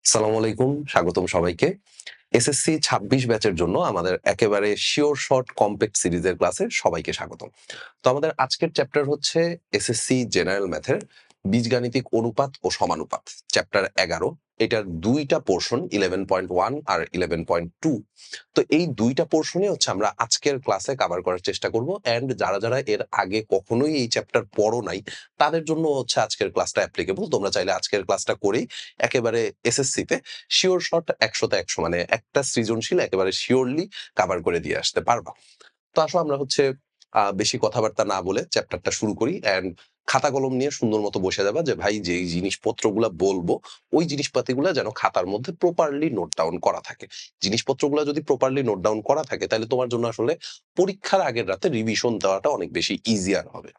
আসসালামু আলাইকুম, স্বাগতম সবাইকে। এসএসসি ২৬ ব্যাচের জন্য আমাদের একেবারে শিওর শর্ট কম্প্যাক্ট সিরিজের ক্লাসে সবাইকে স্বাগতম। তো আমাদের আজকের চ্যাপ্টার হচ্ছে এসএসসি জেনারেল ম্যাথের বীজগাণিতিক অনুপাত ও সমানুপাত। চ্যাপ্টার ১১। এটার ২ টা পোরশন 11.1 আর 11.2। তো এই ২ টা পোরশনই হচ্ছে আমরা আজকের ক্লাসে কভার করার চেষ্টা করব। যারা এর আগে কখনোই এই চ্যাপ্টার পড়ো নাই, তাদের জন্য হচ্ছে আজকের ক্লাসটা অ্যাপ্লিকেবল। তোমরা চাইলে আজকের ক্লাসটা করেই একেবারে এসএসসিতে শিওর শট ১০০ তে ১০০ মানে একটা সৃজনশীল একেবারে শিওরলি কভার করে দিয়ে আসতে পারবা। তো আসো আমরা হচ্ছে বেশি কথাবার্তা না বলে চ্যাপ্টারটা শুরু করি খাতা কলম নিয়ে সুন্দর মতো বসে যাবা যে ভাই যেই জিনিসপত্রগুলা বলবো, ওই জিনিসপাতিগুলা যেন খাতার মধ্যে প্রপারলি নোট ডাউন করা থাকে। জিনিসপত্রগুলা যদি প্রপারলি নোট ডাউন করা থাকে তাহলে তোমার জন্য আসলে পরীক্ষার আগের রাতে রিভিশন দেওয়াটা অনেক বেশি ইজিয়ার হবে।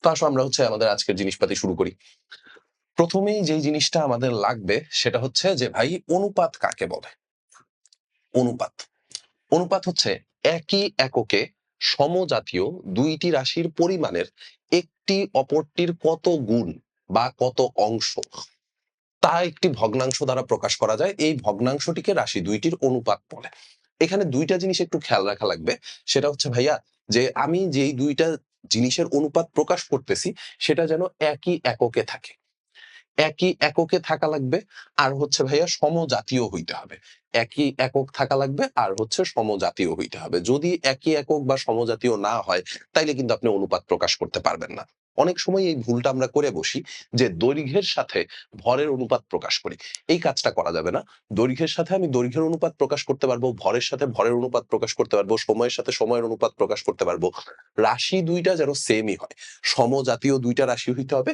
তো আসো আমরা হচ্ছে আমাদের আজকের জিনিসপাতি শুরু করি। ১ম এই যেই জিনিসটা আমাদের লাগবে সেটা হচ্ছে যে ভাই অনুপাত কাকে বলে? অনুপাত। অনুপাত হচ্ছে একই এককে সমজাতীয় ২ টি রাশির পরিমাণের একটি অপরটির কত গুণ বা কত অংশ তা একটি ভগ্নাংশ দ্বারা প্রকাশ করা যায়। এই ভগ্নাংশটিকে রাশি ২ টির অনুপাত বলে। এখানে ২ টা জিনিস একটু খেয়াল রাখা লাগবে। সেটা হচ্ছে ভাইয়া যে আমি যেই ২ টা জিনিসের অনুপাত প্রকাশ করতেছি সেটা যেন একই এককে থাকে। একই এককে থাকা লাগবে আর হচ্ছে ভাইয়া সমজাতীয় হইতে হবে। একই একক থাকা লাগবে আর হচ্ছে সমজাতীয় হইতে হবে। যদি একই একক বা সমজাতীয় না হয় তাইলে কিন্তু আপনি অনুপাত প্রকাশ করতে পারবেন না। অনেক সময় এই ভুলটা আমরা করে বসি যে দৈর্ঘ্যের সাথে ভরের অনুপাত প্রকাশ করি। এই কাজটা করা যাবে না। দৈর্ঘ্যের সাথে আমি দৈর্ঘ্যের অনুপাত প্রকাশ করতে পারবো, ভরের সাথে ভরের অনুপাত প্রকাশ করতে পারবো, সময়ের সাথে সময়ের অনুপাত প্রকাশ করতে পারবো। রাশি ২ টা যেন সেমই হয়। সমজাতীয় ২ টা রাশি হইতে হবে,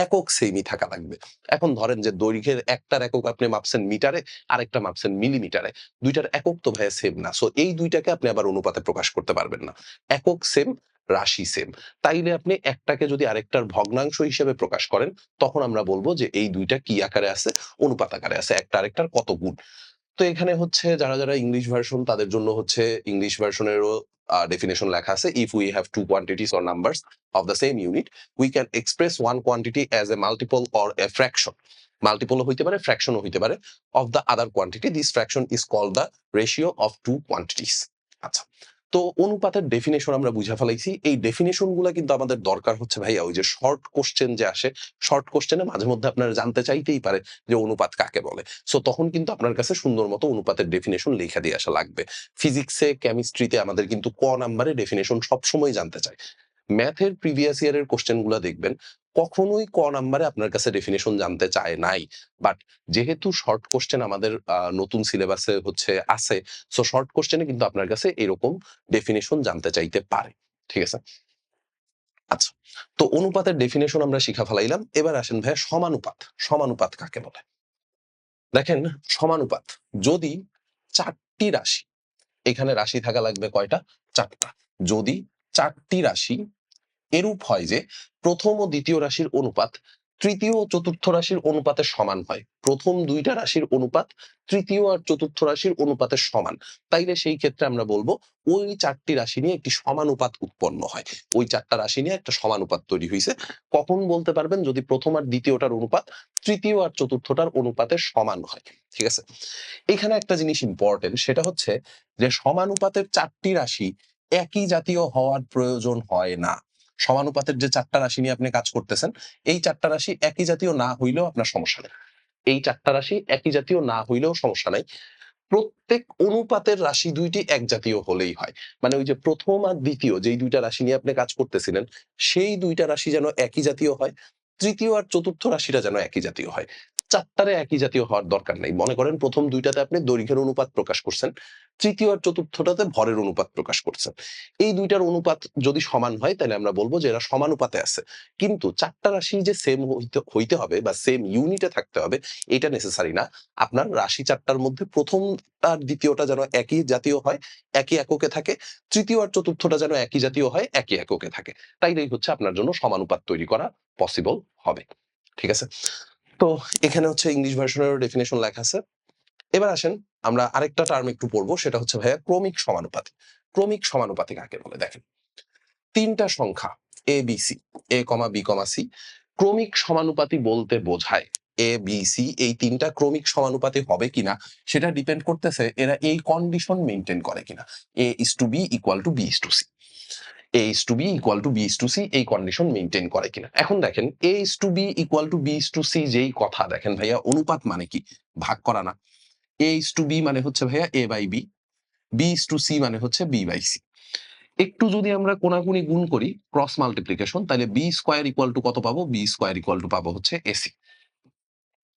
একক সেমই থাকা লাগবে। এখন ধরেন যে দৈর্ঘ্যের একটার একক আপনি মাপছেন মিটারে, আরেকটা মাপছেন মিলিমিটারে। ২ টার একক তো ভাইয়া সেম না। সো এই ২ টাকে আপনি আবার অনুপাতে প্রকাশ করতে পারবেন না। একক সেম, রাশি সেম। তাইলে আপনি একটাকে যদি আরেকটার ভগ্নাংশ হিসেবে প্রকাশ করেন, তখন আমরা বলব যে এই ২ টা কি আকারে আছে? অনুপাত আকারে আছে। একটা আরেকটার কত গুণ। তো এখানে হচ্ছে যারা ইংলিশ ভার্সন তাদের জন্য হচ্ছে ইংলিশ ভার্সনেরও ডেফিনিশন লেখা আছে। If we have two quantities or numbers of the same unit, we can express one quantity as a multiple or a fraction. Multiple ও হইতে পারে, ফ্র্যাকশন ও হইতে পারে of the other quantity. This fraction is called the ratio of two quantities. আচ্ছা। তো অনুপাতের definition আমরা বুঝা ফেলাইছি। এই ডেফিনিশন গুলা কিন্তু আমাদের দরকার হচ্ছে ভাইয়া ওই যে শর্ট কোয়েশ্চেন যে আসে, শর্ট কোয়েশ্চেনে মাঝে মধ্যে আপনারা জানতে চাইতেই পারে যে অনুপাত কাকে বলে। সো তখন কিন্তু আপনার কাছে সুন্দর মতো অনুপাতের ডেফিনিশন লেখা দিয়ে আসা লাগবে। ফিজিক্সে, কেমিস্ট্রিতে আমাদের কিন্তু ক নাম্বারে ডেফিনিশন সবসময় জানতে চায়। ম্যাথের প্রিভিয়াস ইয়ারের কোয়েশ্চেন গুলা দেখবেন কখনোই ক নাম্বারে আপনার কাছে ডেফিনিশন জানতে চায় নাই। বাট যেহেতু শর্ট কোয়েশ্চেন আমাদের নতুন সিলেবাসে হচ্ছে আছে, সো শর্ট কোয়েশ্চেনে কিন্তু আপনার কাছে এরকম ডেফিনিশন জানতে চাইতে পারে। ঠিক আছে? আচ্ছা। তো অনুপাতের ডেফিনিশন আমরা শিখা ফেলাইলাম। এবার আসেন ভাইয়া সমানুপাত। সমানুপাত কাকে বলে? দেখেন সমানুপাত যদি ৪ টি রাশি, এখানে রাশি থাকা লাগবে কয়টা? ৪ টা। যদি ৪ টি রাশি এরূপ হয় যে ১ম ও ২য় রাশির অনুপাত ৩য় ও ৪র্থ রাশির অনুপাতের সমান হয়। ১ম ২ টা রাশির অনুপাত ৩য় আর ৪র্থ রাশির অনুপাতের সমান। তাইলে সেই ক্ষেত্রে আমরা বলব ওই ৪ টি রাশি নিয়ে একটি সমানুপাত উৎপন্ন হয়। ওই ৪ টা রাশি নিয়ে একটা সমানুপাত তৈরি হইছে। কখন বলতে পারবেন? যদি ১ম আর ২য় টার অনুপাত ৩য় আর ৪র্থটার অনুপাতের সমান হয়। ঠিক আছে? এখানে একটা জিনিস ইম্পোর্টেন্ট সেটা হচ্ছে যে সমানুপাতের ৪ টি রাশি একই জাতীয় হওয়ার প্রয়োজন হয় না। সমানুপাতের যে ৪ টা রাশি নিয়ে আপনি কাজ করতেছেন, এই ৪ টা রাশি একই জাতীয় না হইলেও আপনার সমস্যা নেই। এই ৪ টা রাশি একই জাতীয় না হইলেও সমস্যা নাই। প্রত্যেক অনুপাতের রাশি ২ টি এক জাতীয় হলেই হয়। মানে ওই যে ১ম আর ২য় যেই ২ টা রাশি নিয়ে আপনি কাজ করতেছিলেন, সেই ২ টা রাশি যেন একই জাতীয় হয়। ৩য় আর ৪র্থ রাশিটা যেন একই জাতীয় হয়। ৪ টারে একই জাতীয় হওয়ার দরকার নাই। মনে করেন ১ম ২ টাতে আপনি দৈর্ঘ্যের অনুপাত প্রকাশ করছেন। ৩য় আর ৪র্থটাতে ভরের অনুপাত প্রকাশ করছেন। এই ২ টার অনুপাত যদি সমান হয় তাহলে আমরা বলব যে এরা সমানুপাতে আছে। কিন্তু ৪ টা রাশি যে সেম হইতে হবে বা সেম ইউনিটে থাকতে হবে এটা নেসেসারি না। আপনার রাশি ৪ টার মধ্যে ১ম আর ২য় টা যেন একই জাতীয় হয়, একই এককে থাকে। ৩য় আর ৪র্থটা যেন একই জাতীয় হয়, একই এককে থাকে। তাইলেই হচ্ছে আপনার জন্য সমানুপাত তৈরি করা পসিবল হবে। ঠিক আছে? তো এখানে হচ্ছে ইংলিশ ভার্সনেরও ডেফিনিশন লেখা আছে। এবার আসেন আমরা আরেকটা টার্ম একটু পড়বো সেটা হচ্ছে ভাইয়া ক্রমিক সমানুপাতি। ক্রমিক সমানুপাতি কাকে বলে? দেখেন ৩ টা সংখ্যা A, B, C, A, B, C ক্রমিক সমানুপাতি বলতে বোঝায় এ বি সি এই তিনটা ক্রমিক সমানুপাতি হবে কিনা সেটা ডিপেন্ড করতেছে এরা এই কন্ডিশন মেনটেন করে কিনা, a is to b equal to b is to c, a is to b equal to b is to c এই কন্ডিশন মেনটেন করে কিনা। এখন দেখেন a is to b equal to b is to c যেই কথা, দেখেন ভাইয়া অনুপাত মানে কি, ভাগ করা না। এ ইস টু বি মানে হচ্ছে ভাইয়া a by b, b is to c মানে হচ্ছে বি বাই সি। একটু যদি আমরা কোনাকুনি গুণ করি ক্রস মাল্টিপ্লিকেশন, তাহলে বি স্কোয়ার ইকুয়াল টু কত পাবো, বি স্কোয়ার ইকুয়াল টু পাবো হচ্ছে এসি।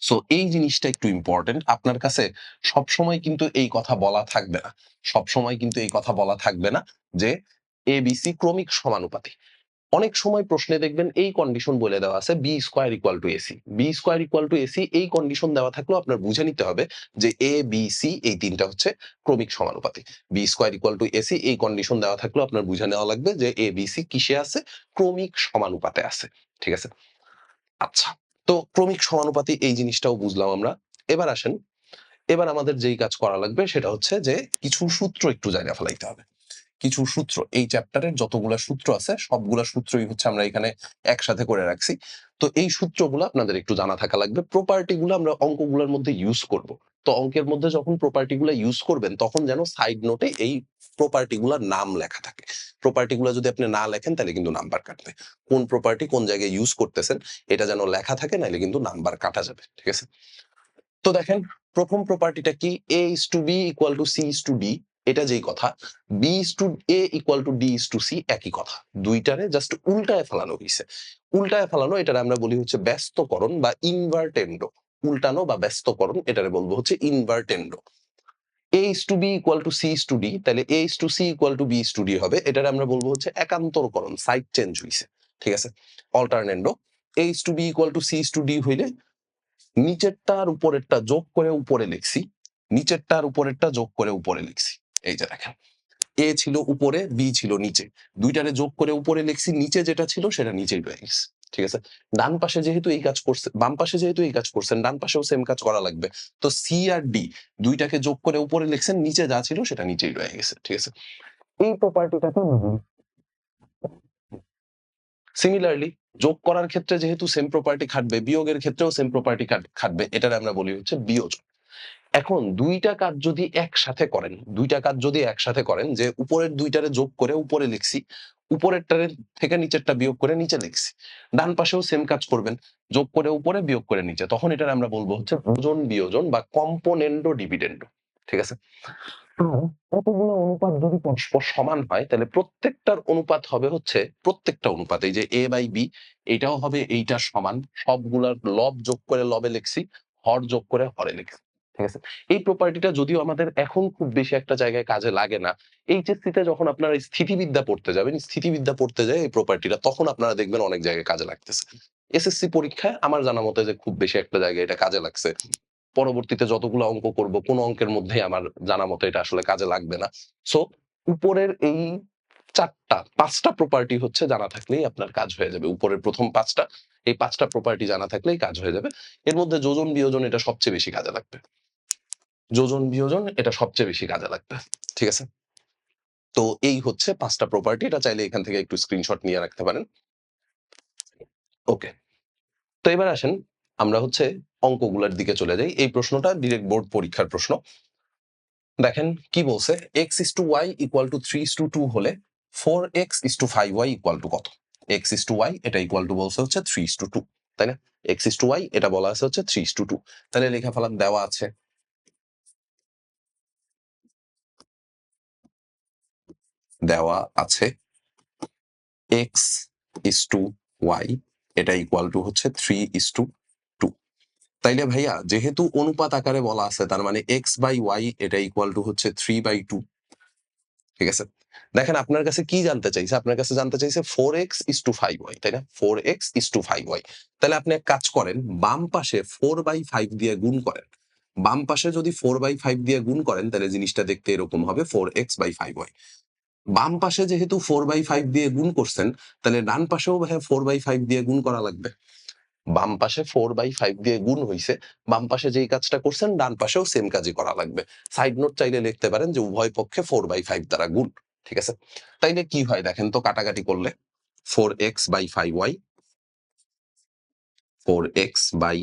সো এই জিনিসটা একটু ইম্পর্টেন্ট, আপনার কাছে সবসময় কিন্তু এই কথা বলা থাকবে না, সবসময় কিন্তু এই কথা বলা থাকবে না যে এ বি সি ক্রমিক সমানুপাতি। অনেক সময় প্রশ্নে দেখবেন এই কন্ডিশন বলে দেওয়া আছে B square equal to AC, B square equal to AC এই কন্ডিশন দেওয়া থাকলেও আপনার বুঝে নিতে হবে যে এ বি সি এই তিনটা হচ্ছে ক্রমিক সমানুপাতি। B square equal to AC এই কন্ডিশন দেওয়া থাকলেও আপনার বুঝে নেওয়া লাগবে যে এ বি সি কিসে আছে, ক্রমিক সমানুপাতে আছে। ঠিক আছে, আচ্ছা। তো ক্রমিক সমানুপাতি এই জিনিসটাও বুঝলাম আমরা। এবার আসেন, এবার আমাদের যেই কাজ করা লাগবে সেটা হচ্ছে যে কিছু সূত্র একটু জায়গা ফেলাইতে হবে। কিছু সূত্র, এই চ্যাপ্টারের যতগুলা সূত্র আছে সবগুলা সূত্রই হচ্ছে আমরা এখানে একসাথে করে রাখছি। তো এই সূত্রগুলো আপনাদের একটু জানা থাকা লাগবে। প্রপার্টি গুলো আমরা অঙ্কগুলোর মধ্যে ইউজ করব। তো অঙ্কের মধ্যে যখন প্রপার্টি গুলো ইউজ করবেন তখন যেন সাইড নোটে এই প্রপার্টি গুলার নাম লেখা থাকে। প্রপার্টি গুলো যদি আপনি না লেখেন তাহলে কিন্তু নাম্বার কাটবে। কোন প্রপার্টি কোন জায়গায় ইউজ করতেছেন এটা যেন লেখা থাকে, নাহলে কিন্তু নাম্বার কাটা যাবে। ঠিক আছে, তো দেখেন প্রথম প্রপার্টিটা কি, a is to b equal to c is to d, এটা যেই কথা, b is to a equal to d is to c একই কথা, দুইটারে জাস্ট উল্টায় ফেলানো হয়েছে। উল্টায় ফেলানো এটারে আমরা বলি হচ্ছে ব্যস্তকরণ বা ইনভার্টেন্ডো। উল্টানো বা ব্যস্তকরণ এটারে বলবো হচ্ছে invertendo. A is to b equal to c is to d, তাহলে a is to c equal to b is to d হবে, এটারে আমরা বলবো হচ্ছে একান্তরকরণ, সাইড চেঞ্জ হইছে। ঠিক আছে, alternendo. A is to b equal to c is to d হইলে নিচেরটা আর উপরেরটা যোগ করে উপরে লিখছি, নিচেরটা আর উপরেরটা যোগ করে উপরে লিখছি। এই যে দেখেন, এ ছিল উপরে, বি ছিল নিচে, দুইটারে যোগ করে উপরে লিখছি, নিচে যেটা ছিল সেটা নিচেই রয়ে গেছে। ঠিক আছে, ডান পাশে যেহেতু এই কাজ করছে, বাম পাশে যেহেতু এই কাজ করছেন, ডান পাশেও সেম কাজ করা লাগবে। তো সি আর ডি দুইটাকে যোগ করে উপরে লিখছেন, নিচে যা ছিল সেটা নিচেই রয়ে গেছে। ঠিক আছে, এই প্রপার্টিটাকে সিমিলারলি যোগ করার ক্ষেত্রে যেহেতু সেম প্রপার্টি খাটবে, বিয়োগের ক্ষেত্রেও সেম প্রপার্টি খাটবে, এটার আমরা বলি হচ্ছে বিয়োজন। এখন দুইটা কাজ যদি একসাথে করেন, দুইটা কাজ যদি একসাথে করেন, যে উপরের দুইটারে যোগ করে উপরে লিখছি, উপরেরটারে থেকে নিচেরটা বিয়োগ করে নিচে লিখছি, ডান পাশেও সেম কাজ করবেন, যোগ করে উপরে বিয়োগ করে নিচে, তখন এটার আমরা বলবো হচ্ছে যোজন বিয়োজন বা কম্পোনেন্ডো ডিভিডেন্ডো। ঠিক আছে, কতগুলো অনুপাত যদি পরস্পর সমান হয় তাহলে প্রত্যেকটার অনুপাত হবে হচ্ছে, প্রত্যেকটা অনুপাত এই যে এ বাই বি এটাও হবে এইটার সমান, সবগুলার লব যোগ করে লবে লিখছি, হর যোগ করে হরে লিখছি। ঠিক আছে, এই প্রপার্টিটা যদিও আমাদের এখন খুব বেশি একটা জায়গায় কাজে লাগে না, এইচএসসি তে যখন আপনারা স্থিতিবিদ্যা পড়তে যাবেন, স্থিতিবিদ্যা পড়তে যায় এই প্রপার্টিটা, তখন আপনারা দেখবেন অনেক জায়গায় কাজে লাগতেছে। এসএসসি পরীক্ষায় আমার জানা মতে যে খুব বেশি একটা জায়গায় এটা কাজে লাগছে। পরবর্তীতে যতগুলো অঙ্ক করব কোন অঙ্কের মধ্যেই আমার জানা মতো এটা আসলে কাজে লাগবে না। সো উপরের এই ৪টা ৫টা প্রপার্টি হচ্ছে জানা থাকলেই আপনার কাজ হয়ে যাবে। উপরের প্রথম ৫টা, এই ৫টা প্রপার্টি জানা থাকলেই কাজ হয়ে যাবে। এর মধ্যে যোজন বিয়োজন এটা সবচেয়ে বেশি কাজে লাগবে। যোজন বিয়োজন এটা সবচেয়ে বেশি কাজে লাগবে। ঠিক আছে? তো এই হচ্ছে ৫টা প্রপার্টি, এটা চাইলে এখান থেকে একটু স্ক্রিনশট নিয়ে রাখতে পারেন। ওকে। তো এবার আসেন আমরা হচ্ছে অঙ্কগুলার দিকে চলে যাই। এই প্রশ্নটা ডিরেক্ট বোর্ড পরীক্ষার প্রশ্ন। দেখেন কি বলছে, x is to y equal to 3 is to 2 হলে 4x is to 5y equal to কত? x is to y এটা equal to বলছে হচ্ছে 3 is to 2, তাই না? x is to y এটা বলা আছে হচ্ছে 3 is to 2, তাহলে লেখা ফেলার দেওয়া আছে, দেওয়া আছে x is to y এটা equal to হচ্ছে 3 is to 2। তাইলে ভাইয়া যেহেতু অনুপাত আকারে বলা আছে তার মানে x by y এটা equal to হচ্ছে 3/2। ঠিক আছে, দেখেন আপনার কাছে কি জানতে চাইছে, আপনার কাছে জানতে চাইছে 4x is to 5y, তাই না? 4x is to 5y, তাহলে আপনি এক কাজ করেন, বাম পাশে 4/5 দিয়ে গুণ করেন। বাম পাশে যদি 4/5 দিয়ে গুণ করেন তাহলে জিনিসটা দেখতে এরকম হবে 4x/5y। বাম পাশে যেহেতু 4/5 দিয়ে গুণ করছেন তাহলে ডান পাশেও ভাইয়া 4/5 দিয়ে গুণ করা লাগবে। বাম পাশে 4/5 দিয়ে গুণ হইছে, বাম পাশে যেই কাজটা করছেন ডান পাশেও সেম কাজই করা লাগবে। সাইড নোট চাইলে লিখতে পারেন যে উভয় পক্ষে 4/5 দ্বারা গুণ। ঠিক আছে, তাইলে কি হয় দেখেন তো কাটাকাটি করলে, 4x/5y, 4x/5y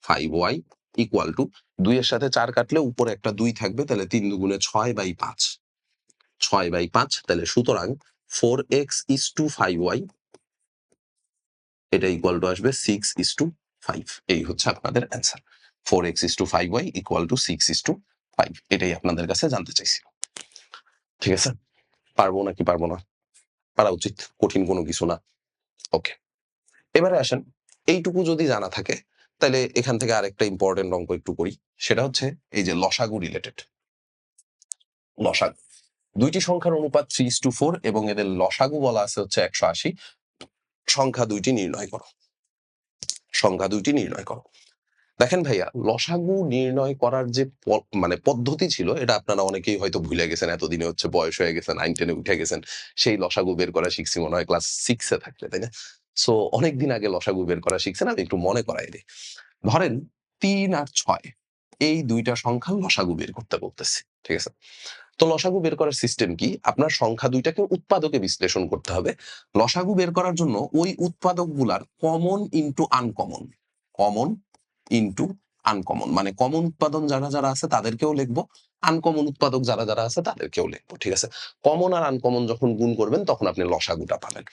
5y equal to 2 এর সাথে 4 কাটলে উপরে একটা 2 থাকবে, তাহলে 3 দুগুণে 6/5, 6/5, তাহলে সুতরাং 4x is to 5y এটা ইকুয়াল টু আসবে 6:5। এই হচ্ছে আপনাদের answer. 4x is to 5y equal to 6:5। এটাই আপনাদের কাছে জানতে চাইছি। ঠিক আছে? পারবো নাকি পারবো না? পারা উচিত। কঠিন কোনো কিছু না। ওকে। এবারে আসেন, এইটুকু যদি জানা থাকে তাইলে এখান থেকে আরেকটা ইম্পোর্টেন্ট অঙ্ক একটু করি। সেটা হচ্ছে এই যে লসাগু রিলেটেড। লসাগু। ২ টি সংখ্যার অনুপাত 3:4 এবং এদের লসাগু বলা আছে হচ্ছে 180। সংখ্যা ২ টি নির্ণয় করো। সংখ্যা ২ টি নির্ণয় করো। দেখেন ভাইয়া, লসাগু নির্ণয় করার যে মানে পদ্ধতি ছিল এটা আপনারা অনেকেই হয়তো ভুলে গেছেন। এতদিনে হচ্ছে বয়স হয়ে গেছে, 9-10 এ উঠে গেছেন। সেই লসাগু বের করা শিখছি মনে হয় ক্লাস 6 এ থাকলে, তাই না? সো অনেকদিন আগে লসাগু বের করা শিখছেন, আমি একটু মনে করাই দেই। ধরেন ৩ আর ৬ এই ২ টা সংখ্যার লসাগু বের করতে বলতেছি। ঠিক আছে? তো লসাগু বের করার সিস্টেম কি? আপনার সংখ্যা ২ টাকে উৎপাদকে বিশ্লেষণ করতে হবে। লসাগু বের করার জন্য ওই উৎপাদকগুলার common into uncommon, common into uncommon, মানে কমন উৎপাদন যারা আছে তাদেরকেও লিখবো, আনকমন উৎপাদক যারা আছে তাদেরকেও লিখবো। ঠিক আছে? কমন আর আনকমন যখন গুণ করবেন তখন আপনি লসাগুটা পাবেন।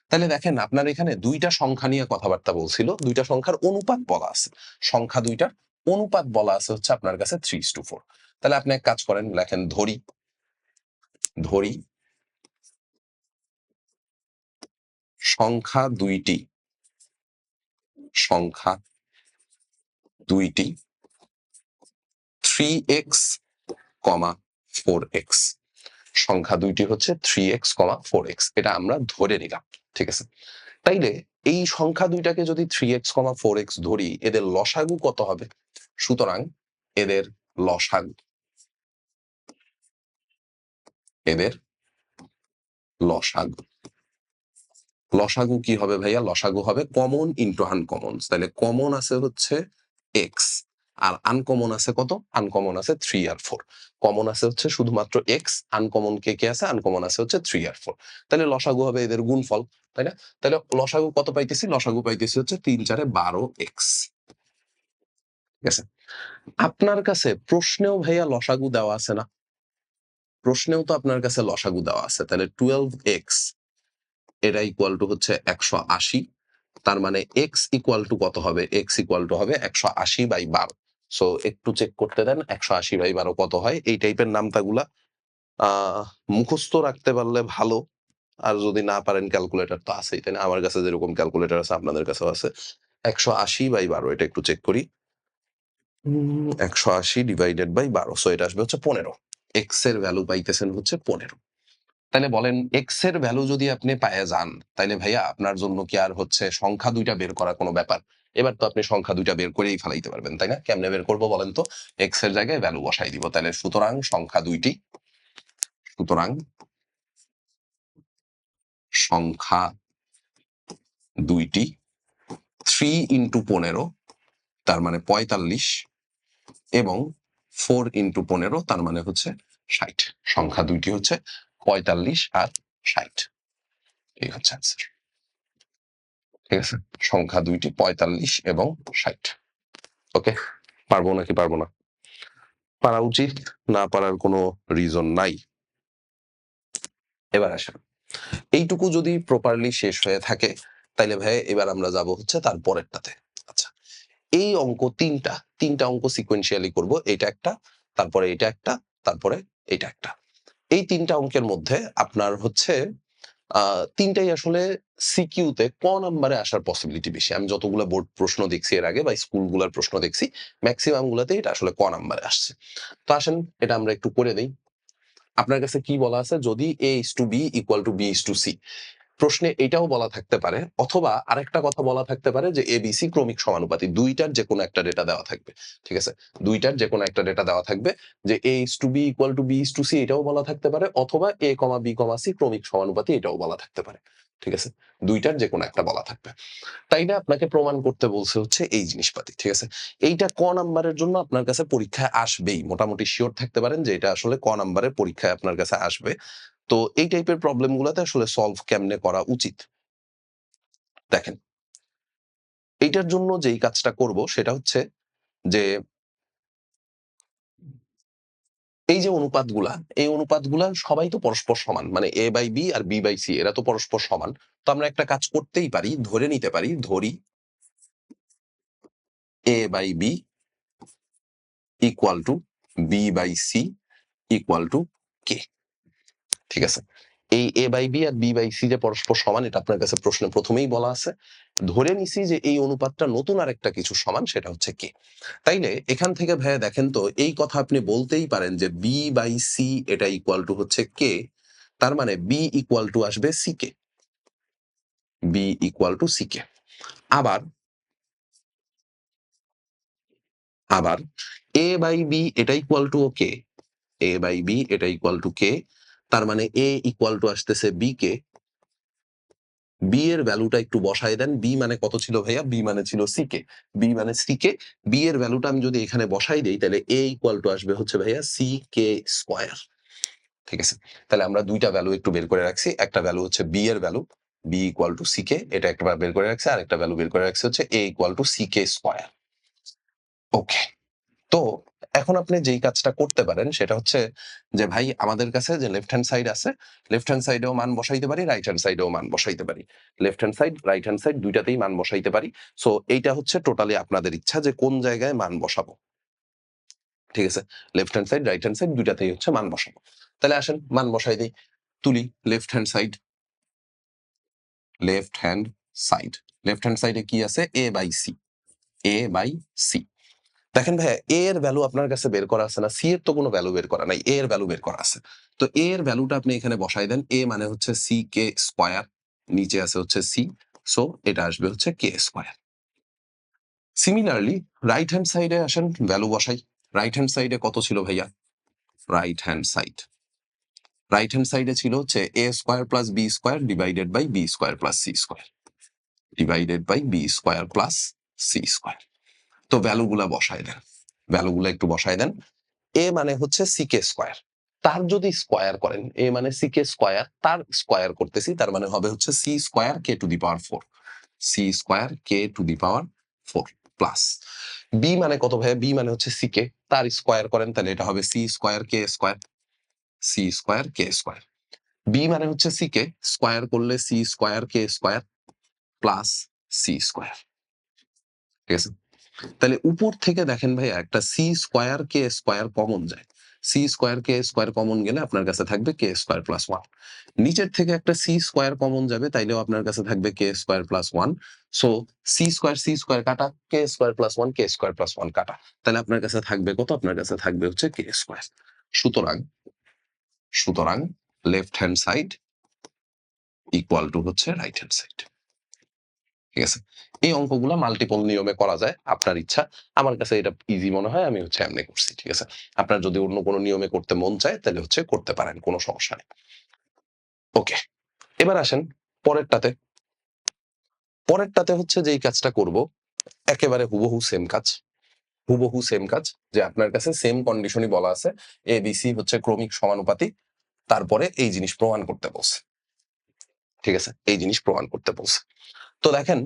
তাহলে দেখেন, আপনার এখানে ২ টা সংখ্যা নিয়ে কথাবার্তা বলছিল। ২ টা সংখ্যার অনুপাত বলা আছে। সংখ্যা ২ টার অনুপাত বলা আছে হচ্ছে আপনার কাছে 3:4। তাহলে আপনি এক কাজ করেন, লেখেন ধরি সংখ্যা ২ টি, সংখ্যা ২ টি 3x, 4x। সংখ্যা ২ টি হচ্ছে 3x, 4x। এটা আমরা ধরে নিলাম। ঠিক আছে? তাইলে এই সংখ্যা ২ টাকে যদি 3x, 4x ধরি, এদের লসাগু কত হবে? সুতরাং এদের লসাগু, এদের লসাগু, লসাগু কি হবে ভাইয়া? লসাগু হবে কমন ইনটু আনকমন। তাহলে কমন আছে হচ্ছে x আর আনকমন আছে কত? আনকমন আছে 3 আর 4। কমন আছে হচ্ছে শুধুমাত্র x, আনকমন কে আছে? আনকমন আছে হচ্ছে 3 আর 4। তাহলে লসাগু হবে এদের গুণফল, তাই না? তাহলে লসাগু কত পাইতেছি? লসাগু পাইতেছি হচ্ছে ৩ ৪ এ 12x। ঠিক আছে? আপনার কাছে প্রশ্নেও ভাইয়া লসাগু দেওয়া আছে না? প্রশ্নেও তো আপনার কাছে লসাগু দেওয়া আছে। তাহলে 12x এটা ইকুয়াল টু হচ্ছে 180। তার মানে x ইকুয়াল টু কত হবে? x ইকুয়াল টু হবে 180/12। সো একটু চেক করতে দেন 180/12 কত হয়? এই টাইপের নামতাগুলা আ মুখস্থ রাখতে পারলে ভালো। আর যদি না পারেন ক্যালকুলেটর তো আছেই, তাই না? আমার কাছে যেরকম ক্যালকুলেটর আছে আপনাদের কাছেও আছে। 180/12 এটা একটু চেক করি। 180 / 12, সো এটা আসবে হচ্ছে 15। x এর ভ্যালু পাইতেছেন হচ্ছে 15। তাইলে বলেন x এর ভ্যালু যদি আপনি পাইয়া যান, তাইলে ভাইয়া আপনার জন্য কি আর হচ্ছে সংখ্যা ২ টা বের করা কোনো ব্যাপার? এবার তো আপনি সংখ্যা ২ টা বের করেই ফেলাইতে পারবেন, তাই না? কেমনে বের করব বলেন তো? x এর জায়গায় ভ্যালু বসাই দিব। তাহলে সুতরাং সংখ্যা ২ টি, সুতরাং সংখ্যা ২ টি 3 ইনটু 15 তার মানে ৪৫ এবং 4 ইনটু 15 তার মানে হচ্ছে ৬০। সংখ্যা ২ টি হচ্ছে ৪৫ আর ৬০। এই হচ্ছে অ্যান্সার। ঠিক আছে? সংখ্যা ২ টি ৪৫ এবং ৬০। ওকে? পারবো নাকি পারবো না? পারা উচিত, না পারার কোনো রিজন নাই। এবার আসেন, এইটুকু যদি প্রপারলি শেষ হয়ে থাকে তাইলে ভাই এবার আমরা যাব হচ্ছে তার পরেরটাতে। আচ্ছা, এই অঙ্ক ৩টা অঙ্ক সিকোয়েন্সিয়ালি করব। এইটা একটা, তারপরে এটা একটা, তারপরে এইটা একটা। এই ৩টা অঙ্কের মধ্যে আপনার হচ্ছে ৩ টাই আসলে সিকিউতে ক নাম্বারে আসার পসিবিলিটি বেশি। আমি যতগুলা বোর্ড প্রশ্ন দেখছি এর আগে বা স্কুলগুলার প্রশ্ন দেখছি, মেক্সিমাম গুলাতে এটা আসলে ক নাম্বারে আসছে। তো আসেন এটা আমরা একটু করে দেই। আপনার কাছে কি বলা আছে? যদি A is to B equal to B is to C, প্রশ্নে এটাও বলা থাকতে পারে, অথবা আরেকটা কথা বলা থাকতে পারে যে ABC ক্রমিক সমানুপাতি। ২ টার যেকোনো একটা ডেটা দেওয়া থাকবে। ঠিক আছে? ২ টার যেকোনো একটা ডেটা দেওয়া থাকবে যে A is to B equal to B is to C, এটাও বলা থাকতে পারে, অথবা A, B, C ক্রমিক সমানুপাতি এটাও বলা থাকতে পারে। ঠিক আছে? ২ টার যেকোনো একটা বলা থাকবে। তাই না? আপনাকে প্রমাণ করতে বলছে হচ্ছে এই জিনিসপাতি। ঠিক আছে? এইটা ক নাম্বারের জন্য আপনার কাছে পরীক্ষায় আসবেই। মোটামুটি সিওর থাকতে পারেন যে এটা আসলে ক নাম্বারের পরীক্ষায় আপনার কাছে আসবে। তো এই টাইপের প্রবলেম গুলাতে আসলে সলভ কেমনে করা উচিত? দেখেন, এইটার জন্য যেই কাজটা করব সেটা হচ্ছে যে এই যে অনুপাতগুলা, এই অনুপাতগুলা সবাই তো পরস্পর সমান। মানে A বাই B আর B বাই C এরা তো পরস্পর সমান। তো আমরা একটা কাজ করতেই পারি, ধরে নিতে পারি, ধরি A by B equal to B by C equal to K। ঠিক আছে? এই A বাই B আর B বাই C যে পরস্পর সমান এটা আপনার কাছে প্রশ্নে ১ম এই বলা আছে। ধরে নিছি যে এই অনুপাতটা নতুন আরেকটা কিছু সমান সেটা হচ্ছে K। তাইলে এখান থেকে ভাইয়া দেখেন তো এই কথা আপনি বলতেই পারেন যে B বাই C এটা ইকুয়াল টু হচ্ছে K। তার মানে B ইকুয়াল টু আসবে CK। B equal to CK। আবার আবার A বাই B এটা ইকুয়াল টু ও K। A বাই B এটা ইকুয়াল টু K। তার মানে A ইকুয়াল টু আসতেছে B কে। B এর ভ্যালুটা একটু বসায় দেন। B মানে কত ছিল ভাইয়া? B মানে ছিল CK। B মানে CK। B এর ভ্যালুটা আমি যদি এখানে বসাই দেই তাহলে A ইকুয়াল টু আসবে হচ্ছে ভাইয়া CK স্কয়ার। ঠিক আছে? তাহলে আমরা ২ টা ভ্যালু একটু বের করে রাখছি। একটা ভ্যালু হচ্ছে B এর value. B equal to CK এটা একটা বের করে রাখছি। আরেকটা ভ্যালু বের করে রাখছি হচ্ছে A equal to CK square. Okay. তো এখন আপনি যেই কাজটা করতে পারেন সেটা হচ্ছে যে ভাই আমাদের কাছে যে লেফট হ্যান্ড সাইড আছে, লেফট হ্যান্ড সাইডেও মান বসাইতে পারি, রাইট হ্যান্ড সাইডেও মান বসাইতে পারি। Left hand side, right hand side ২ টাতেই মান বসাইতে পারি। সো এইটা হচ্ছে টোটালি আপনাদের ইচ্ছা যে কোন জায়গায় মান বসাবো। ঠিক আছে? Left hand side, right hand side ২ টাতেই হচ্ছে মান বসাবো। তাহলে আসেন মান বসাই দেই। তুলি left hand side, left hand side. Left hand সাইডে কি আছে? A by C। A by C। দেখেন ভাইয়া A এর ভ্যালু আপনার কাছে বের করা আছে না? C এর তো কোনো ভ্যালু বের করা নাই। A এর ভ্যালু বের করা আছে। তো A এর ভ্যালুটা আপনি এখানে বসায় দেন। A মানে হচ্ছে CK স্কয়ার। নিচে আছে হচ্ছে C। সো এটা আসবে হচ্ছে K square. Similarly right hand সাইডে আসেন ভ্যালু বসাই। রাইট হ্যান্ড সাইডে কত ছিল ভাইয়া? Right hand side. Right hand সাইডে ছিল হচ্ছে A square plus B square divided by B square plus C square. Divided by B square plus C square. তো ভ্যালুগুলা বসায় দেন। ভ্যালুগুলা একটু বসায় দেন। A মানে হচ্ছে CK স্কয়ার। তার যদি স্কয়ার করেন, A মানে CK স্কয়ার, তার স্কয়ার করতেছি তার মানে হবে হচ্ছে C square K two the power 4। C square K two the power 4 plus B মানে কত ভাইয়া? B মানে হচ্ছে CK, তার স্কয়ার করেন তাহলে এটা হবে C square K square. C square K square. B মানে হচ্ছে CK, স্কয়ার করলে C square K square plus C square. ঠিক আছে? তাহলে উপর থেকে দেখেন ভাইয়া একটা C square K square common যায়। C square K square common গেলে আপনার কাছে থাকবে K স্কয়ার প্লাস 1। নিচের থেকে একটা C স্কয়ার কমন যাবে তাইলেও আপনার কাছে থাকবে K square plus 1। So C square কাটা, K square plus 1 K square plus 1 কাটা। তাহলে আপনার কাছে থাকবে কত? আপনার কাছে থাকবে হচ্ছে K স্কয়ার। সুতরাং সুতরাং left hand side equal to হচ্ছে রাইট হ্যান্ড সাইড। ঠিক আছে? এই অঙ্কগুলা মাল্টিপল নিয়মে করা যায়। আপনার ইচ্ছা। আমার কাছে এটা ইজি মনে হয়। আমি হচ্ছে এমনি করছি। ঠিক আছে? আপনার যদি অন্য কোনো নিয়মে করতে মন চায় তাহলে হচ্ছে করতে পারেন। কোনো সমস্যা নেই। ওকে। এবার আসেন পরেরটাতে। পরেরটাতে হচ্ছে যেই কাজটা করব একেবারে হুবহু সেম কাজ। হুবহু সেম কাজ যে আপনার কাছে সেম কন্ডিশনই বলা আছে। ABC হচ্ছে ক্রমিক সমানুপাতিক। তারপরে এই জিনিস প্রমাণ করতে বলছে। ঠিক আছে? এই জিনিস প্রমাণ করতে বলছে। তো দেখেন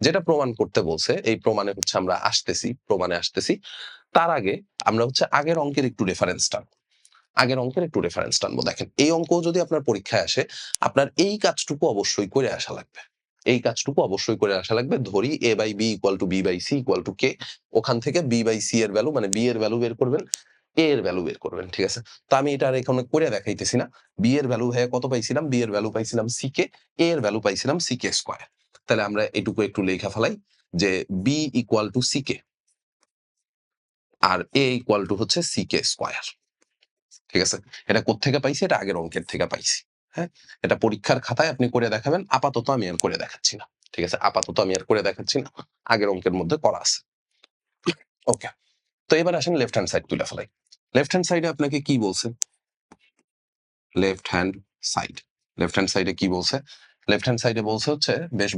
যেটা প্রমাণ করতে বলছে এই প্রমাণে হচ্ছে আমরা আসতেছি, প্রমাণে আসতেছি। তার আগে আমরা হচ্ছে আগের অঙ্কের একটু রেফারেন্স টানবো। আগের অঙ্কের একটু রেফারেন্স টানবো। দেখেন এই অঙ্কও যদি আপনার পরীক্ষায় আসে, আপনার এই কাজটুকু অবশ্যই করে আসা লাগবে। এই কাজটুকু অবশ্যই করে আসা লাগবে। ধরি A by B equal to B by C equal to K। ওখান থেকে B বাই C এর ভ্যালু মানে B এর ভ্যালু বের করবেন, A এর ভ্যালু বের করবেন। ঠিক আছে? তো আমি এটা আর এখানে করে দেখাইতেছি না। B এর ভ্যালু ভাইয়া কত পাইছিলাম? B এর ভ্যালু পাইছিলাম CK, A এর ভ্যালু পাইছিলাম CK স্কয়ার। তাহলে আমরা এটুকু একটু লেখা ফেলাই যে B ইকুয়াল টু CK আর A ইকুয়াল টু হচ্ছে CK স্কয়ার। ঠিক আছে? এটা কোত্থেকে পাইছি? এটা আগের অঙ্কের থেকে পাইছি। হ্যাঁ? এটা পরীক্ষার খাতায় আপনি করে দেখাবেন। আপাতত আমি আর করে দেখাচ্ছি না। ঠিক আছে? আপাতত আমি আর করে দেখাচ্ছি না। আগের অঙ্কের মধ্যে করা আছে। ওকে। তো এবার আসেন লেফট হ্যান্ড সাইড তুইলা ফেলাই। লেফট হ্যান্ড সাইডে আপনাকে কি বলছে? Left hand side. Left hand সাইডে কি বলছে? লেফট হ্যান্ড সাইডে বলছে হচ্ছে বেশ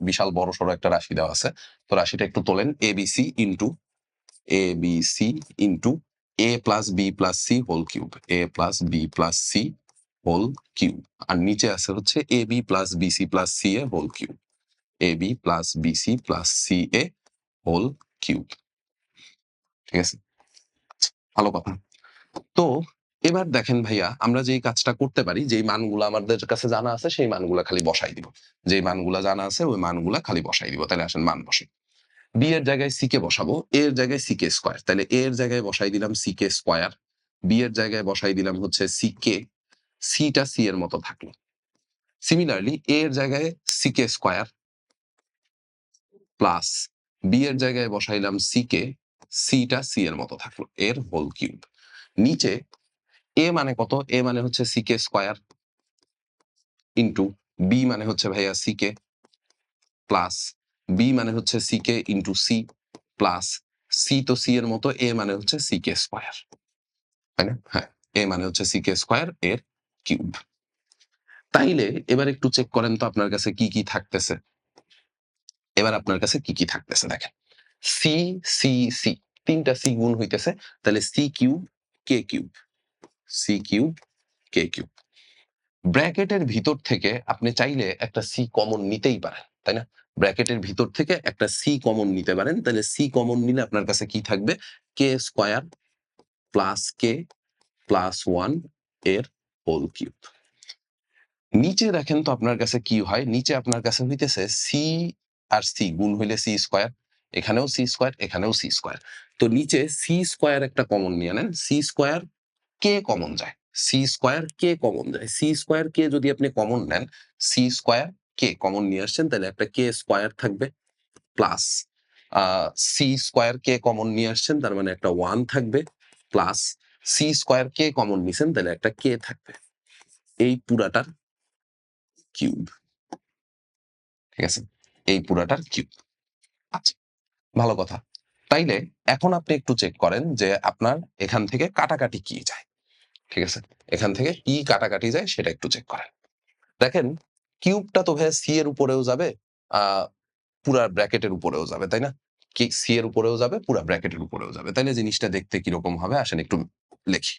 বিশাল বড়সড় একটা রাশি দেওয়া আছে। তো রাশিটা একটু তোলেন। ABC into ABC into A plus B plus C whole cube. A plus B plus C whole cube. আর নিচে আছে হচ্ছে AB plus BC plus CA whole cube. AB plus BC plus CA whole cube. ঠিক আছে? আচ্ছা, ভালো কথা। তো এবার দেখেন ভাইয়া আমরা যেই কাজটা করতে পারি, যেই মানগুলা আমাদের কাছে জানা আছে সেই মানগুলা খালি বসাই দিব। যেই মানগুলা জানা আছে ওই মানগুলা খালি বসাই দিব। তাইলে আসেন মান বসাই। b এর জায়গায় c কে বসাবো, a এর জায়গায় c k স্কয়ার। তাইলে a এর জায়গায় বসাই দিলাম c k স্কয়ার, b এর জায়গায় বসাই দিলাম হচ্ছে c k, c টা c এর মতো থাকলো। সিমিলারলি a এর জায়গায় c k square plus b এর জায়গায় বসাইলাম c k, c টা c এর মতো থাকলো। এর হোল কিউব। নিচে a মানে কত? a মানে হচ্ছে c k square into b মানে হচ্ছে ভাইয়া c k প্লাস b মানে হচ্ছে c k into c plus c তো c এর মতো, a মানে হচ্ছে c k স্কয়ার। তাই না? হ্যাঁ, a মানে হচ্ছে c k স্কয়ার এর কিউব। তাইলে এবার একটু চেক করেন তো আপনার কাছে কি, কি থাকতেছে? এবার আপনার কাছে কি, কি থাকতেছে দেখেন। c, c, c ৩ টা c গুণ হইতেছে। তাহলে c cube k cube, c cube k cube. ব্র্যাকেটের ভিতর থেকে আপনি চাইলে একটা c কমন নিতেই পারেন। তাই না? ব্র্যাকেটের ভিতর থেকে একটা c কমন নিতে পারেন। তাহলে c কমন নিলে আপনার কাছে কি থাকবে? k square plus k plus 1 এর হোল কিউব। নিচে দেখেন তো আপনার কাছে কি হয়? নিচে আপনার কাছে হইতেছে c আর c গুণ হইলে c স্কয়ার, এখানেও c স্কয়ার, এখানেও c স্কয়ার। তো নিচে c স্কয়ার একটা কমন নিয়ে নেন। c স্কয়ার k কমন যায়। c স্কয়ার k কমন যায়। c স্কয়ার k যদি আপনি কমন নেন, c স্কয়ার k কমন নিয়ে আসছেন তাহলে একটা k স্কয়ার থাকবে প্লাস আ c স্কয়ার k কমন নিয়ে আসছেন তার মানে একটা 1 থাকবে plus c square k common নিছেন তাহলে একটা k থাকবে। এই পুরাটার কিউব। ঠিক আছে? এই পুরাটার কিউব। আচ্ছা, ভালো কথা। তাইলে এখন আপনি একটু চেক করেন যে আপনার এখান থেকে কাটাকাটি কি যায়। ঠিক আছে? এখান থেকে কি কাটাকাটি যায় সেটা একটু চেক করেন। দেখেন কিউবটা তো ভাইয়া সি এর উপরেও যাবে, আ পুরা ব্র্যাকেটের উপরেও যাবে, তাই না? কি সি এর উপরেও যাবে, পুরা ব্র্যাকেটের উপরেও যাবে। তাইলে জিনিসটা দেখতে কিরকম হবে আসেন একটু লিখি।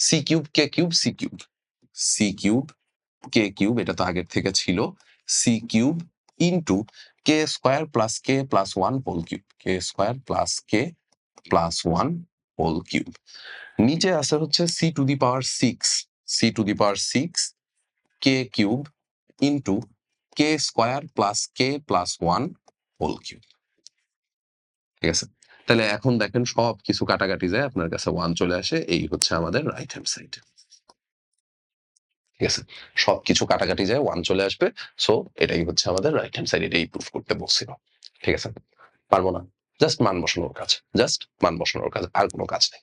C cube k cube c cube. C cube k cube এটা তো আগের থেকে ছিল। C cube into k square plus k plus 1 whole cube. K square plus k plus 1 whole cube. নিচে আছে হচ্ছে c to the power 6, c to the power 6 k cube into k square plus k plus 1 whole cube. ঠিক আছে? তাহলে এখন দেখেন সবকিছু কাটাকাটি যায় আপনার কাছে 1 চলে আসে। এই হচ্ছে আমাদের রাইট হ্যান্ড সাইড। ঠিক আছে? সবকিছু কাটাকাটি যায় 1 চলে আসবে। সো এটাই হচ্ছে আমাদের রাইট হ্যান্ড সাইড। এটাই প্রুফ করতে বলছিল। ঠিক আছে? পারব না। জাস্ট মান বসানোর কাজ। জাস্ট মান বসানোর কাজ। আর কোন কাজ নেই।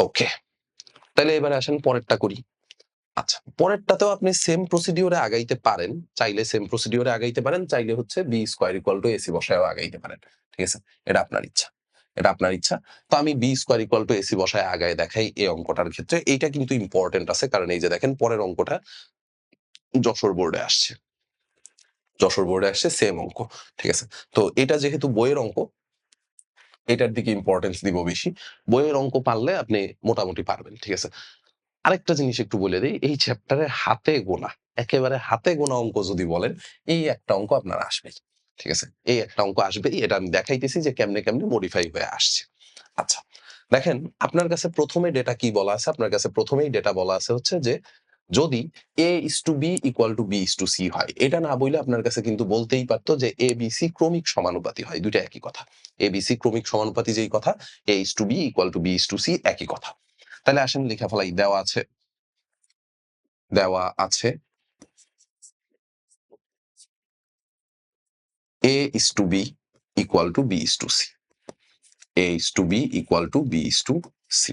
ওকে। তাইলে এবারে আসেন পরেরটা করি। আচ্ছা, পরেরটাতেও আপনি সেম প্রসিডিউর এ আগাইতে পারেন। চাইলে সেম প্রসিডিউর এ আগাইতে পারেন। চাইলে হচ্ছে b square equal two ac বসায়ও আগাইতে পারেন। ঠিক আছে? এটা আপনার ইচ্ছা। এটা আপনার ইচ্ছা। তো আমি b square equal two ac বসায় আগায় দেখাই এই অঙ্কটার ক্ষেত্রে। এইটা কিন্তু ইম্পোর্টেন্ট আছে। কারণ এই যে দেখেন পরের অঙ্কটা যশোর বোর্ডে আসছে। যশোর বোর্ডে আসছে সেম অঙ্ক। ঠিক আছে? তো এটা যেহেতু বইয়ের অঙ্ক, এটার দিকে ইম্পোর্টেন্স দিব বেশি। বইয়ের অঙ্ক পারলে আপনি মোটামুটি পারবেন। ঠিক আছে? আরেকটা জিনিস একটু বলে দেই, এই চ্যাপ্টারে হাতে গোনা, একেবারে হাতে গোনা অঙ্ক যদি বলেন, এই একটা অঙ্ক আপনার আসবেই। ঠিক আছে? এই একটা অঙ্ক আসবেই। এটা আমি দেখাইতেছি যে কেমনে, কেমনে মডিফাই হয়ে আসছে। আচ্ছা, দেখেন আপনার কাছে ১ম এ ডেটা কি বলা আছে? আপনার কাছে ১ম এই ডেটা বলা আছে হচ্ছে যে, যদি A:B = B:C হয়। এটা না বইলে আপনার কাছে কিন্তু বলতেই পারত যে ABC ক্রমিক সমানুপাতি হয়। ২ টা একই কথা। ABC ক্রমিক সমানুপাতি যেই কথা, A:B = B:C একই কথা। তাহলে আসেন লিখে ফেলাই। দেওয়া আছে A:B = B:C। A:B = B:C।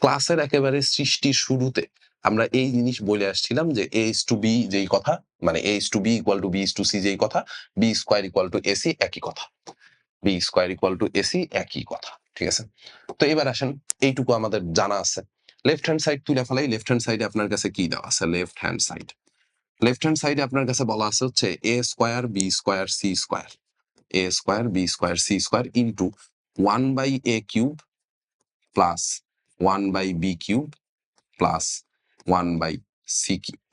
ক্লাসের একেবারে সৃষ্টির শুরুতে আমরা এই জিনিস বলে আসছিলাম যে A:B যেই কথা, মানে A:B = B:C যেই কথা, B² = AC একই কথা। B² = AC একই কথা। ঠিক আছে? তো এবার আসেন এইটুকু আমাদের জানা আছে। লেফট হ্যান্ড সাইড তুইলা ফেলাই। লেফট হ্যান্ড সাইডে আপনার কাছে কি দেওয়া আছে? Left hand side. Left hand সাইডে আপনার কাছে বলা আছে হচ্ছে a square b square c square, a square b square c square into 1/a cube plus 1/b cube plus 1/c cube.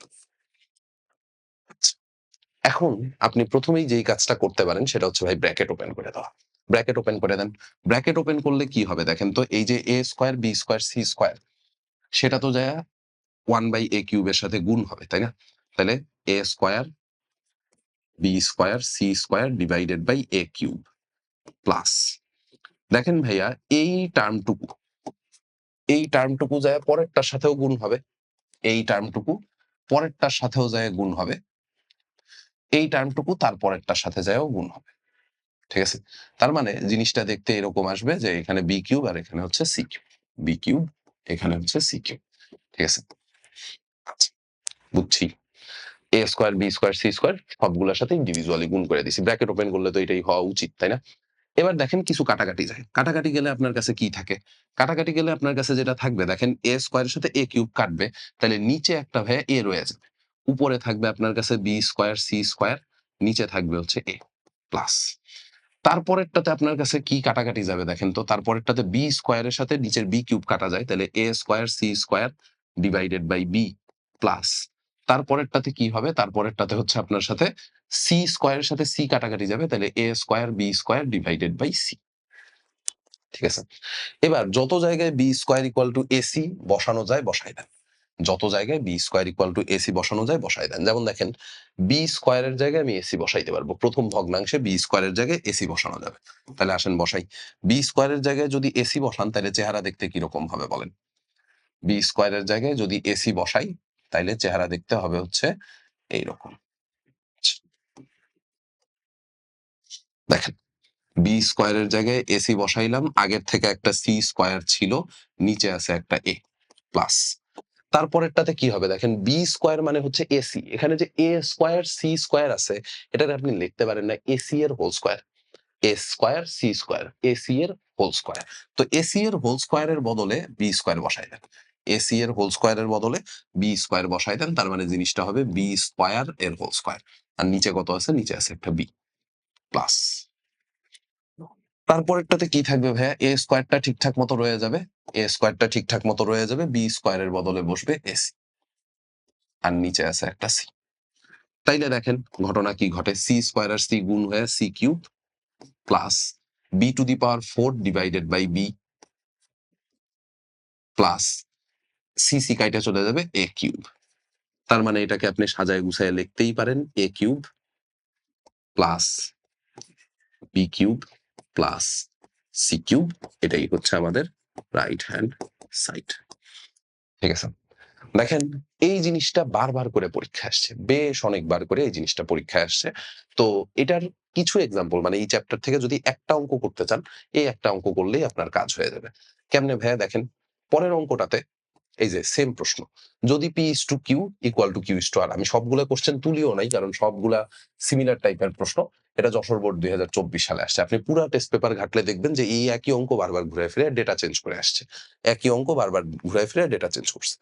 এখন আপনি প্রথমেই যেই কাজটা করতে পারেন সেটা হচ্ছে ভাই ব্র্যাকেট ওপেন করে দেওয়া। ব্র্যাকেট ওপেন করে দেন। ব্র্যাকেট ওপেন করলে কি হবে দেখেন তো, এই যে a square, b square, c square সেটা তো যায়া 1/a কিউবের সাথে গুণ হবে, তাই না? তাহলে a square, b square, c square divided by a cube plus, দেখেন ভাইয়া এই টার্মটুকু যায় পরেরটার সাথেও গুণ হবে, এই টার্মটুকু পরেরটার সাথেও যায় গুণ হবে, এই টার্মটুকু তার পরেরটার সাথে যায়ও গুণ হবে। ঠিক আছে? তার মানে জিনিসটা দেখতে এরকম আসবে যে এখানে বি কিউব আর এখানে হচ্ছে সি কিউব, বি কিউব এখানে হচ্ছে সি কিউব। ঠিক আছে? আচ্ছা, বুঝছি। A square, b square, c square সবগুলোর সাথে ইন্ডিভিজুয়ালি গুণ করে দিছি। ব্র্যাকেট ওপেন করলে তো এটাই হওয়া উচিত, তাই না? এবার দেখেন কিছু কাটাকাটি যায়। কাটাকাটি গেলে আপনার কাছে কি থাকে? কাটাকাটি গেলে আপনার কাছে যেটা থাকবে দেখেন, a স্কয়ারের সাথে a কিউব কাটবে। তাইলে নিচে একটা ভাইয়া a রয়ে যাবে। উপরে থাকবে আপনার কাছে b স্কয়ার, c স্কয়ার, নিচে থাকবে হচ্ছে a প্লাস। তারপরেরটাতে আপনার কাছে কি কাটাকাটি যাবে দেখেন তো? তারপরেরটাতে b স্কয়ারের সাথে নিচের b কিউব কাটা যায়। তাইলে a square, c square divided by b plus. তারপরেরটাতে কি হবে? তারপরেরটাতে হচ্ছে আপনার সাথে c স্কয়ারের সাথে c কাটাকাটি যাবে। তাইলে a square, b square divided by c। ঠিক আছে? এবার যত জায়গায় B square equal to AC বসানো যায় বসায় দেন। যত জায়গায় B square equal to AC বসানো যায় বসায় দেন। যেমন দেখেন, বি স্কয়ারের জায়গায় আমি এসি বসাইতে পারবো। প্রথম ভগ্নাংশে বি স্কয়ারের জায়গায় এসি বসানো যাবে। তাহলে আসেন বসাই। বি স্কয়ারের জায়গায় যদি এসি বসান তাহলে চেহারা দেখতে কিরকম হবে বলেন? বি স্কয়ারের জায়গায় যদি এসি বসাই তাইলে চেহারা দেখতে হবে হচ্ছে এইরকম। দেখেন, বি স্কয়ারের জায়গায় এসি বসাইলাম, আগের থেকে একটা সি স্কয়ার ছিল, নিচে আছে একটা এ প্লাস। তারপরেরটাতে কি হবে দেখেন, বি স্কয়ার মানে হচ্ছে এসি, এখানে যে এ স্কয়ার সি স্কয়ার আছে এটাকে আপনি লিখতে পারেন না এসি এর হোল স্কয়ার, এ স্কয়ার সি স্কয়ার, এসি এর হোল স্কয়ার। তো এসি এর হোল স্কয়ারের বদলে বি স্কয়ার বসাই দেন, এসি এর হোল স্কয়ারের বদলে বি স্কয়ার বসাই দেন, তার মানে জিনিসটা হবে বি স্কয়ার এর হোল স্কয়ার। আর নিচে কত আছে? নিচে আছে একটা বি প্লাস। তারপরেরটাতে কি থাকবে ভাইয়া? এ স্কয়ারটা ঠিকঠাক মতো রয়ে যাবে, এ স্কয়ারটা ঠিকঠাক মতো রয়ে যাবে, বি স্কয়ারের বদলে বসবে এসি, আর নিচে আছে একটা সি। তাইলে দেখেন ঘটনা কি ঘটে, সি স্কয়ার আর সি গুণ হয়ে C cube plus B to the power 4 divided by B plus C C কাইটা চলে যাবে এ কিউব। তার মানে এটাকে আপনি সাজায় গুছায় লিখতেই পারেন a cube plus b cube plus c cube, এটাই হচ্ছে আমাদের রাইট হ্যান্ড সাইড। ঠিক আছে? দেখেন, এই জিনিসটা বারবার করে পরীক্ষায় আসছে। বেশ অনেকবার করে এই জিনিসটা পরীক্ষায় আসছে। তো এটার কিছু এক্সাম্পল, মানে এই চ্যাপ্টার থেকে যদি একটা অঙ্ক করতে চান, এই একটা অঙ্ক করলেই আপনার কাজ হয়ে যাবে। কেমনে ভাইয়া দেখেন, পরের অঙ্কটাতে এই যে সেম প্রশ্ন। যদি P is to Q equal to Q is to R, আমি সবগুলা কোয়েশ্চেন তুলিও নাই কারণ সবগুলা সিমিলার টাইপের প্রশ্ন। এটা যশোর বোর্ড ২০২৪ সালে আসছে। আপনি পুরা টেস্ট পেপার ঘাটলে দেখবেন যে এই একই অঙ্ক বারবার ঘুরায় ফিরে ডেটা চেঞ্জ করে আসছে। একই অঙ্ক বারবার ঘুরায় ফিরে ডেটা চেঞ্জ করছে।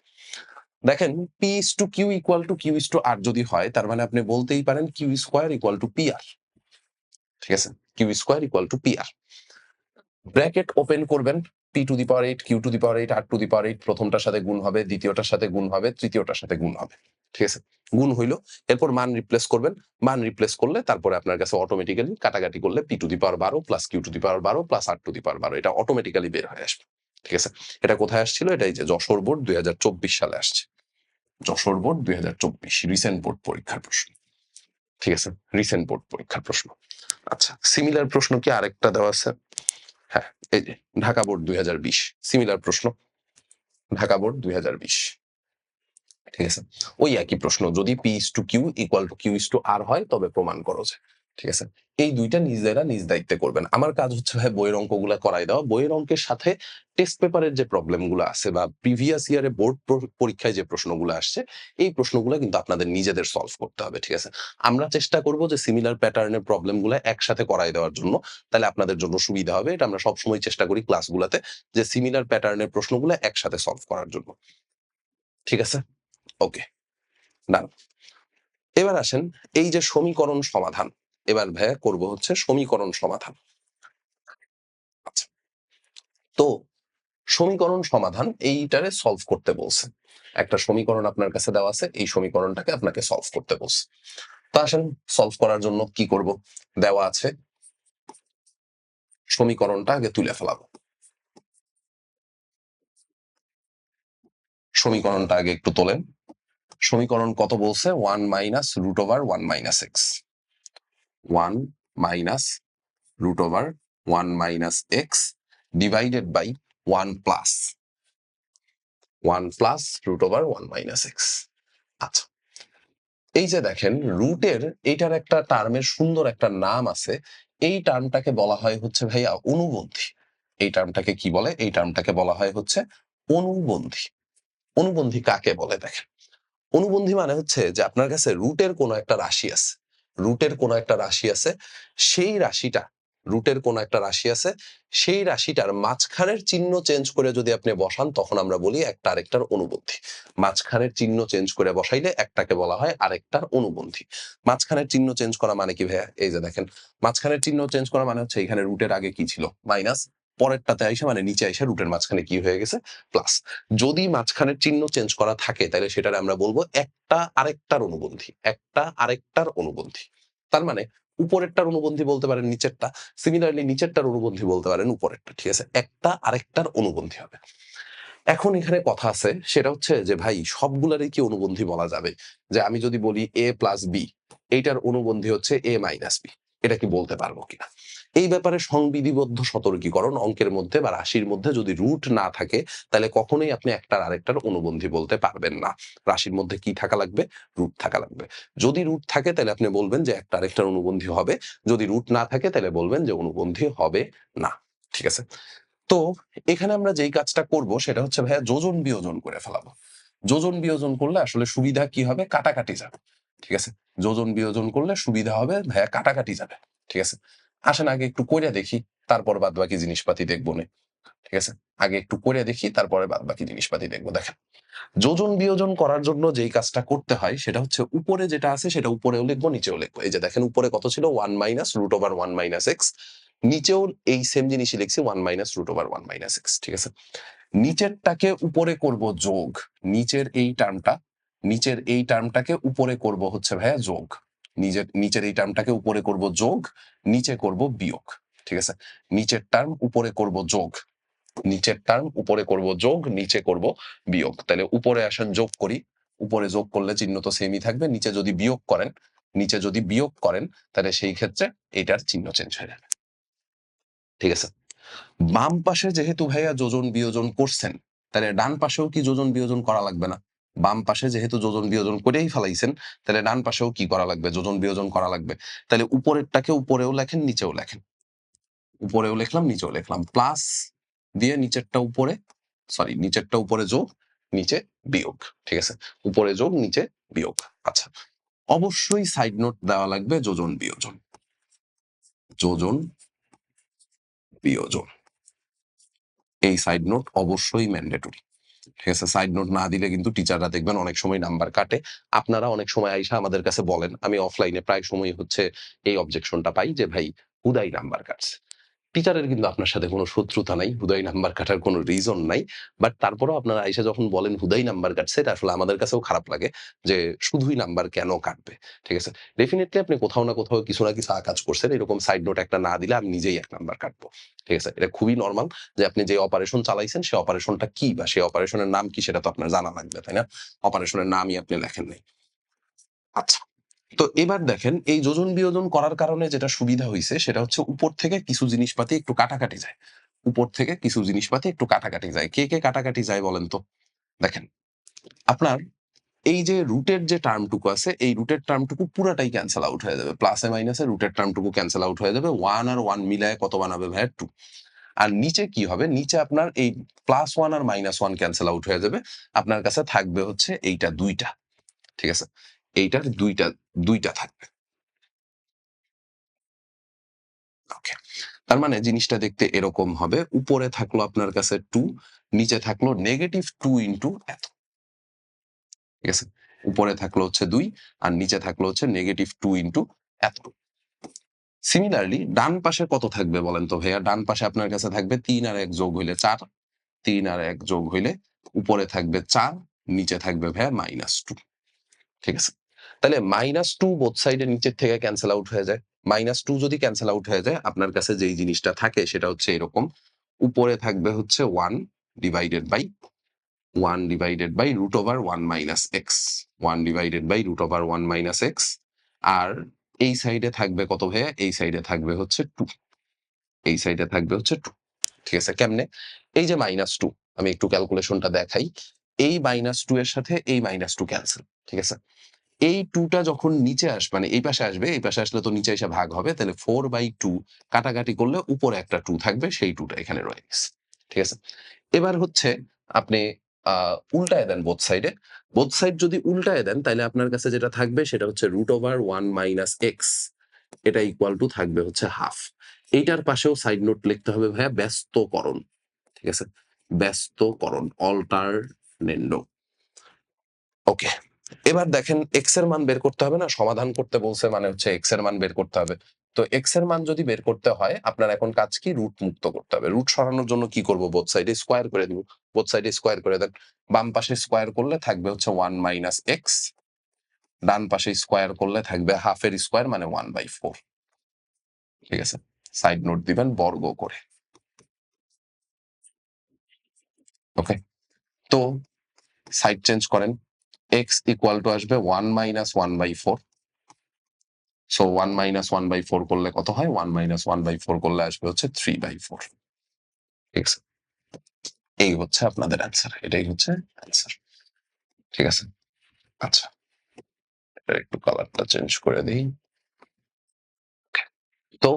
দেখেন, P is to Q equal to Q is to R যদি হয় তার মানে আপনি বলতেই পারেন Q square equal to PR। ঠিক আছে? Q square equal to PR। Bracket open করবেন, P to the power 8, Q to the power 8, R to the power 8 প্রথমটার সাথে গুণ হবে, দ্বিতীয়টার সাথে গুণ হবে, তৃতীয়টার সাথে গুণ হবে। ঠিক আছে? গুণ হইল, এরপর মান রিপ্লেস করবেন। মান রিপ্লেস করলে তারপরে আপনার কাছে অটোমেটিক্যালি কাটাকাটি করলে P to the power 12 plus Q to the power 12 plus R to the power 12 এটা অটোমেটিক্যালি বের হয়ে আসবে। ঠিক আছে? এটা কোথায় আসছিল? এটা এই যে যশোর বোর্ড ২০২৪ সালে আসছে। যশোর বোর্ড ২০২৪ রিসেন্ট বোর্ড পরীক্ষার প্রশ্ন। ঠিক আছে? রিসেন্ট বোর্ড পরীক্ষার প্রশ্ন। আচ্ছা, সিমিলার প্রশ্ন কি আরেকটা দেওয়া আছে? হ্যাঁ, এই যে ঢাকা বোর্ড ২০২০ সিমিলার প্রশ্ন, ঢাকা বোর্ড ২০২০। ঠিক আছে? ওই একই প্রশ্ন, যদি P is to Q equal to Q is to R হয় তবে প্রমাণ করো যে। ঠিক আছে? এই ২ টা নিজেরা নিজ দায়িত্বে করবেন। আমার কাজ হচ্ছে ভাই বইয়ের অঙ্কগুলা করাই দেওয়া। বইয়ের অঙ্কের সাথে টেস্ট পেপারের যে প্রবলেম গুলো আছে বা প্রিভিয়াস ইয়ারে বোর্ড পরীক্ষায় যে প্রশ্নগুলো আসছে, এই প্রশ্নগুলা কিন্তু আপনাদের নিজেদের সলভ করতে হবে। ঠিক আছে? আমরা চেষ্টা করব যে সিমিলার প্যাটার্নের প্রবলেম গুলা একসাথে করাই দেওয়ার জন্য। তাহলে আপনাদের জন্য সুবিধা হবে। এটা আমরা সবসময় চেষ্টা করি ক্লাসগুলাতে যে সিমিলার প্যাটার্নের প্রশ্নগুলা একসাথে সলভ করার জন্য। ঠিক আছে? ওকে, ডান। এবার আসেন এই যে সমীকরণ সমাধান। এবার ভাইয়া করব হচ্ছে সমীকরণ সমাধান। আচ্ছা। তো সমীকরণ সমাধান এইটারে সলভ করতে বলছে। একটা সমীকরণ আপনার কাছে দেওয়া আছে, এই সমীকরণটাকে আপনাকে সলভ করতে বলছে। তো আসেন সলভ করার জন্য কি করব? দেওয়া আছে সমীকরণটা আগে তুলে ফেলাবো। সমীকরণটা আগে একটু তোলেন। সমীকরণ কত বলছে? 1 minus root over 1 minus x. 1 minus root over 1 minus x divided by 1 plus 1 plus root over 1 minus x. আচ্ছা, এই যে দেখেন রুটের এইটার একটা টার্মের সুন্দর একটা নাম আছে। এই টার্মটাকে বলা হয় হচ্ছে ভাইয়া অনুবন্ধী। এই টার্মটাকে কি বলে? এই টার্মটাকে বলা হয় হচ্ছে অনুবন্ধী। অনুবন্ধী কাকে বলে? দেখেন, অনুবন্ধী মানে হচ্ছে যে আপনার কাছে রুটের কোনো একটা রাশি আছে। রুটের কোনো একটা রাশি আছে। সেই রাশিটা রুটের কোনো একটা রাশি আছে। সেই রাশিটার মাঝখানের চিহ্ন চেঞ্জ করে যদি আপনি বসান তখন আমরা বলি একটা আরেকটার অনুবন্ধী। মাঝখানের চিহ্ন চেঞ্জ করে বসাইলে একটাকে বলা হয় আরেকটার অনুবন্ধী। মাঝখানের চিহ্ন চেঞ্জ করা মানে কি ভাইয়া? এই যে দেখেন, মাঝখানের চিহ্ন চেঞ্জ করা মানে হচ্ছে এখানে রুটের আগে কি ছিল? মাইনাস, পরেরটাতে আইসা মানে নিচে আইসা রুটের মাঝখানে কি হয়ে গেছে? প্লাস। যদি মাঝখানের চিহ্ন চেঞ্জ করা থাকে তাহলে সেটারে আমরা বলবো একটা আরেকটার অনুবন্ধী। একটা আরেকটার অনুবন্ধী। তার মানে উপরেরটার অনুবন্ধী বলতে পারেন নিচেরটা, সিমিলারলি নিচেরটার অনুবন্ধী বলতে পারেন উপরেরটা। ঠিক আছে? একটা আরেকটার অনুবন্ধী হবে। এখন এখানে কথা আছে, সেটা হচ্ছে যে ভাই সবগুলারই কি অনুবন্ধী বলা যাবে? যে আমি যদি বলি a প্লাস বি, এইটার অনুবন্ধী হচ্ছে a মাইনাস বি, এটা কি বলতে পারবো কিনা? এই ব্যাপারে সংবিধিবদ্ধ সতর্কীকরণ অঙ্কের মধ্যে বা রাশির মধ্যে যদি রুট না থাকে তাহলে কখনোই আপনি একটার আরেকটার অনুবন্ধী বলতে পারবেন না। রাশির মধ্যে কি থাকা লাগবে? রুট থাকা লাগবে। যদি রুট থাকে তাহলে আপনি বলবেন যে একটা আরেকটার অনুবন্ধী হবে। যদি রুট না থাকে তাহলে বলবেন যে অনুবন্ধী হবে না। ঠিক আছে? তো এখানে আমরা যেই কাজটা করব সেটা হচ্ছে ভাইয়া যোজন বিয়োজন করে ফেলাবো। যোজন বিয়োজন করলে আসলে সুবিধা কি হবে? কাটাকাটি যাবে। ঠিক আছে? যোজন বিয়োজন করলে সুবিধা হবে ভাইয়া কাটাকাটি যাবে। ঠিক আছে? আসেন আগে একটু কইরা দেখি, তারপর বাদবাকি জিনিসপাতি দেখবনে। ঠিক আছে? আগে একটু করে দেখি তারপরে বাদবাকি জিনিসপাতি দেখব। দেখেন, যোজন বিয়োজন করার জন্য যেই কাজটা করতে হয় সেটা হচ্ছে উপরে যেটা আছে সেটা উপরেও লিখবো, নিচেও লিখবো। এই যে দেখেন উপরে কত ছিল? 1 minus root over 1 minus x. নিচেও এই সেম জিনিসই লিখছি 1 minus root over 1 minus x. ঠিক আছে? নিচেরটাকে উপরে করব যোগ। নিচের এই টার্মটা, নিচের এই টার্মটাকে উপরে করব হচ্ছে ভাইয়া যোগ। নিচের এই টার্মটাকে উপরে করব যোগ, নিচে করব বিয়োগ। ঠিক আছে? নিচের টার্ম উপরে করব যোগ, নিচের টার্ম উপরে করব যোগ, নিচে করব বিয়োগ। তাহলে উপরে আসেন যোগ করি। উপরে যোগ করলে চিহ্ন তো সেমই থাকবে। নিচে যদি বিয়োগ করেন, নিচে যদি বিয়োগ করেন তাহলে সেই ক্ষেত্রে এটার চিহ্ন চেঞ্জ হয়ে যাবে। ঠিক আছে? বাম পাশে যেহেতু ভাইয়া যোজন বিয়োজন করছেন, তাহলে ডান পাশেও কি যোজন বিয়োজন করা লাগবে না? বাম পাশে যেহেতু যোজন বিয়োজন করেই ফেলাইছেন, তাহলে ডান পাশেও কি করা লাগবে? যোজন বিয়োজন করা লাগবে। তাহলে উপরেরটাকে উপরেও লেখেন, নিচেও লেখেন। উপরেও লিখলাম, নিচেও লিখলাম। প্লাস দিয়ে নিচেরটা উপরে, সরি নিচেরটা উপরে যোগ, নিচে বিয়োগ। ঠিক আছে? উপরে যোগ, নিচে বিয়োগ। আচ্ছা, অবশ্যই সাইড নোট দেওয়া লাগবে যোজন বিয়োজন। যোজন বিয়োজন। এই সাইড নোট অবশ্যই ম্যান্ডেটরি। ঠিক আছে? সাইড নোট না দিলে কিন্তু টিচাররা দেখবেন অনেক সময় নাম্বার কাটে। আপনারা অনেক সময় আইসা আমাদের কাছে বলেন, আমি অফলাইনে প্রায় সময় হচ্ছে এই অবজেকশনটা পাই যে ভাই হুদাই নাম্বার কাটছে। টিচারের কিন্তু আপনার সাথে কোনো শত্রুতা নাই। হুদাই নাম্বার কাটার কোনো রিজন নাই। বাট তারপরেও আপনারা আইসা যখন বলেন হুদাই নাম্বার কাটছে, এটা আসলে আমাদের কাছেও খারাপ লাগে যে শুধুই নাম্বার কেন কাটবে? ঠিক আছে? ডেফিনিটলি আপনি কোথাও না কোথাও কিছু না কিছু কাজ করছেন। এরকম সাইড নোট একটা না দিলে আমি নিজেই ১ নাম্বার কাটবো। ঠিক আছে? এটা খুবই নরমাল যে আপনি যে অপারেশন চালাইছেন সে অপারেশনটা কি বা সে অপারেশনের নাম কি সেটা তো আপনার জানা লাগবে, তাই না? অপারেশনের নামই আপনি লেখেন নাই। আচ্ছা। তো এবার দেখেন এই যোজন বিয়োজন করার কারণে যেটা সুবিধা হইছে সেটা হচ্ছে উপর থেকে কিছু জিনিসপাতি একটু কাটাকাটি যায়। উপর থেকে কিছু জিনিসপাতি একটু কাটাকাটি যায়। কে কাটাকাটি যায় বলেন তো? দেখেন, আপনার এই যে রুটের যে টার্মটুকু আছে এই রুটের টার্মটুকু পুরাটাই ক্যানসেল আউট হয়ে যাবে। প্লাসে মাইনাসে রুটের টার্মটুকু ক্যানসেল আউট হয়ে যাবে। 1 আর 1 মিলায়ে কত বানাবে ভাইয়া? 2। আর নিচে কি হবে? নিচে আপনার এই +1 আর -1 ক্যানসেল আউট হয়ে যাবে। আপনার কাছে থাকবে হচ্ছে এইটা ২ টা। ঠিক আছে? এইটার ২ টা থাকবে। ওকে। তার মানে জিনিসটা দেখতে এরকম হবে। উপরে থাকলো আপনার কাছে 2, নিচে থাকলো -2 ইনটু এত। ঠিক আছে? উপরে থাকলো হচ্ছে 2 আর নিচে থাকলো হচ্ছে -2 ইনটু এত। সিমিলারলি ডান পাশে কত থাকবে বলেন তো ভাইয়া? ডান পাশে আপনার কাছে থাকবে ৩ আর ১ যোগ হইলে ৪, ৩ আর ১ যোগ হইলে উপরে থাকবে ৪, নিচে থাকবে ভাইয়া -2। ঠিক আছে? তাহলে -2 বোথ সাইডে নিচের থেকে ক্যানসেল আউট হয়ে যায়। -2 যদি ক্যানসেল আউট হয়ে যায় আপনার কাছে যেই জিনিসটা থাকে সেটা হচ্ছে এরকম। উপরে থাকবে হচ্ছে 1 divided by 1 divided by √1 minus x. 1 divided by √1 minus x. আর এই সাইডে থাকবে কত ভাইয়া? এই সাইডে থাকবে হচ্ছে 2। এই সাইডে থাকবে হচ্ছে 2। ঠিক আছে? কেমনে? এই যে -2 আমি একটু ক্যালকুলেশনটা দেখাই। এই -2 এর সাথে এই -2 ক্যানসেল। ঠিক আছে? এই 2 টা যখন নিচে মানে এই পাশে আসবে, এই পাশে আসলে তো নিচে এসে ভাগ হবে। তাহলে 4/2 কাটাকাটি করলে উপরে একটা 2 থাকবে, সেই 2 টা এখানে রয়ে গেছে। ঠিক আছে? এবার হচ্ছে আপনি আ উল্টায় দেন বোথ সাইডে। বোথ সাইড যদি উল্টায় দেন তাইলে আপনার কাছে যেটা থাকবে সেটা হচ্ছে √1 মাইনাস এক্স। এটা ইকুয়াল টু থাকবে হচ্ছে হাফ। এইটার পাশেও সাইড নোট লিখতে হবে ভাইয়া ব্যস্তকরণ। ঠিক আছে? ব্যস্তকরণ, অল্টারনেন্ডো। ওকে। এবার দেখেন এক্স এর মান বের করতে হবে না? সমাধান করতে বলছে মানে হচ্ছে এক্স এর মান বের করতে হবে। তো এক্স এর মান যদি বের করতে হয় আপনার এখন কাজ কি? রুট মুক্ত করতে হবে। রুট সরানোর জন্য কি করব? বোথ সাইডে স্কয়ার করে দিব। বোথ সাইডে স্কয়ার করে দেন। বাম পাশে স্কয়ার করলে থাকবে হচ্ছে 1 মাইনাস এক্স। ডান পাশে স্কয়ার করলে থাকবে হাফ এর স্কয়ার মানে 1/4। ঠিক আছে? সাইড নোট দিবেন বর্গ করে। ওকে? তো সাইড চেঞ্জ করেন। এক্স ইকুয়াল টু আসবে 1 মাইনাস 1/4। সো 1 মাইনাস 1/4 করলে কত হয়? 1 মাইনাস 1/4 করলে আসবে হচ্ছে 3/4। ঠিক আছে? এই হচ্ছে আপনাদের অ্যান্সার। এটাই হচ্ছে অ্যান্সার। ঠিক আছে? আচ্ছা। এটার একটু কালারটা চেঞ্জ করে দেই। তো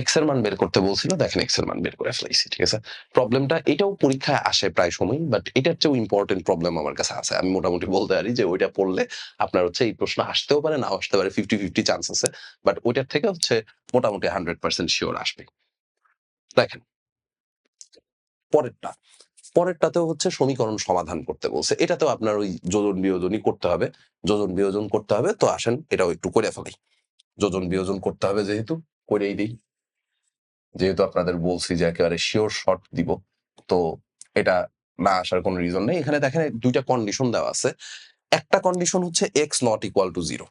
এক্স এর মান বের করতে বলছিল। দেখেন এক্স এর মান বের করে ফেলাইছি। ঠিক আছে? প্রবলেমটা এটাও পরীক্ষায় আসে প্রায় সময়ই। বাট এটার চেয়েও ইম্পোর্টেন্ট প্রবলেম আমার কাছে আছে। আমি মোটামুটি বলতে পারি যে ওইটা পড়লে আপনার হচ্ছে এই প্রশ্ন আসতেও পারে, নাও আসতে পারে। 50-50 চান্স আছে। বাট ওইটার থেকে হচ্ছে মোটামুটি 100% সিওর আসবে। দেখেন পরেরটা। পরেরটাতেও হচ্ছে সমীকরণ সমাধান করতে বলছে। এটাতেও আপনার ওই যোজন বিয়োজনই করতে হবে। যোজন বিয়োজন করতে হবে। তো আসেন এটাও একটু করে ফেলাই। যোজন বিয়োজন করতে হবে যেহেতু করেই দেই। যেহেতু আপনাদের বলছি যে একেবারে সিওর শর্ট দিব। তো এটা না আসার কোনো রিজন নেই। এখানে দেখেন ২ টা কন্ডিশন দেওয়া আছে। একটা কন্ডিশন হচ্ছে x not equal to 0।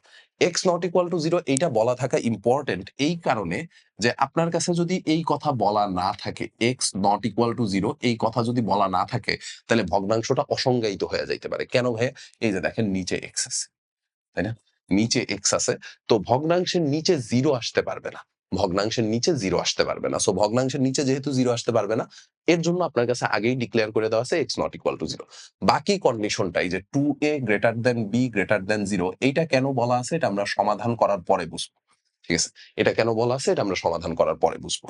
x not equal to 0 এইটা বলা থাকা ইম্পোর্টেন্ট এই কারণে যে আপনার কাছে যদি এই কথা বলা না থাকে, x নট ইকুয়াল টু 0 এই কথা যদি বলা না থাকে তাহলে ভগ্নাংশটা অসংজ্ঞায়িত হয়ে যাইতে পারে। কেন ভাইয়া? এই যে দেখেন নিচে x আছে। তাই না? নিচে x আছে। তো ভগ্নাংশের নিচে 0 আসতে পারবে না। ভগ্নাংশের নিচে 0 আসতে পারবে না। সো ভগ্নাংশের নিচে যেহেতু 0 আসতে পারবে না, এর জন্য আপনার কাছে আগেই ডিক্লেয়ার করে দেওয়া আছে x নট ইকুয়াল টু 0। বাকি কন্ডিশনটা এই যে 2a greater than b greater than 0 এইটা কেন বলা আছে এটা আমরা সমাধান করার পরে বুঝবো। ঠিক আছে? এটা কেন বলা আছে এটা আমরা সমাধান করার পরে বুঝবো।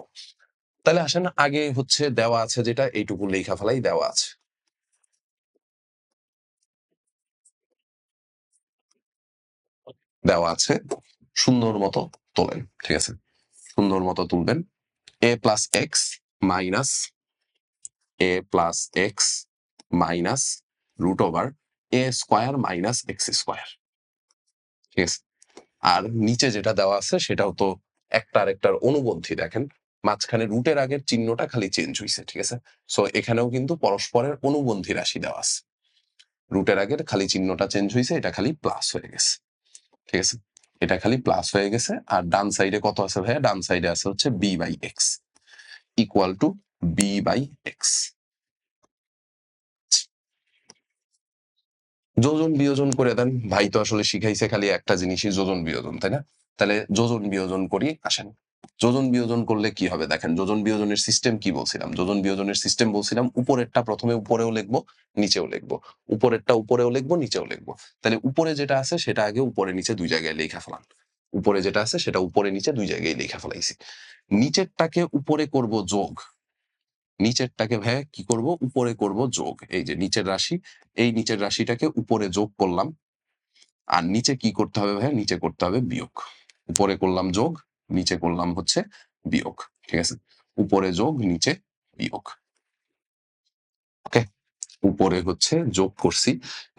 তাহলে আসেন আগে হচ্ছে দেওয়া আছে যেটা এইটুকু লেখা ফেলাই দেওয়া আছে। দেওয়া আছে সুন্দর মতো তোলেন। ঠিক আছে? সুন্দর মতো তুলবেন। a plus x minus a plus x minus √a square minus x square. ঠিক আছে? আর নিচে যেটা দেওয়া আছে সেটাও তো একটা আরেকটার অনুবন্ধী দেখেন। মাঝখানে রুটের আগের চিহ্নটা খালি চেঞ্জ হইছে। ঠিক আছে? সো এখানেও কিন্তু পরস্পরের অনুবন্ধী রাশি দেওয়া আছে। রুটের আগের খালি চিহ্নটা চেঞ্জ হইছে, এটা খালি প্লাস হয়ে গেছে। ঠিক আছে? এটা খালি প্লাস হয়ে গেছে। আর ডান সাইডে কত আছে ভাইয়া? ডান সাইডে আছে হচ্ছে b/x ইকুয়াল টু b/x। যোজন বিয়োজন করে দেন। ভাই তো আসলে শিখাইছে খালি একটা জিনিসই যোজন বিয়োজন, তাই না? তাহলে যোজন বিয়োজন করি আসেন। যোজন বিয়োজন করলে কি হবে দেখেন, যোজন বিয়োজনের সিস্টেম কি বলছিলাম? যোজন বিয়োজনের সিস্টেম বলছিলাম উপরেরটা প্রথমে উপরেও লিখবো, নিচেও লিখবো। উপরেরটা উপরেও লিখবো, নিচেও লিখবো। তাহলে উপরে যেটা আছে সেটা আগে উপরে নিচে ২ জায়গায় লেখা ফেলান। উপরে যেটা আছে সেটা উপরে নিচে ২ জায়গায় লেখা ফেলাইছি। নিচেরটাকে উপরে করব যোগ। নিচেরটাকে ভাইয়া কি করব? উপরে করব যোগ। এই যে নিচের রাশি, এই নিচের রাশিটাকে উপরে যোগ করলাম। আর নিচে কি করতে হবে ভাইয়া? নিচে করতে হবে বিয়োগ। উপরে করলাম যোগ, নিচে করলাম হচ্ছে বিয়োগ। ঠিক আছে? উপরে যোগ, নিচে বিয়োগ। ওকে? উপরে হচ্ছে যোগ করছি।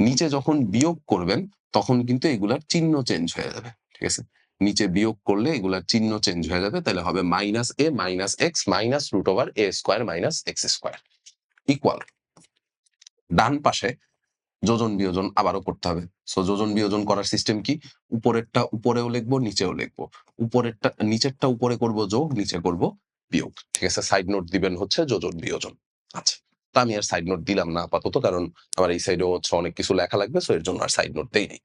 নিচে যখন বিয়োগ করবেন তখন কিন্তু এগুলার চিহ্ন চেঞ্জ হয়ে যাবে। ঠিক আছে? নিচে বিয়োগ করলে এগুলার চিহ্ন চেঞ্জ হয়ে যাবে। তাহলে হবে -a minus x minus √a square minus x square equal ডান পাশে যোজন বিয়োজন আবারও করতে হবে। সো যোজন বিয়োজন করার সিস্টেম কি? উপরেরটা উপরেও লিখবো, নিচেও লিখবো। নিচেরটা উপরে করব যোগ, নিচে করব বিয়োগ। ঠিক আছে? সাইড নোট দিবেন হচ্ছে যোজন বিয়োজন। আচ্ছা। তো আমি আর সাইড নোট দিলাম না আপাতত, কারণ আমার এই সাইডেও হচ্ছে অনেক কিছু লেখা লাগবে, সো এর জন্য আর সাইড নোট দেই নাই।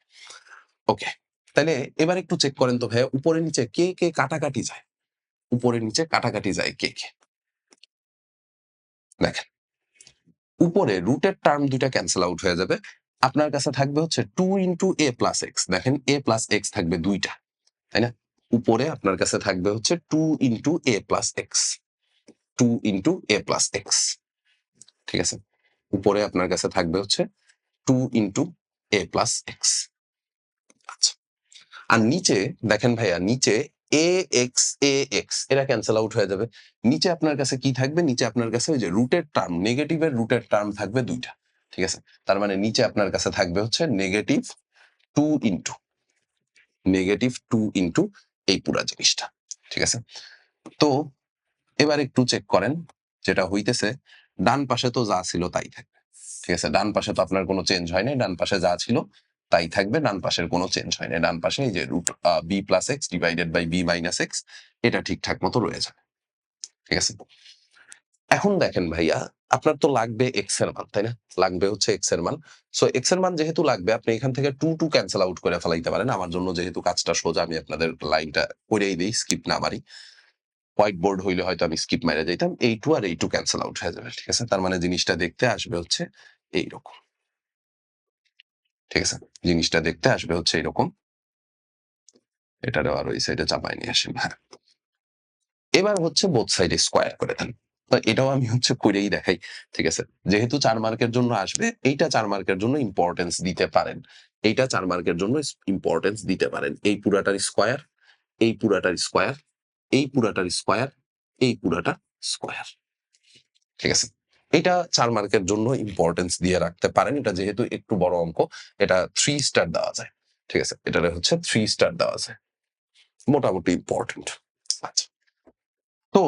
ওকে। তাইলে এবার একটু চেক করেন তো ভাইয়া, উপরে নিচে কে, কে কাটাকাটি যায়? উপরে নিচে কাটাকাটি যায় কে, কে? দেখেন। উপরে রুটের টার্ম ২ টা ক্যানসেল আউট হয়ে যাবে। আপনার কাছে থাকবে হচ্ছে 2 ইনটু a প্লাস x। দেখেন a প্লাস x থাকবে ২ টা। তাই না? উপরে আপনার কাছে থাকবে হচ্ছে 2 into a plus x। 2 into a plus x। ঠিক আছে? উপরে আপনার কাছে থাকবে হচ্ছে 2 ইনটু a প্লাস x। আচ্ছা। আর নিচে দেখেন ভাইয়া, নিচে ax এরা ক্যানসেল আউট হয়ে যাবে। নিচে আপনার কাছে কি থাকবে? নিচে আপনার কাছে ওই যে রুটের টার্ম, নেগেটিভের রুটের টার্ম থাকবে ২ টা। ঠিক আছে? তার মানে নিচে আপনার কাছে থাকবে হচ্ছে নেগেটিভ 2 ইনটু এই পুরা জিনিসটা। ঠিক আছে? তো এবার একটু চেক করেন, যেটা হইতেছে ডান পাশে তো যা ছিল তাই থাকবে। ঠিক আছে? ডান পাশে তো আপনার কোনো চেঞ্জ হয় নাই। ডান পাশে যা ছিল তাই থাকবে। ডান পাশের কোনো চেঞ্জ হয় নাই। ডান পাশে এই যে root b plus x divided by b minus x, এটা ঠিকঠাক মতো রয়ে যাবে। ঠিক আছে? এখন দেখেন ভাইয়া, আপনার তো লাগবে x এর মান, তাই না? লাগবে হচ্ছে x এর মান। সো x এর মান যেহেতু লাগবে, আপনি এখান থেকে 2 ক্যানসেল আউট করে ফেলাইতে পারেন। আমার জন্য যেহেতু কাজটা সোজা, আমি আপনাদের লাইনটা কইরাই দেই, স্কিপ না মারি। হোয়াইট বোর্ড হইলে হয়তো আমি স্কিপ মাইরা যাইতাম। এই 2 আর এই 2 ক্যানসেল আউট হয়ে যাবে। ঠিক আছে? তার মানে জিনিসটা দেখতে আসবে হচ্ছে এইরকম। ঠিক আছে? জিনিসটা দেখতে আসবে হচ্ছে এরকম। এটারও আর ওই সাইডে চাপায় নিয়ে আসেন। হ্যাঁ। এবার হচ্ছে বোথ সাইডে স্কয়ার করে দেন। তো এটাও আমি হচ্ছে কইরেই দেখাই। ঠিক আছে? যেহেতু ৪ মার্কের জন্য আসবে, এইটা ৪ মার্কের জন্য ইম্পোর্টেন্স দিতে পারেন। এইটা ৪ মার্কের জন্য ইম্পোর্টেন্স দিতে পারেন। এই পুরাটার স্কয়ার, এই পুরাটার স্কয়ার, এই পুরাটার স্কয়ার, এই পুরাটা স্কয়ার। ঠিক আছে? এটা ৪ মার্কের জন্য ইম্পোর্টেন্স দিয়ে রাখতে পারেন। এটা যেহেতু একটু বড় অঙ্ক, এটা 3 স্টার দেওয়া যায়। ঠিক আছে? এটারে হচ্ছে 3 স্টার দেওয়া যায়। মোটামুটি ইম্পোর্টেন্ট। আচ্ছা। তো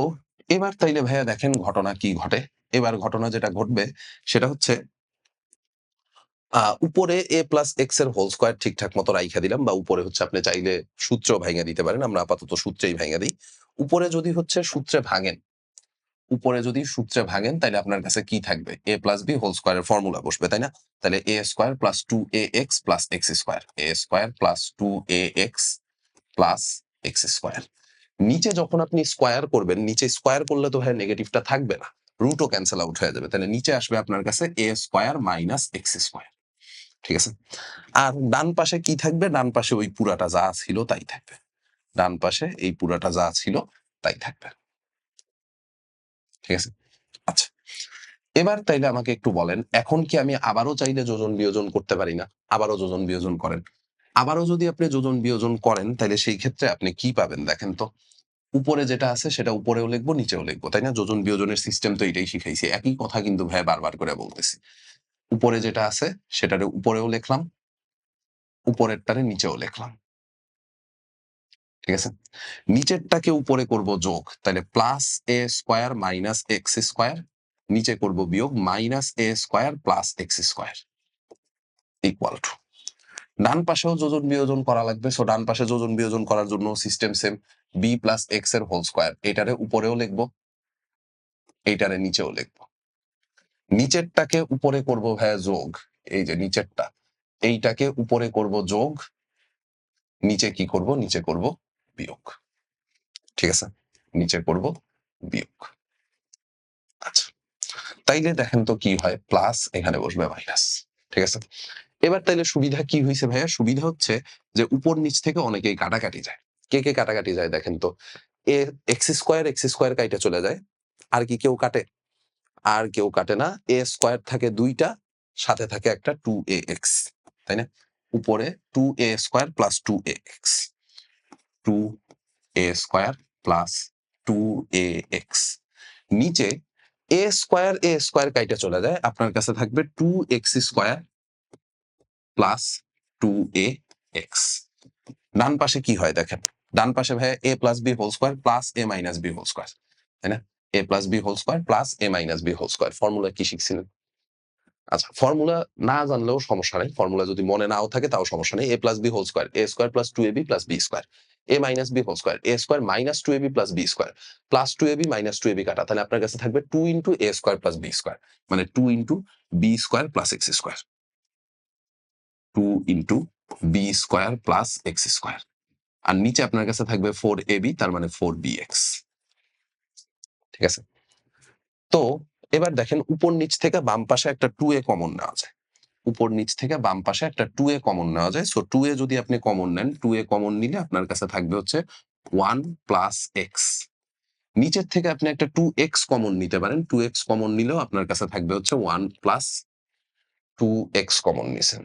এবার তাইলে ভাইয়া দেখেন ঘটনা কি ঘটে। এবার ঘটনা যেটা ঘটবে সেটা হচ্ছে উপরে a প্লাস x এর হোল স্কয়ার ঠিকঠাক মতো রাইখা দিলাম, বা উপরে হচ্ছে আপনি চাইলে সূত্র ভাইঙা দিতে পারেন। আমরা আপাতত সূত্রেই ভাইঙা দেই। উপরে যদি হচ্ছে সূত্রে ভাঙেন, উপরে যদি সূত্রে ভাঙেন তাইলে আপনার কাছে কি থাকবে? a প্লাস b হোল স্কয়ারের ফর্মুলা বসবে, তাই না? তাহলে a square plus 2ax plus x square. a square plus 2ax plus x square. নিচে যখন আপনি স্কয়ার করবেন, নিচে স্কয়ার করলে তো ভাই নেগেটিভটা থাকবে না। রুটও ক্যানসেল আউট হয়ে যাবে। তাহলে নিচে আসবে আপনার কাছে a square minus x square. ঠিক আছে? আর ডান পাশে কি থাকবে? ডান পাশে ওই পুরাটা যা ছিল তাই থাকবে। ডান পাশে এই পুরাটা যা ছিল তাই থাকবে। ঠিক আছে? আচ্ছা। এবার তাইলে আমাকে একটু বলেন, এখন কি আমি আবারও চাইলে যোজন বিয়োজন করতে পারি না? আবারও যোজন বিয়োজন করেন। আবারও যদি আপনি যোজন বিয়োজন করেন, তাইলে সেই ক্ষেত্রে আপনি কি পাবেন দেখেন তো? উপরে যেটা আছে সেটা উপরেও লিখবো, নিচেও লিখবো, তাই না? যোজন বিয়োজনের সিস্টেম তো এটাই শিখাইছি। একই কথা কিন্তু ভাই বারবার করে বলতেছি। উপরে যেটা আছে সেটারে উপরেও লিখলাম, উপরেরটারে নিচেও লিখলাম। ঠিক আছে? নিচেরটাকে উপরে করব যোগ, তাহলে plus a square minus x square. নিচে করব বিয়োগ, minus a square plus x square equal to. ডান পাশেও যোজন বিয়োজন করা লাগবে। সো ডান পাশে যোজন বিয়োজন করার জন্য system same. b plus x এর হোল স্কয়ার, এটারে উপরেও লিখবো, এইটারে নিচেও লিখবো। নিচেরটাকে উপরে করব ভাইয়া যোগ, এই যে নিচেরটা, এইটাকে উপরে করব যোগ, নিচে কি করব? নিচে করব বিয়োগ। ঠিক আছে? নিচে করব বিয়োগ। আচ্ছা। তাইলে দেখেন তো কি হয়, প্লাস এখানে বসবে মাইনাস। ঠিক আছে? এবার তাইলে সুবিধা কি হইছে ভাইয়া? সুবিধা হচ্ছে যে উপর নিচ থেকে অনেকেই কাটাকাটি যায়। কে, কে কাটাকাটি যায় দেখেন তো? এক্স স্কয়ার কাইটা চলে যায়। আর কি কেউ কাটে? আর কেউ কাটে না। a স্কয়ার থাকে ২ টা, সাথে থাকে একটা 2ax, তাই না? উপরে 2a square plus 2ax। 2a square plus 2ax। নিচে a স্কয়ার কাইটা চলে যায়। আপনার কাছে থাকবে 2x স্কয়ার প্লাস 2ax। ডান পাশে কি হয় দেখেন? ডান পাশে ভাইয়া a plus b whole square plus a minus b whole square, তাই না? a plus b whole square plus a minus b whole square. Formula কি শিখছিলেন? আচ্ছা, ফর্মুলা না জানলেও সমস্যা নাই। ফর্মুলা যদি মনে নাও থাকে তাও সমস্যা নেই। a + b whole square, a square + 2ab + b square, a - b whole square, a square - 2ab + b square, plus 2ab - 2ab কাটা। তাহলে আপনার কাছে থাকবে 2 a স্কয়ার + b স্কয়ার। মানে 2 b square + x square. 2 b square + x square. আর নিচে আপনার কাছে থাকবে 4ab, তার মানে 4bx। ঠিক আছে? তো এবার দেখেন উপর নিচ থেকে বাম পাশে একটা 2a কমন নেওয়া যায়। উপর নিচ থেকে বাম পাশে একটা 2a কমন নেওয়া যায়। সো 2a যদি আপনি কমন নেন, 2a কমন নিলে আপনার কাছে থাকবে হচ্ছে 1 + x। নিচের থেকে আপনি একটা 2x কমন নিতে পারেন। 2x কমন নিলেও আপনার কাছে থাকবে হচ্ছে 1 + 2x কমন নিছেন।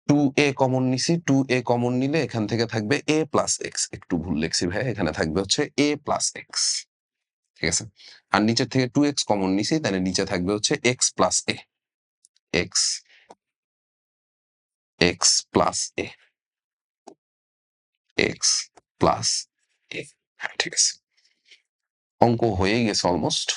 2a কমন নিছি, 2a কমন নিলে এখান থেকে থাকবে a + x। একটু ভুল লিখছি ভাইয়া, এখানে থাকবে হচ্ছে a + x। ঠিক আছে? আর নিচের থেকে 2x কমন নিছি, তাহলে নিচে থাকবে হচ্ছে x + a। x + a, x + a। হ্যাঁ, ঠিক আছে। অঙ্ক হয়েই গেছে অলমোস্ট।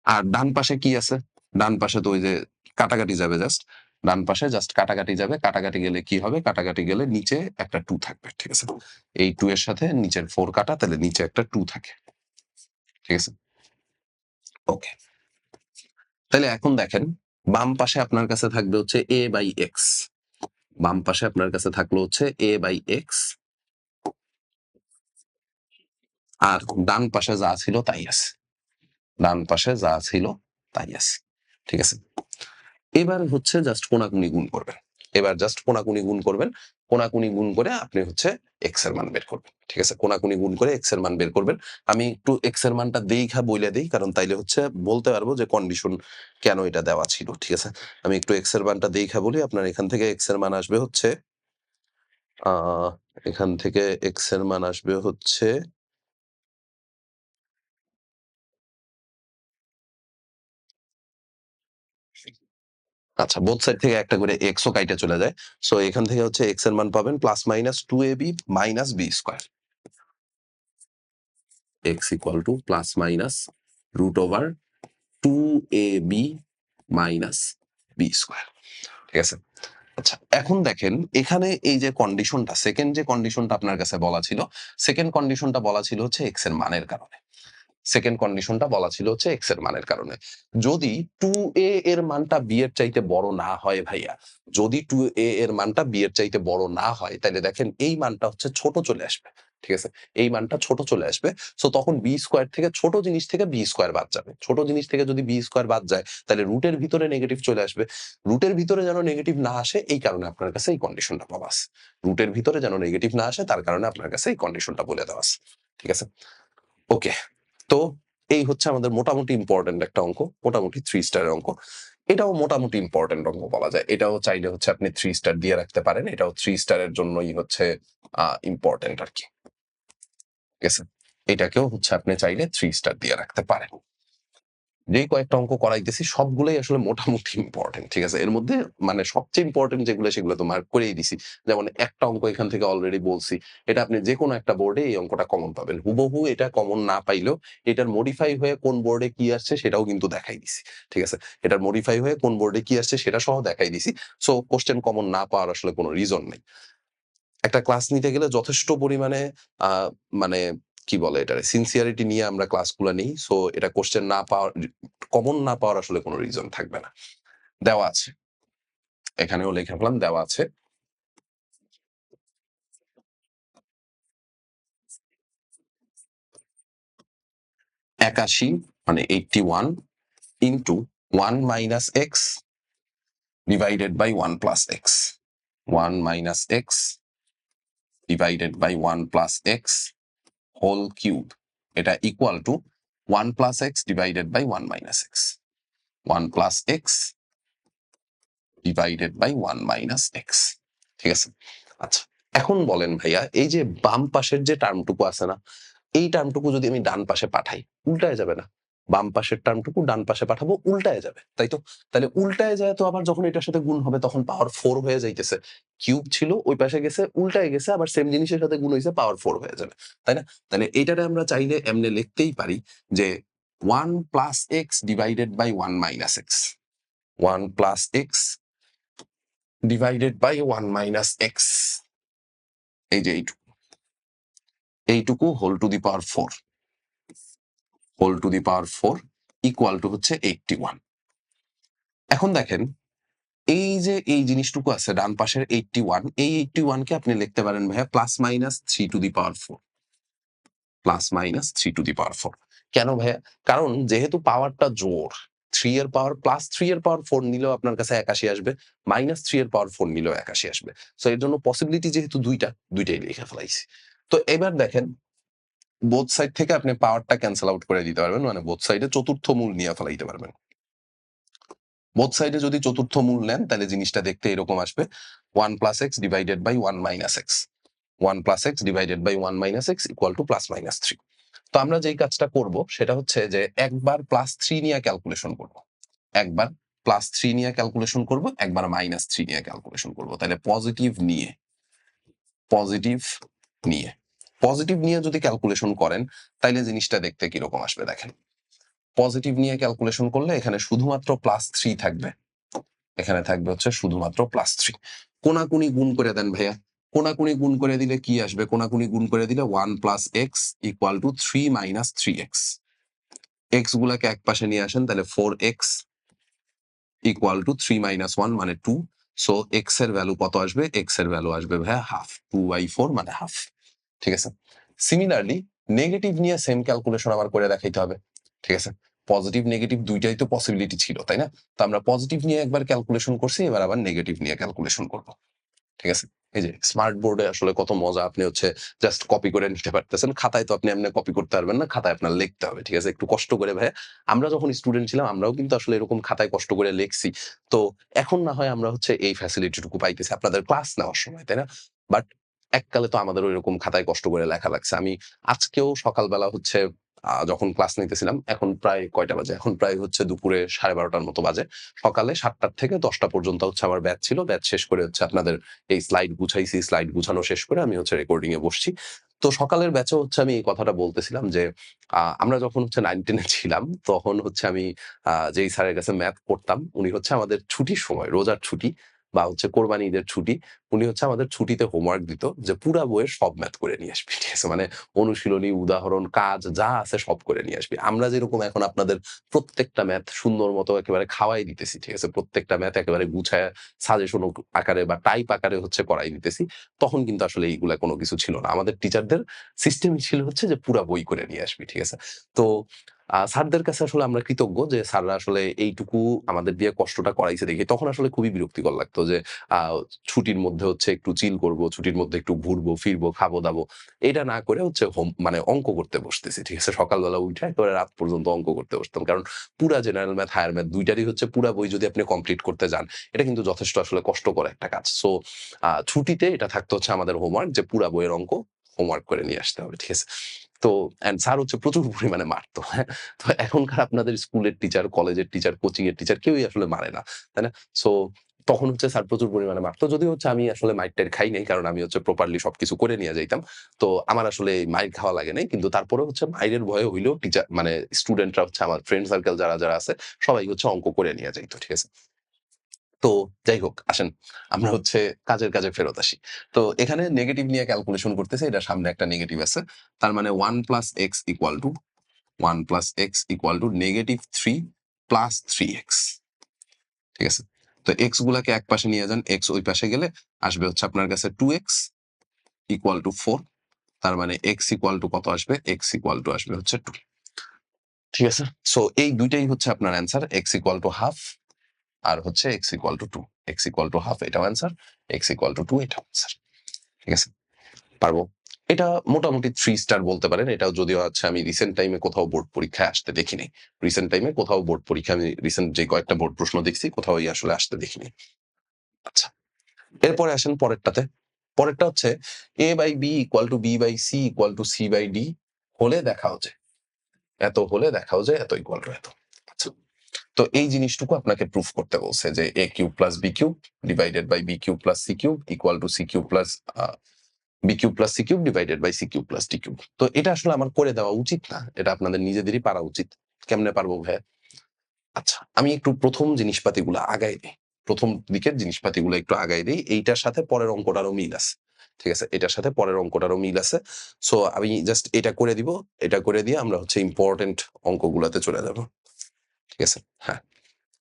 আর ডান পাশে কি আছে? ডান পাশে তো ওই যে কাটাকাটি যাবে জাস্ট। ডান পাশে জাস্ট কাটাকাটি যাবে। কাটাকাটি গেলে কি হবে? কাটাকাটি গেলে নিচে একটা 2 থাকবে। ঠিক আছে? এই 2 এর সাথে নিচের 4 কাটা, তাহলে নিচে একটা 2 থাকে। ঠিক আছে? ওকে। তাহলে এখন দেখেন বাম পাশে আপনার কাছে থাকবে হচ্ছে a/x। বাম পাশে আপনার কাছে থাকলো হচ্ছে a/x। আর ডান পাশে যা ছিল তাই আছে। ডান পাশে যা ছিল তাই আছে। ঠিক আছে? এবার হচ্ছে জাস্ট কোনাকুনি গুণ করবেন। এবার জাস্ট কোনাকুনি গুণ করবেন। কোনাকুনি গুণ করে আপনি হচ্ছে x এর মান বের করবেন। ঠিক আছে? কোনাকুনি গুণ করে x এর মান বের করবেন। আমি একটু x এর মানটা দেইখা বইলা দেই। কারণ তাইলে হচ্ছে বলতে পারবো যে কন্ডিশন কেন এটা দেওয়া ছিল। ঠিক আছে? আমি একটু x এর মানটা দেইখা বলি। আপনার এখান থেকে x এর মান আসবে হচ্ছে আ এখান থেকে x এর মান আসবে হচ্ছে আচ্ছা, বোথ সাইড থেকে একটা করে x ও কাইটা চলে যায়। সো এখান থেকে হচ্ছে x এর মান পাবেন +-2ab - b square. x equal to +-√2ab - b square. ঠিক আছে? আচ্ছা, এখন দেখেন এখানে এই যে কন্ডিশনটা, সেকেন্ড যে কন্ডিশনটা আপনার কাছে বলা ছিল, সেকেন্ড কন্ডিশনটা বলা ছিল হচ্ছে x এর মানের কারণে। সেকেন্ড কন্ডিশনটা বলা ছিল হচ্ছে x এর মানের কারণে। যদি 2a এর মানটা b এর চাইতে বড় না হয় ভাইয়া, যদি 2a এর মানটা b এর চাইতে বড় না হয়, তাইলে দেখেন এই মানটা হচ্ছে ছোট চলে আসবে। ঠিক আছে? এই মানটা ছোট চলে আসবে। সো তখন b স্কয়ার থেকে ছোট জিনিস থেকে b স্কয়ার বাদ যাবে। ছোট জিনিস থেকে যদি b স্কয়ার বাদ যায়, তাহলে রুটের ভিতরে নেগেটিভ চলে আসবে। রুটের ভিতরে যেন নেগেটিভ না আসে, এই কারণে আপনার কাছে এই কন্ডিশনটা বলা আছে। রুটের ভিতরে যেন নেগেটিভ না আসে, তার কারণে আপনার কাছে এই কন্ডিশনটা বলে দেওয়া আছে। ঠিক আছে? ওকে। তো এই হচ্ছে আমাদের মোটামুটি ইম্পোর্টেন্ট একটা অঙ্ক। মোটামুটি 3 স্টারের অঙ্ক। এটাও মোটামুটি ইম্পোর্টেন্ট অঙ্ক বলা যায়। এটাও চাইলে হচ্ছে আপনি 3 স্টার দিয়ে রাখতে পারেন। এটাও 3 স্টারের জন্যই হচ্ছে ইম্পোর্টেন্ট আরকি। ঠিক আছে? এটাকেও হচ্ছে আপনি চাইলে 3 স্টার দিয়ে রাখতে পারেন। যেই কয়েকটা অঙ্ক করাইতেছি সবগুলোই আসলে মোটামুটি ইম্পোর্টেন্ট। ঠিক আছে? এর মধ্যে মানে সবচেয়ে ইম্পোর্টেন্ট যেগুলো সেগুলো তো মার্ক করেই দিছি। যেমন একটা অঙ্ক এখান থেকে অলরেডি বলছি। এটা আপনি যেকোনো একটা বোর্ডে এই অঙ্কটা কমন পাবেন। হুবহু এটা কমন না পাইলেও এটার মডিফাই হয়ে কোন বোর্ডে কি আসছে সেটাও কিন্তু দেখাই দিছি। ঠিক আছে? এটার মডিফাই হয়ে কোন বোর্ডে কি আসছে সেটা সহ দেখাই দিছি। সো কোয়েশ্চেন কমন না পাওয়ার আসলে কোন রিজন নাই। একটা ক্লাস নিতে গেলে যথেষ্ট পরিমাণে আ মানে কি বলে এটারে সিনসিয়ারিটি নিয়ে আমরা ক্লাসগুলা নেই। সো এটা কোয়েশ্চেন না পাওয়ার কমন না পাওয়ার আসলে কোন রিজন থাকবে না। দেওয়া আছে। এখানেও লিখে রাখলাম দেওয়া আছে। ৮১ মানে 81 into 1 minus x divided by 1 plus x। 1 minus x divided by 1 plus x whole cube. এটা equal to 1 plus x divided by 1 minus x। 1 plus x divided by 1 minus x। ঠিক আছে? আচ্ছা। এখন বলেন ভাইয়া এই যে বাম পাশের যে টার্মটুকু আছে না? এই টার্মটুকু যদি আমি ডান পাশে পাঠাই, উল্টায় যাবে না? বাম পাশের টার্মটুকু ডান পাশে পাঠাবো, উল্টায় যাবে। তাই তো? তাইলে উল্টায় যায় তো আবার যখন এটার সাথে গুণ হবে তখন পাওয়ার 4 হয়ে যাইতেছে। কিউব ছিল ওই পাশে গেছে, উল্টায় গেছে আবার সেম জিনিসের সাথে গুণ হইছে পাওয়ার 4 হয়ে যাবে। তাই না? তাইলে এইটারে আমরা চাইলে এমনে লিখতেই পারি যে 1 plus x divided by 1 minus x, 1 plus x divided by 1 minus x, এই যে এইটুকু whole to the power 4, whole to the power 4 equal to হচ্ছে 81। এখন দেখেন এই যে এই জিনিসটুকু আছে ডান পাশের 81, এই 81 কে আপনি লিখতে পারেন ভাইয়া plus minus 3 to the power 4, plus minus 3 to the power 4। কেন ভাইয়া? কারণ যেহেতু পাওয়ারটা জোড়, 3 এর পাওয়ার প্লাস 3 এর পাওয়ার 4 নিলেও আপনার কাছে 81 আসবে, মাইনাস 3 এর পাওয়ার 4 নিলেও 81 আসবে। সো এর জন্য পসিবিলিটি যেহেতু দুইটাই লিখে ফেলাইছি। তো এবার দেখেন বোথ সাইড থেকে আপনি পাওয়ারটা ক্যানসেল আউট করে দিতে পারবেন, মানে বোথ সাইডে চতুর্থ মূল নিয়ে ফেলাইতে পারবেন। বোথ সাইডে যদি চতুর্থ মূল নেন তাহলে জিনিসটা দেখতে এরকম আসবে 1 plus x divided by 1 minus x, 1 plus x divided by 1 minus x equal to plus minus 3। তো আমরা যেই কাজটা করব সেটা হচ্ছে যে একবার প্লাস 3 নিয়ে ক্যালকুলেশন করব, একবার প্লাস 3 নিয়ে ক্যালকুলেশন করব, একবার মাইনাস 3 নিয়ে ক্যালকুলেশন করব। তাহলে পজিটিভ নিয়ে পজিটিভ নিয়ে যদি ক্যালকুলেশন করেন তাইলে জিনিসটা দেখতে কিরকম আসবে দেখেন। পজিটিভ নিয়ে ক্যালকুলেশন করলে এখানে শুধুমাত্র প্লাস 3 থাকবে, এখানে থাকবে হচ্ছে শুধুমাত্র প্লাস 3। কোনাকুনি গুণ করে দেন ভাইয়া, কোনাকুনি গুণ করে দিলে কি আসবে? কোনাকুনি গুণ করে দিলে 1 plus x equal two 3 minus 3x, x গুলাকে এক পাশে নিয়ে আসেন তাহলে 4x ইকুয়াল টু 3 মাইনাস 1 মানে 2। সো এক্স এর ভ্যালু কত আসবে? এক্স এর ভ্যালু আসবে ভাইয়া হাফ, 2/4 মানে হাফ। ঠিক আছে। সিমিলারলি নেগেটিভ নিয়ে সেম ক্যালকুলেশন আবার করে দেখাইতে হবে। ঠিক আছে। পজিটিভ নেগেটিভ দুইটাই তো পসিবিলিটি ছিল, তাই না? তো আমরা পজিটিভ নিয়ে একবার ক্যালকুলেশন করছি, এবার আবার নেগেটিভ নিয়ে ক্যালকুলেশন করব। ঠিক আছে। এই যে স্মার্ট বোর্ডে আসলে কত মজা, আপনি হচ্ছে জাস্ট কপি করে নিতে পারতেছেন। খাতায় তো আপনি এমনি কপি করতে পারবেন না, খাতায় আপনার লিখতে হবে। ঠিক আছে। একটু কষ্ট করে ভাইয়া, আমরা যখন স্টুডেন্ট ছিলাম আমরাও কিন্তু আসলে এরকম খাতায় কষ্ট করে লিখছি। তো এখন না হয় আমরা হচ্ছে এই ফ্যাসিলিটিটুকু পাইতেছি আপনাদের ক্লাস নেওয়ার সময়, তাই না? বাট এককালে তো আমাদেরও এরকম খাতায় কষ্ট করে লেখা লাগছে। আমি আজকেও সকালবেলা হচ্ছে যখন ক্লাস নিতেছিলাম, এখন প্রায় কয়টা বাজে? এখন প্রায় হচ্ছে দুপুরে 12:30টার মতো বাজে। সকালে 7টা থেকে 10টা পর্যন্ত হচ্ছে আমার ব্যাচ ছিল। ব্যাচ শেষ করে হচ্ছে আপনাদের এই স্লাইড গুছাইছি, স্লাইড গুছানো শেষ করে আমি হচ্ছে রেকর্ডিং এ বসছি। তো সকালের ব্যাচে হচ্ছে আমি এই কথাটা বলতেছিলাম যে আমরা যখন হচ্ছে 9-10 এ ছিলাম তখন হচ্ছে আমি যেই স্যারের কাছে ম্যাথ পড়তাম, উনি হচ্ছে আমাদের ছুটির সময়, রোজার ছুটি বা হচ্ছে কোরবানি ঈদের ছুটি, উনি হচ্ছে আমাদের ছুটিতে হোমওয়ার্ক দিত যে পুরা বইয়ের সব ম্যাথ করে নিয়ে আসবি। ঠিক আছে? মানে অনুশীলনী, উদাহরণ, কাজ যা আছে সব করে নিয়ে আসবি। আমরা যেরকম এখন আপনাদের প্রত্যেকটা ম্যাথ সুন্দর মতো একেবারে খাওয়াই দিতেছি। ঠিক আছে? প্রত্যেকটা ম্যাথ একেবারে গুছায়া সাজেশন আকারে বা টাইপ আকারে হচ্ছে করাই দিতেছি। তখন কিন্তু আসলে এইগুলা কোনো কিছু ছিল না। আমাদের টিচারদের সিস্টেমই ছিল হচ্ছে যে পুরা বই করে নিয়ে আসবি। ঠিক আছে? তো স্যারদের কাছে আসলে আমরা কৃতজ্ঞ যে স্যাররা আসলে এইটুকু আমাদের দিয়ে কষ্টটা করাইছে দেখে। তখন আসলে খুবই বিরক্তিকর লাগতো যে আ ছুটির মধ্যে হচ্ছে একটু চিল করব, ছুটির মধ্যে একটু ঘুরবো, ফিরবো, খাবো-দাবো। এটা না করে হচ্ছে মানে অঙ্ক করতে বসতেছি। ঠিক আছে? সকালবেলা উইঠা একেবারে রাত পর্যন্ত অঙ্ক করতে বসতাম। কারণ পুরা জেনারেল ম্যাথ, হায়ার ম্যাথ ২ টারই হচ্ছে পুরা বই যদি আপনি কমপ্লিট করতে যান, এটা কিন্তু যথেষ্ট আসলে কষ্টকর একটা কাজ। সো ছুটিতে এটা থাকতো হচ্ছে আমাদের হোমওয়ার্ক যে পুরা বইয়ের অঙ্ক হোমওয়ার্ক করে নিয়ে আসতে হবে। ঠিক আছে? তো স্যার হচ্ছে প্রচুর পরিমাণে মারতো। হ্যাঁ? তো এখনকার আপনাদের স্কুলের টিচার, কলেজের টিচার, কোচিং এর টিচার কেউই আসলে মারে না। তাই না? সো তখন হচ্ছে স্যার প্রচুর পরিমাণে মারতো। যদিও হচ্ছে আমি আসলে মাইর-টাইর খাই নাই। কারণ আমি হচ্ছে প্রপারলি সবকিছু করে নিয়ে যাইতাম। তো আমার আসলে মাইর খাওয়া লাগে নাই। কিন্তু তারপরেও হচ্ছে মাইরের ভয়ে হইলেও টিচার মানে স্টুডেন্টরা হচ্ছে আমার ফ্রেন্ড সার্কেল যারা আছে সবাই হচ্ছে অঙ্ক করে নিয়ে যাইত। ঠিক আছে? তো যাই হোক আসেন আমরা হচ্ছে কাজে ফেরত আসি। তো এখানে নেগেটিভ নিয়ে ক্যালকুলেশন করতেছি। এটার সামনে একটা নেগেটিভ আছে। তার মানে 1 plus x equal to 1 plus x equal two negative 3 plus 3x। ঠিক আছে? তো এক্স গুলাকে একপাশে নিয়ে যান। এক্স ওই পাশে গেলে আসবে হচ্ছে আপনার কাছে 2x ইকুয়াল টু 4। তার মানে এক্স ইকুয়াল টু কত আসবে? এক্স ইকুয়াল টু আসবে হচ্ছে 2। ঠিক আছে? সো এই ২ টাই হচ্ছে আপনার answer. X equal to half আর হচ্ছে x equal to 2। X equal to half এটাও অ্যান্সার। এক্স ইকুয়াল টু 2 এটাও অ্যান্সার। ঠিক আছে? পারবো। এটা মোটামুটি 3 স্টার বলতে পারেন। এটাও যদিও হচ্ছে আমি রিসেন্ট টাইমে কোথাও বোর্ড পরীক্ষায় আসতে দেখি নাই। রিসেন্ট টাইমে কোথাও বোর্ড পরীক্ষায় আমি রিসেন্ট যে কয়েকটা বোর্ড প্রশ্ন দেখছি কোথাওই আসলে আসতে দেখিনি। আচ্ছা। এরপরে আসেন পরেরটাতে। পরেরটা হচ্ছে a/b = b/c = c/d হলে দেখাও যে। এত হলে দেখাও যে এত ইকুয়াল টু এত। আচ্ছা। তো এই জিনিসটুকু আপনাকে প্রুফ করতে বলছে যে a³ + b³ divided by b³ + c³ equal to c³ b³ + c³ divided by c³ + d³ তো এটা আসলে আমার করে দেওয়া উচিত না। এটা আপনাদের নিজেদেরই পারা উচিত। কেমনে পারবো ভাইয়া? আচ্ছা, আমি একটু প্রথম জিনিসপাতিগুলো আগাই দেই। প্রথম দিকের জিনিসপাতিগুলো একটু আগাই দেই। এইটার সাথে পরের অঙ্কটারও মিল আছে। ঠিক আছে? এটার সাথে পরের অঙ্কটারও মিল আছে। সো আমি জাস্ট এটা করে দিব। এটা করে দিয়ে আমরা হচ্ছে ইম্পোর্টেন্ট অঙ্কগুলাতে চলে যাব। ঠিক আছে? হ্যাঁ,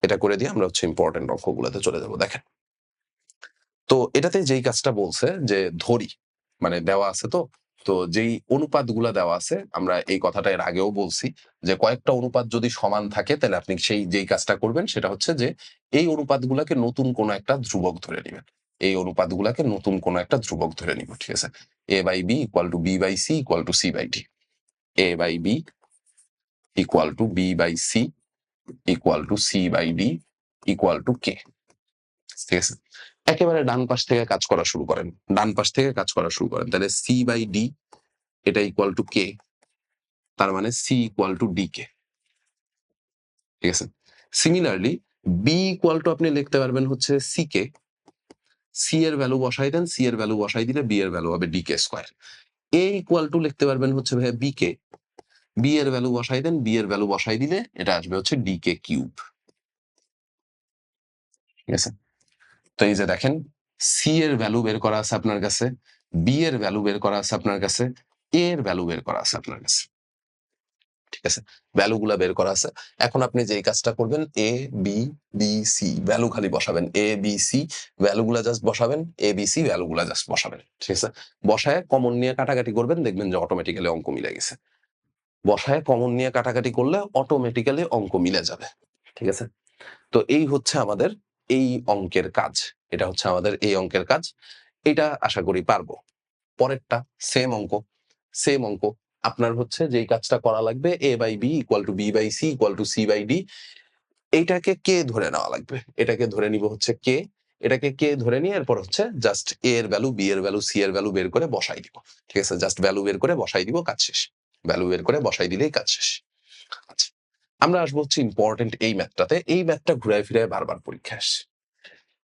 এটা করে দিয়ে আমরা হচ্ছে ইম্পোর্টেন্ট অঙ্কগুলাতে চলে যাব। দেখেন। তো এটাতে যেই কাজটা বলছে যে ধরি, মানে দেওয়া আছে তো। তো যেই অনুপাতগুলা দেওয়া আছে, আমরা এই কথাটা এর আগেও বলছি যে কয়েকটা অনুপাত যদি সমান থাকে তাহলে আপনি যেই কাজটা করবেন সেটা হচ্ছে যে এই অনুপাতগুলাকে নতুন কোনো একটা ধ্রুবক ধরে নিবেন। এই অনুপাতগুলাকে নতুন কোনো একটা ধ্রুবক ধরে নিব। ঠিক আছে? a/b = b/c = c/d। a/b = b/c = c/d = k। ঠিক আছে? একেবারে ডান পাশ থেকে কাজ করা শুরু করেন। ডান পাশ থেকে কাজ করা শুরু করেন। তাহলে c/d এটা = k, তার মানে c = dk। ঠিক আছে? সিমিলারলি b আপনি লিখতে পারবেন হচ্ছে ck। c এর ভ্যালু বসাই দেন, c এর ভ্যালু বসাই দিলে b এর ভ্যালু হবে dk স্কয়ার। a লিখতে পারবেন হচ্ছে ভাইয়া bk। b এর ভ্যালু বসাই দেন, b এর ভ্যালু বসাই দিলে এটা আসবে হচ্ছে dk কিউব। ঠিক আছে? তো এই যে দেখেন, সি এর ভ্যালু বের করা আছে আপনার কাছে, বি এর ভ্যালু বের করা আছে আপনার কাছে, এ এর ভ্যালু বের করা আছে আপনার কাছে। ঠিক আছে? ভ্যালু গুলা বের করা আছে। এখন আপনি যেই কাজটা করবেন এ, বি, বি, সি ভ্যালু খালি বসাবেন। এ, বি, সি ভ্যালু গুলা জাস্ট বসাবেন। এ, বি, সি ভ্যালু গুলা জাস্ট বসাবেন। ঠিক আছে? বসায় কমন নিয়ে কাটাকাটি করবেন, দেখবেন যে অটোমেটিক্যালি অঙ্ক মিলে গেছে। বসায় কমন নিয়ে কাটাকাটি করলে অটোমেটিক্যালি অঙ্ক মিলে যাবে। ঠিক আছে? তো এই হচ্ছে আমাদের এই অঙ্কের কাজ। এটা হচ্ছে আমাদের এই অঙ্কের কাজ। এটা আশা করি পারবো। পরেরটা সেম অঙ্ক, সেম অঙ্ক। আপনার হচ্ছে যেই কাজটা করা লাগবে a/b = b/c = c/d। এইটাকে k ধরে নেওয়া লাগবে। এটাকে ধরে নিব হচ্ছে k। এটাকে k ধরে নিয়ে এরপর হচ্ছে জাস্ট a এর ভ্যালু, b এর ভ্যালু, c এর ভ্যালু বের করে বসাই দিব। ঠিক আছে? জাস্ট ভ্যালু বের করে বসাই দিব, কাজ শেষ। ভ্যালু বের করে বসাই দিলেই কাজ শেষ। আচ্ছা। আমরা আসবো হচ্ছে ইম্পোর্টেন্ট এই ম্যাথটাতে। এই ম্যাথটা ঘুরায় ফিরায় বারবার পরীক্ষায় আসছে।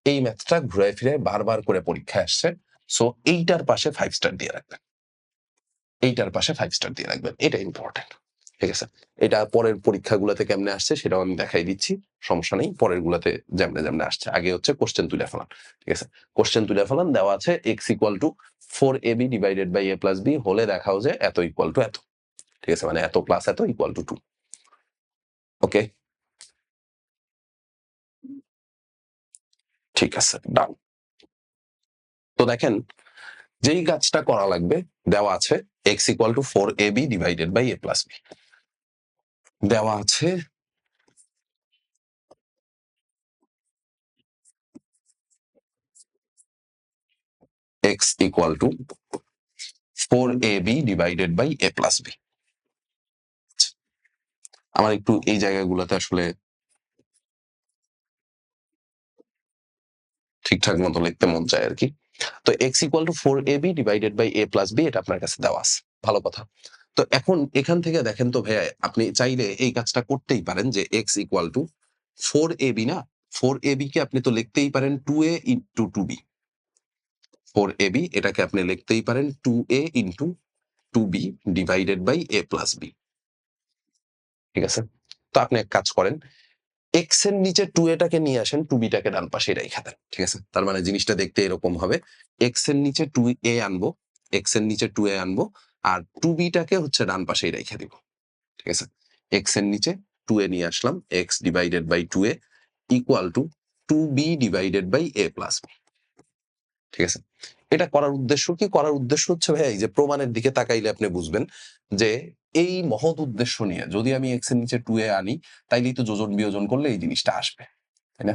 এই ম্যাথটা ঘুরায় ফিরায় বারবার করে পরীক্ষায় আসছে। সো এইটার পাশে 5 স্টার দিয়ে রাখবেন। এইটার পাশে 5 স্টার দিয়ে রাখবেন। এটা ইম্পোর্টেন্ট। ঠিক আছে? এটা পরের পরীক্ষাগুলোতে কেমনে আসছে সেটাও আমি দেখাই দিচ্ছি। সমস্যা নেই। পরের গুলাতে যেমনে আসছে। আগে হচ্ছে কোয়েশ্চেন তুলে ফেলান। ঠিক আছে? কোয়েশ্চেন তুলে ফেলান। দেওয়া আছে x = 4ab / a + b হলে দেখাও যে এত = এত। ঠিক আছে? মানে এত প্লাস এত = 2। ওকে? ঠিক আছে। ডান। তো দেখেন, যেই কাজটা করা লাগবে দেওয়া আছে x = 4ab / a + b। দেওয়া আছে x = 4ab / a + b। আমার একটু এই জায়গাগুলোতে আসলে ঠিকঠাক মতো লিখতে মন চায় আরকি। তো x = 4ab / a + b এটা আপনার কাছে দেওয়া আছে। ভালো কথা। তো এখন এখান থেকে দেখেন তো ভাইয়া, আপনি চাইলে এই কাজটা করতেই পারেন যে x = 4ab না? 4ab কে আপনি তো লিখতেই পারেন 2a * 2b। 4ab এটাকে আপনি লিখতেই পারেন 2a * 2b / a + b। ঠিক আছে? তো আপনি এক কাজ করেন, x এর নিচে 2a টাকে নিয়ে আসেন, 2b টাকে ডান পাশে রাইখা দেন। ঠিক আছে? তার মানে জিনিসটা দেখতে এরকম হবে। x এর নিচে 2a আনবো, x এর নিচে 2a আনবো আর 2b টাকে হচ্ছে ডান পাশেই রাইখা দিব। ঠিক আছে? x এর নিচে 2a নিয়ে আসলাম, x / 2a = 2b / a + b। ঠিক আছে? এটা করার উদ্দেশ্য কি? করার উদ্দেশ্য হচ্ছে ভাইয়া এই যে প্রমাণের দিকে তাকাইলে আপনি বুঝবেন যে এই মহৎ উদ্দেশ্য নিয়ে যদি আমি x এর নিচে 2a আনি তাইলেই তো যোজন বিয়োজন করলে এই জিনিসটা আসবে। তাই না?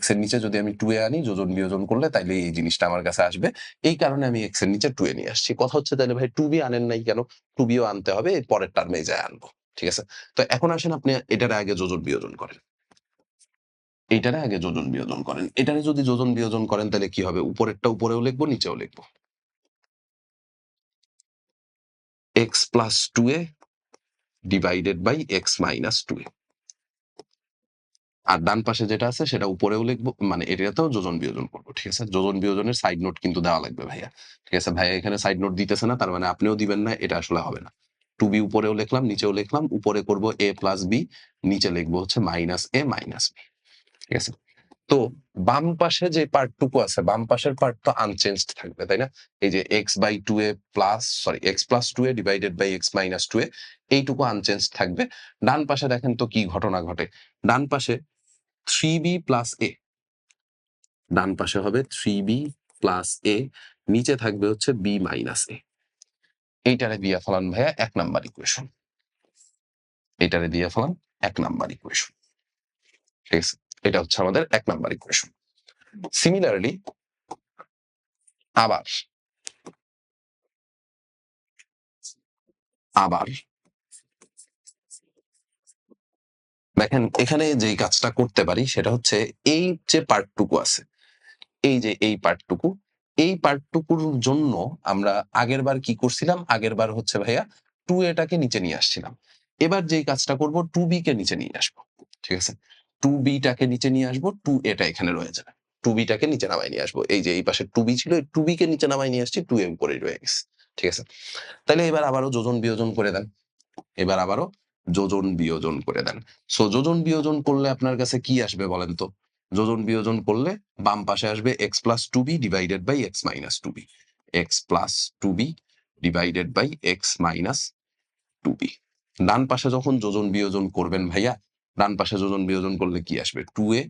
x এর নিচে যদি আমি 2a আনি যোজন বিয়োজন করলে তাইলে এই জিনিসটা আমার কাছে আসবে। এই কারণে আমি x এর নিচে 2a নিয়ে আসছি। কথা হচ্ছে তাইলে ভাই 2b আনেন নাই কেন? 2b ও আনতে হবে, এর পরের টার্মে যায়া আনবো। ঠিক আছে? তো এখন আসেন আপনি এটার আগে যোজন বিয়োজন করেন। এইটারে আগে যোজন বিয়োজন করেন। এটারে যদি যোজন বিয়োজন করেন তাহলে কি হবে? উপরেরটা উপরেও লিখবো, নিচেও লিখবো। x + 2a / x - 2a। আর ডান পাশে যেটা আছে সেটা উপরেও লিখবো, মানে এটাতেও যোজন বিয়োজন করবো। ঠিক আছে? যোজন বিয়োজনের সাইড নোট কিন্তু দেওয়া লাগবে ভাইয়া। ঠিক আছে? ভাইয়া এখানে সাইড নোট দিতেছে না, তার মানে আপনিও দিবেন না, এটা আসলে হবে না। টু বি উপরেও লিখলাম নিচেও লিখলাম, উপরে করব a প্লাস বি, নিচে লিখবো হচ্ছে মাইনাস a মাইনাস বি। ঠিক আছে, তো বাম পাশে যে পার্টটুকু আছে বাম পাশের পার্ট তো আনচেঞ্জড থাকবে, তাই না? এই যে x/2a plus x plus 2a divided by x minus 2a, এইটুকু আনচেঞ্জড থাকবে। ডান পাশে দেখেন তো কি ঘটনা ঘটে। ডান পাশে 3b প্লাস a, ডান পাশে হবে 3b প্লাস a, নিচে থাকবে হচ্ছে b মাইনাস a। এইটারে দিয়ে ফেলান ভাইয়া 1 নাম্বার ইকুয়েশন, এইটারে দিয়ে ফেলান 1 নাম্বার ইকুয়েশন। ঠিক আছে, এটা হচ্ছে আমাদের 1 নাম্বার ইকুয়েশন। সিমিলারলি আবার আবার দেখেন এখানে যেই কাজটা করতে পারি সেটা হচ্ছে এই যে পার্টটুকু আছে, এই যে এই পার্টটুকু, এই পার্টটুকুর জন্য আমরা আগের বার কি করছিলাম? আগের বার হচ্ছে ভাইয়া 2a টাকে নিচে নিয়ে আসছিলাম। এবার যেই কাজটা করব 2b কে নিচে নিয়ে আসবো। ঠিক আছে? 2b টাকে নিচে নিয়ে আসবো, 2a টা এখানে রয়ে যাবে। 2b টাকে নিচে নামায় নিয়ে আসবো। এই যে এই পাশে 2b ছিল, এই 2b কে নিচে নামায় নিয়ে আসছি, 2a উপরেই রয়ে গেছে। ঠিক আছে? তাইলে এবার আবারও যোজন বিয়োজন করে দেন। এবার আবারও যোজন বিয়োজন করে দেন। সো যোজন বিয়োজন করলে আপনার কাছে কি আসবে বলেন তো? যোজন বিয়োজন করলে বাম পাশে আসবে x plus 2b divided by x minus 2b, x plus 2b divided by x minus 2b। ডান পাশে যখন যোজন বিয়োজন করবেন ভাইয়া, ডান পাশে যোজন বিয়োজন করলে কি আসবে? 2a,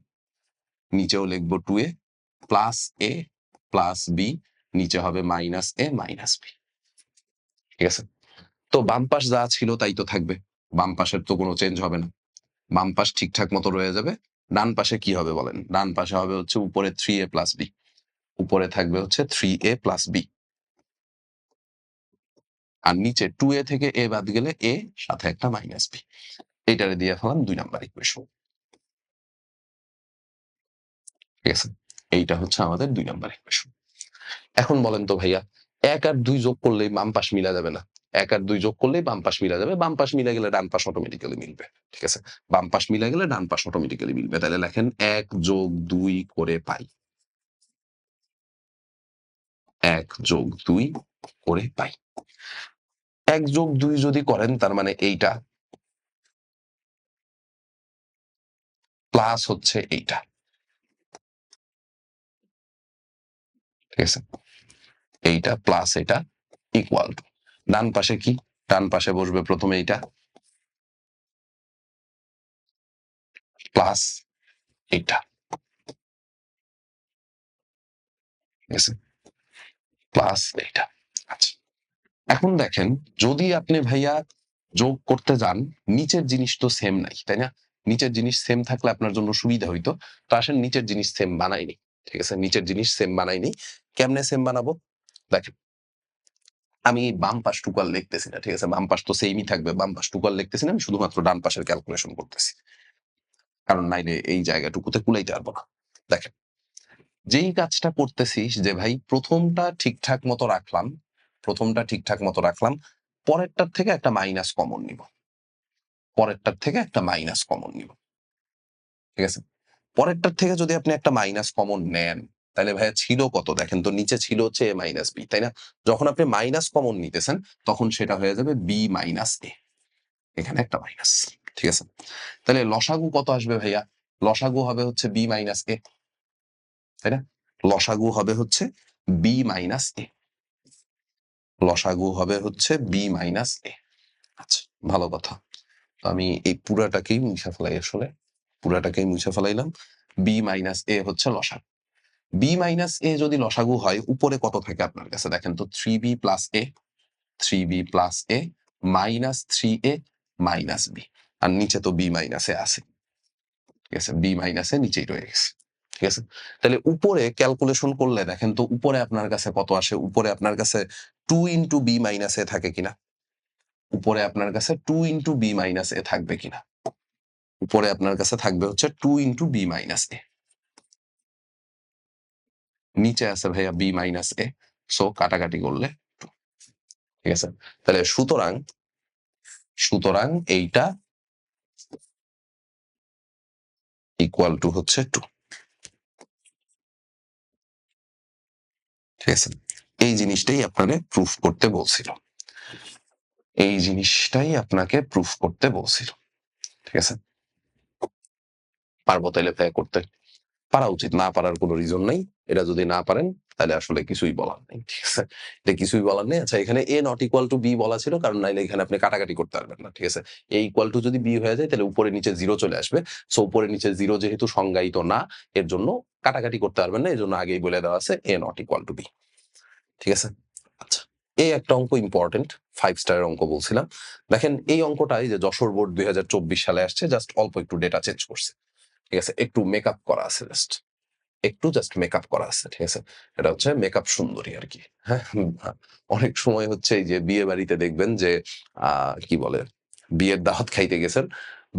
নিচেও লিখবো 2a plus a plus b, নিচে হবে মাইনাস a মাইনাস b। ঠিক আছে, তো বাম পাশ যা ছিল তাই তো থাকবে, বাম পাশের তো কোনো চেঞ্জ হবে না, বাম পাশ ঠিকঠাক মতো রয়ে যাবে। ডান পাশে কি হবে বলেন? ডান পাশে হবে হচ্ছে উপরে 3a প্লাস বি, উপরে থাকবে হচ্ছে 3a প্লাস বি, আর নিচে 2a থেকে a বাদ গেলে a সাথে একটা মাইনাস বি। এইটারে দিয়ে ফেলাম 2 নাম্বার ইকুয়েশন। ঠিক আছে, এইটা হচ্ছে আমাদের 2 নাম্বার ইকুয়েশন। এখন বলেন তো ভাইয়া, 1 আর 2 যোগ করলেই বাম পাশ মিলা যাবে না? 1 আর 2 যোগ করলেই বাম পাশ মিলা যাবে, বাম পাশ মিলে গেলে ডান পাশ অটোমেটিক্যালি মিলবে। ঠিক আছে, বাম পাশ মিলে গেলে ডান পাশ অটোমেটিক্যালি মিলবে। তাহলে লেখেন 1 যোগ 2 করে পাই, 1 যোগ 2 করে পাই। 1 যোগ 2 যদি করেন তার মানে এইটা প্লাস হচ্ছে এইটা। ঠিক আছে, এইটা প্লাস এটা ইকুয়াল টু, ডান পাশে কি? ডান পাশে বসবে প্রথমে এইটা প্লাস এইটা। ঠিক আছে, প্লাস এইটা। আচ্ছা, এখন দেখেন যদি আপনি ভাইয়া যোগ করতে যান, নিচের জিনিস তো সেম নাই, তাই না? নিচের জিনিস সেম থাকলে আপনার জন্য সুবিধা হইতো। তো আসেন নিচের জিনিস সেম বানাইনি। ঠিক আছে, নিচের জিনিস সেম বানাইনি। কেমনে সেম বানাবো? দেখেন, আমি বাম পাশটুকু আর লিখতেছি না। ঠিক আছে, বাম পাশ তো সেমই থাকবে, বাম পাশটুকু আর লিখতেছি না, আমি শুধুমাত্র ডান পাশের ক্যালকুলেশন করতেছি, কারণ নাইলে এই জায়গাটুকুতে কুলাইতে পারবো না। দেখেন, যেই কাজটা করতেছি যে ভাই প্রথমটা ঠিকঠাক মতো রাখলাম, প্রথমটা ঠিকঠাক মতো রাখলাম, পরেরটার থেকে একটা মাইনাস কমন নিব, পরেরটার থেকে একটা মাইনাস কমন নিব। ঠিক আছে, পরেরটার থেকে যদি আপনি একটা মাইনাস কমন নেন, তাহলে ভাইয়া ছিল কত দেখেন তো? নিচে ছিল হচ্ছে a মাইনাস বি, তাই না? যখন আপনি মাইনাস কমন নিতেছেন তখন সেটা হয়ে যাবে বি মাইনাস এ, এখানে একটা মাইনাস। ঠিক আছে, তাহলে লসাগু কত আসবে ভাইয়া? লসাগু হবে হচ্ছে বি মাইনাস এ, তাই না? লসাগু হবে হচ্ছে বি মাইনাস এ, লসাগু হবে হচ্ছে বি মাইনাস এ। আচ্ছা, ভালো কথা। তো আমি এই পুরাটাকেই মুছে ফেলাই, আসলে পুরাটাকেই মুছে ফেলাইলাম। বি মাইনাস এ হচ্ছে লসাগু। বি মাইনাস এ যদি লসাগু হয়, উপরে কত থাকে আপনার কাছে দেখেন তো? 3b প্লাস এ, 3b প্লাস এ মাইনাস 3a মাইনাস বি, আর নিচে তো বি মাইনাস এ আছে। ঠিক আছে, বি মাইনাস এ নিচেই রয়ে গেছে। ঠিক আছে, তাহলে উপরে ক্যালকুলেশন করলে দেখেন তো উপরে আপনার কাছে কত আসে? উপরে আপনার কাছে 2 ইন্টু বি মাইনাস এ থাকে কিনা? উপরে আপনার কাছে 2 ইন্টু বি মাইনাস এ থাকবে কিনা? উপরে আপনার কাছে থাকবে হচ্ছে 2 ইন্টু বি মাইনাস এ, নিচে আছে ভাইয়া বি মাইনাস এ, সো কাটাকাটি করলে 2। ঠিক আছে, তাহলে সুতরাং সুতরাং এইটা ইকুয়াল টু হচ্ছে 2। ঠিক আছে, এই জিনিসটাই আপনারে প্রুফ করতে বলছিল। এই জিনিসটাই আপনাকে প্রুফ করতে বলছিল। ঠিক আছে? পারবো তাইলে ভাইয়া করতে? পারা উচিত। না পারার কোনো রিজন নাই। এটা যদি না পারেন তাহলে আসলে কিছুই বলার নেই। ঠিক আছে? এটা কিছুই বলার নেই। আচ্ছা এখানে A not equal to B বলা ছিল কারণ নাইলে এখানে আপনি কাটাকাটি করতে পারবেন না। ঠিক আছে? A equal to যদি B হয়ে যায় তাহলে উপরে নিচে 0 চলে আসবে। সো উপরে নিচে 0 যেহেতু সংজ্ঞায়িত না, এর জন্য কাটাকাটি করতে পারবেন না। এজন্য আগেই বলে দেওয়া আছে A not equal to B। ঠিক আছে? আচ্ছা। এই একটা অঙ্ক ইম্পোর্টেন্ট 5 স্টারের অঙ্ক বলছিলাম। দেখেন এই অঙ্কটা এই যে যশোর বোর্ড ২০২৪ সালে আসছে জাস্ট অল্প একটু ডেটা চেঞ্জ করছে। ঠিক আছে? একটু মেকআপ করা আছে জাস্ট। একটু জাস্ট মেকআপ করা আছে। ঠিক আছে? এটা হচ্ছে মেকআপ সুন্দরী আরকি। হ্যাঁ? অনেক সময় হচ্ছে এই যে বিয়ে বাড়িতে দেখবেন যে আ কি বলে? বিয়ের দাওয়াত খাইতে গেছেন।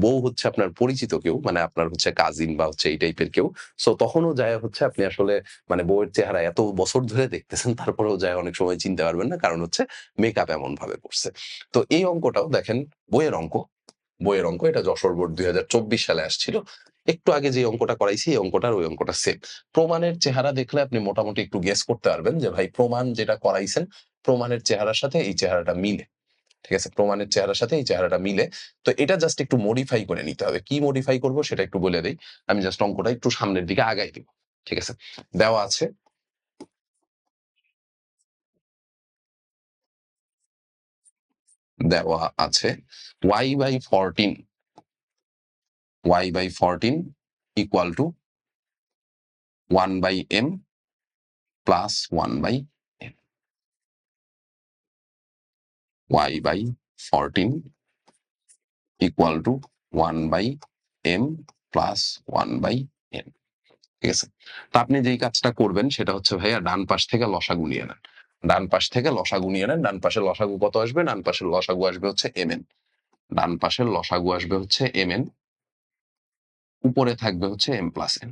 বউ হচ্ছে আপনার পরিচিত কেউ, মানে আপনার হচ্ছে কাজিন বা হচ্ছে এই টাইপের কেউ। সো তখনও যায়া হচ্ছে আপনি আসলে মানে বউয়ের চেহারা এত বছর ধরে দেখতেছেন তারপরেও যায়া অনেক সময় চিনতে পারবেন না। কারণ হচ্ছে মেকআপ এমনভাবে করছে। তো এই অঙ্কটাও দেখেন বইয়ের অঙ্ক। বইয়ের অঙ্ক এটা যশোর বোর্ড ২০২৪ সালে আসছিল। একটু আগে যে অঙ্কটা করাইছি এই অঙ্কটার ওই অঙ্কটা সেম। প্রমাণের চেহারা দেখলে আপনি মোটামুটি একটু গেস করতে পারবেন যে ভাই প্রমাণ যেটা করাইছেন, প্রমাণের চেহারার সাথে এই চেহারাটা মিলে। ঠিক আছে? প্রমাণের চেহারার সাথে এই চেহারাটা মিলে। তো এটা জাস্ট একটু মডিফাই করে নিতে হবে। কি মডিফাই করব সেটা একটু বলে দেই। আমি জাস্ট অঙ্কটা একটু সামনের দিকে আগাই দিব। ঠিক আছে? দেওয়া আছে দেওয়া আছে y/14 y/14 equal to 1/m plus 1/n y/14 equal to 1/m plus 1/n ঠিক আছে? তো আপনি যেই কাজটা করবেন সেটা হচ্ছে ভাইয়া ডান পাশ থেকে লসাগু নিয়ে নেন। ডান পাশ থেকে লসাগু নিয়ে নেন। ডান পাশের লসাগু কত আসবে? ডান পাশের লসাগু আসবে হচ্ছে mn। ডান পাশের লসাগু আসবে হচ্ছে mn, উপরে থাকবে হচ্ছে m plus n।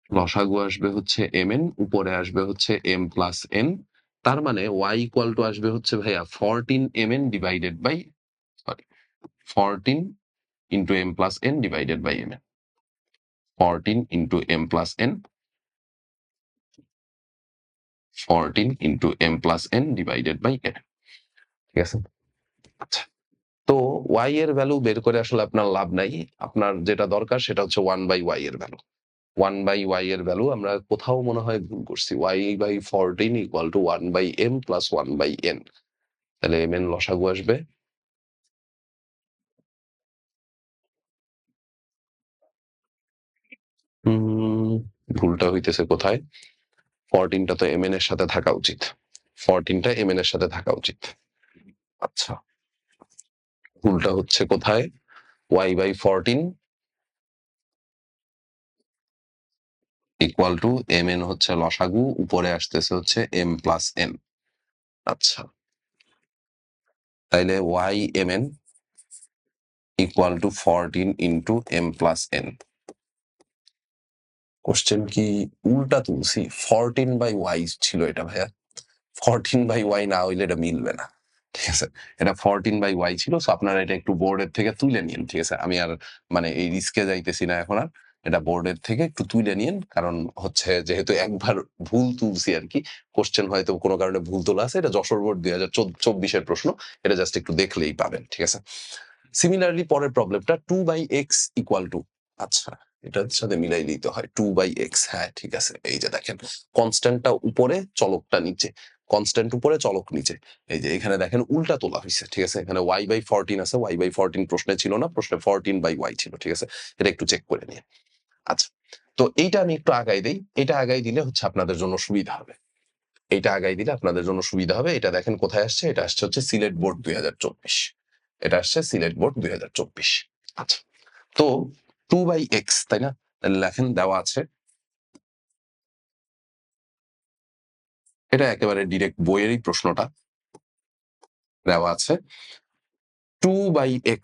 লসাগু আসবে হচ্ছে mn, উপরে আসবে হচ্ছে m plus n। তার মানে y equal to আসবে হচ্ছে ভাইয়া 14mn divided by sorry 14 into m plus n divided by mn। 14 into m plus n 14 into m plus n divided by n। ঠিক আছে? আচ্ছা। তো y এর ভ্যালু বের করে আসলে আপনার লাভ নাই। আপনার যেটা দরকার সেটা হচ্ছে 1/y এর ভ্যালু। 1/y এর ভ্যালু আমরা কোথাও মনে হয় ভুল করছি। y/14 equal to 1/m plus 1/n। তাহলে mn লসাগু আসবে উম ভুলটা হইতেছে কোথায়? 14 টা তো mn এর সাথে থাকা উচিত। 14 টা mn এর সাথে থাকা উচিত। আচ্ছা, ভুলটা হচ্ছে কোথায়? y/14 equal to mn হচ্ছে লসাগু, উপরে আসতেছে হচ্ছে m plus n। আচ্ছা, তাইলে y mn equal to 14 into m plus n। Question কি উল্টা তুলছি? 14/y ছিল এটা ভাইয়া। 14/y না হইলে এটা মিলবে না। ঠিক আছে? এটা 14/y ছিল। সো আপনারা এটা একটু বোর্ডের থেকে তুইলে নিয়েন। ঠিক আছে? আমি আর মানে এই রিস্কে যাইতেছি না এখন আর। এটা বোর্ডের থেকে একটু তুইলে নিয়েন। কারণ হচ্ছে যেহেতু একবার ভুল তুলছি আরকি। কোশ্চেন হয়তো কোন কারণে ভুল তোলা আছে। এটা যশোর বোর্ড ২০২৪ এর প্রশ্ন। এটা জাস্ট একটু দেখলেই পাবেন। ঠিক আছে? সিমিলারলি পরের প্রবলেমটা 2/x equal to আচ্ছা, এটার সাথে মিলাই নিতে হয়। 2/x হ্যাঁ, ঠিক আছে। এই যে দেখেন কনস্ট্যান্টটা উপরে, চলকটা নিচে। কনস্ট্যান্ট উপরে, চলক নিচে। এই যে এখানে দেখেন উল্টা তোলা হইছে। ঠিক আছে? এখানে y/14 আছে। y/14 প্রশ্নে ছিল না। প্রশ্নে 14/y ছিল। ঠিক আছে? এটা একটু চেক করে নিয়েন। আচ্ছা। তো এইটা আমি একটু আগাই দেই। এটা আগাই দিলে হচ্ছে আপনাদের জন্য সুবিধা হবে। এইটা আগাই দিলে আপনাদের জন্য সুবিধা হবে। এটা দেখেন কোথায় আসছে? এটা আসছে হচ্ছে সিলেট বোর্ড ২০২৪। এটা আসছে সিলেট বোর্ড ২০২৪। আচ্ছা। তো 2/x তাই না? তাহলে লেখেন দেওয়া আছে। এটা একেবারে ডিরেক্ট বইয়েরই প্রশ্নটা। দেওয়া আছে 2/x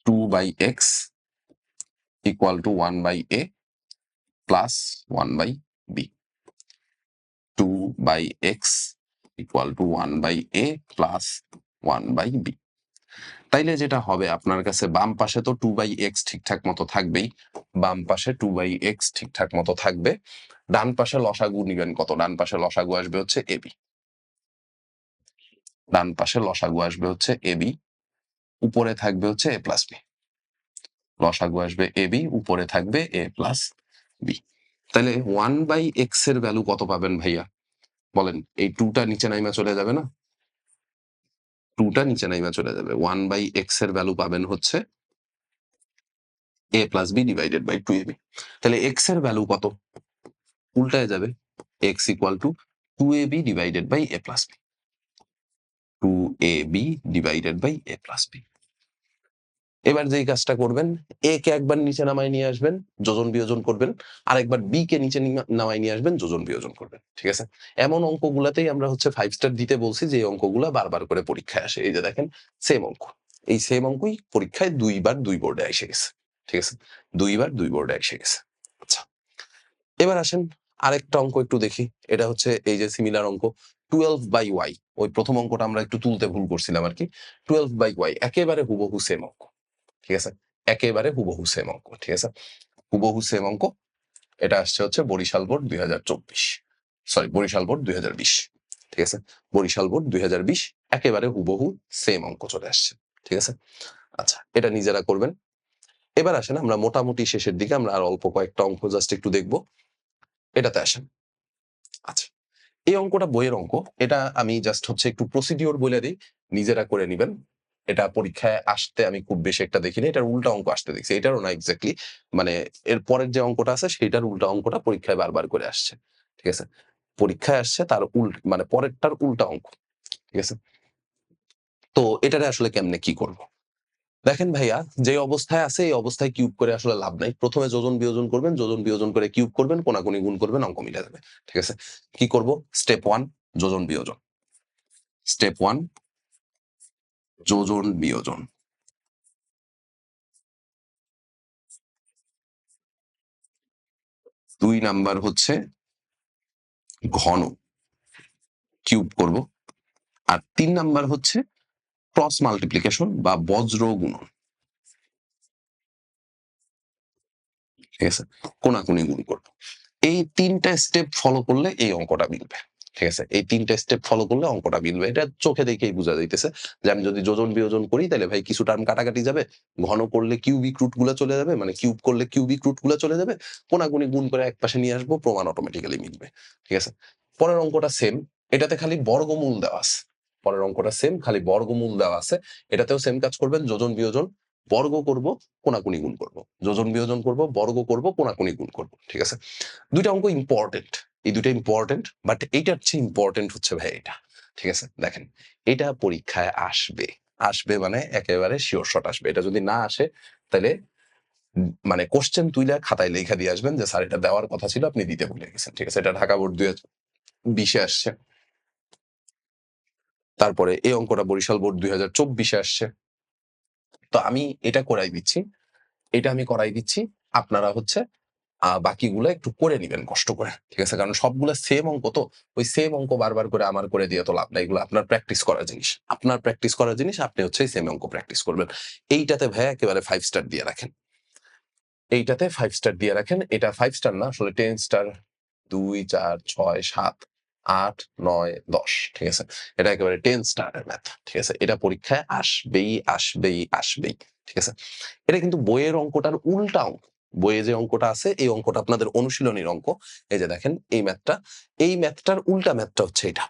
2/x equal to 1/a plus 1/b। 2/x equal to 1/a plus 1/b। তাইলে যেটা হবে আপনার কাছে বাম পাশে তো 2/x ঠিকঠাক মতো থাকবেই। বাম পাশে 2/x ঠিকঠাক মতো থাকবে। ডান পাশে লসাগু নিবেন কত? ডান পাশে লসাগু আসবে হচ্ছে ab। ডান পাশে লসাগু আসবে হচ্ছে এ বি, উপরে থাকবে হচ্ছে এ প্লাস বি। লসাগু আসবে এ বি, উপরে থাকবে এ প্লাস বি। তাহলে 1/x এর ভ্যালু কত পাবেন ভাইয়া বলেন? এই 2টা নিচে নাইমা চলে যাবে না? 2টা নিচে নাইমা চলে যাবে। 1/x এর ভ্যালু পাবেন হচ্ছে a plus B divided by 2ab। তাহলে x এর ভ্যালু কত? উল্টায় যাবে। x equal to 2ab divided by a plus B. 2ab divided by a plus B. এবার যেই কাজটা করবেন, a কে একবার নিচে নামায় নিয়ে আসবেন, যোজন বিয়োজন করবেন। আরেকবার b কে নিচে নামায় নিয়ে আসবেন, যোজন বিয়োজন করবেন। ঠিক আছে? এমন অঙ্কগুলাতেই আমরা হচ্ছে 5 স্টার দিতে বলছি যে অঙ্কগুলা বারবার করে পরীক্ষায় আসে। এই যে দেখেন সেম অঙ্ক। এই সেম অঙ্কই পরীক্ষায় 2 বার 2 বোর্ডে এসে গেছে। ঠিক আছে? 2 বার 2 বোর্ডে এসে গেছে। আচ্ছা। এবার আসেন আরেকটা অঙ্ক একটু দেখি। এটা হচ্ছে এই যে সিমিলার অঙ্ক 12/y। ওই প্রথম অঙ্কটা আমরা একটু তুলতে ভুল করছিলাম আরকি। 12/y একেবারে হুবহু সেম অঙ্ক। ঠিক আছে? একেবারে হুবহু সেম অঙ্ক। ঠিক আছে? হুবহু সেম অঙ্ক। এটা আসছে হচ্ছে Barishal board ২০২৪। Sorry Barishal board ২০২০। ঠিক আছে? বরিশাল বোর্ড ২০২০ একেবারে হুবহু সেম অঙ্ক চলে আসছে। ঠিক আছে? আচ্ছা, এটা নিজেরা করবেন। এবার আসেন আমরা মোটামুটি শেষের দিকে আমরা আর অল্প কয়েকটা অঙ্ক জাস্ট একটু দেখব। এটাতে আসেন। আচ্ছা। এই অঙ্কটা বইয়ের অঙ্ক। এটা আমি জাস্ট হচ্ছে একটু প্রসিডিওর বলে দেই। নিজেরা করে নিবেন। এটা পরীক্ষায় আসতে আমি খুব বেশি একটা দেখিনি। এটার উল্টা অঙ্ক আসতে দেখছি। এটারও না এক্সাক্টলি। মানে এর পরের যে অঙ্কটা আছে সেটার উল্টা অঙ্কটা পরীক্ষায় বারবার করে আসছে। ঠিক আছে? পরীক্ষায় আসছে তার মানে পরেরটার উল্টা অঙ্ক। ঠিক আছে? তো এটারে আসলে কেমনে কি করব? দেখেন ভাইয়া যে অবস্থায় আছে এই অবস্থায় কিউব করে আসলে লাভ নাই। ১ম এ যোজন বিয়োজন করবেন, যোজন বিয়োজন করে কিউব করবেন, কোনাকুনি গুণ করবেন, অঙ্ক মিলে যাবে। ঠিক আছে? কি করব? স্টেপ 1 যোজন বিয়োজন। স্টেপ 1 যোজন বিয়োজন। ২ নাম্বার হচ্ছে ঘন কিউব করব। আর ৩ নাম্বার হচ্ছে ক্রস মাল্টিপ্লিকেশন বা বজ্র গুণন। ঠিক আছে? কোনাকুনি গুণ করব। এই ৩ টা স্টেপ ফলো করলে এই অঙ্কটা মিলবে। ঠিক আছে? এই ৩ টা স্টেপ ফলো করলে অঙ্কটা মিলবে। এটা চোখে দেখেই বুঝা যাইতেছে যে আমি যদি যোজন বিয়োজন করি তাইলে ভাই কিছু টার্ম কাটাকাটি যাবে। ঘন করলে কিউবিক রুট গুলা চলে যাবে। মানে কিউব করলে কিউবিক রুট গুলা চলে যাবে। কোনাকুনি গুণ করে একপাশে নিয়ে আসবো, প্রমাণ অটোমেটিক্যালি মিলবে। ঠিক আছে? পরের অঙ্কটা সেম। এটাতে খালি বর্গমূল দেওয়া আছে। পরের অঙ্কটা সেম খালি বর্গমূল দেওয়া আছে। এটাতেও সেম কাজ করবেন যোজন বিয়োজন। বর্গ করব, কোনাকুনি গুণ করব। যোজন বিয়োজন করব, বর্গ করব, কোনাকুনি গুণ করব। ঠিক আছে? ২ টা অঙ্ক ইম্পোর্টেন্ট। এই ২ টা ইম্পোর্টেন্ট। বাট এইটার চেয়ে ইম্পোর্টেন্ট হচ্ছে ভাই এটা। ঠিক আছে? দেখেন, এটা পরীক্ষায় আসবে। আসবে মানে একেবারে সিওর শট আসবে। এটা যদি না আসে তাইলে মানে কোয়েশ্চেন তুইলা খাতায় লেখা দিয়ে আসবেন যে স্যার এটা দেওয়ার কথা ছিল আপনি দিতে ভুলে গেছেন। ঠিক আছে? এটা ঢাকা বোর্ড ২০২০ এ আসছে। তারপরে এই অঙ্কটা বরিশাল বোর্ড ২০২৪ এ আসছে। তো আমি এটা করাই দিচ্ছি। এটা আমি করাই দিচ্ছি। আপনারা হচ্ছে বাকিগুলা একটু করে নিবেন কষ্ট করে। ঠিক আছে? কারণ সবগুলা সেম অঙ্ক তো। ওই সেম অঙ্ক বারবার করে আমার করে দিয়ে তো লাভ নাই। এগুলো আপনার প্র্যাকটিস করার জিনিস। আপনার প্র্যাকটিস করার জিনিস আপনি হচ্ছে এই সেম অঙ্ক প্র্যাকটিস করবেন। এইটাতে ভাইয়া একেবারে ৫ স্টার দিয়ে রাখেন। এইটাতে ৫ স্টার দিয়ে রাখেন। এটা ৫ স্টার না আসলে 10 স্টার ২, ৪, ৬, ৭, ৮, ৯, ১০ ঠিক আছে? এটা একেবারে 10 স্টারের ম্যাথ। ঠিক আছে? এটা পরীক্ষায় আসবেই, আসবেই, আসবেই। ঠিক আছে? এটা কিন্তু বইয়ের অঙ্কটার উল্টা অঙ্ক। বইয়ে যে অঙ্কটা আছে এই অঙ্কটা আপনাদের অনুশীলনীর অঙ্ক। এই যে দেখেন এই ম্যাথটা। এই ম্যাথটার উল্টা ম্যাথটা হচ্ছে এটা।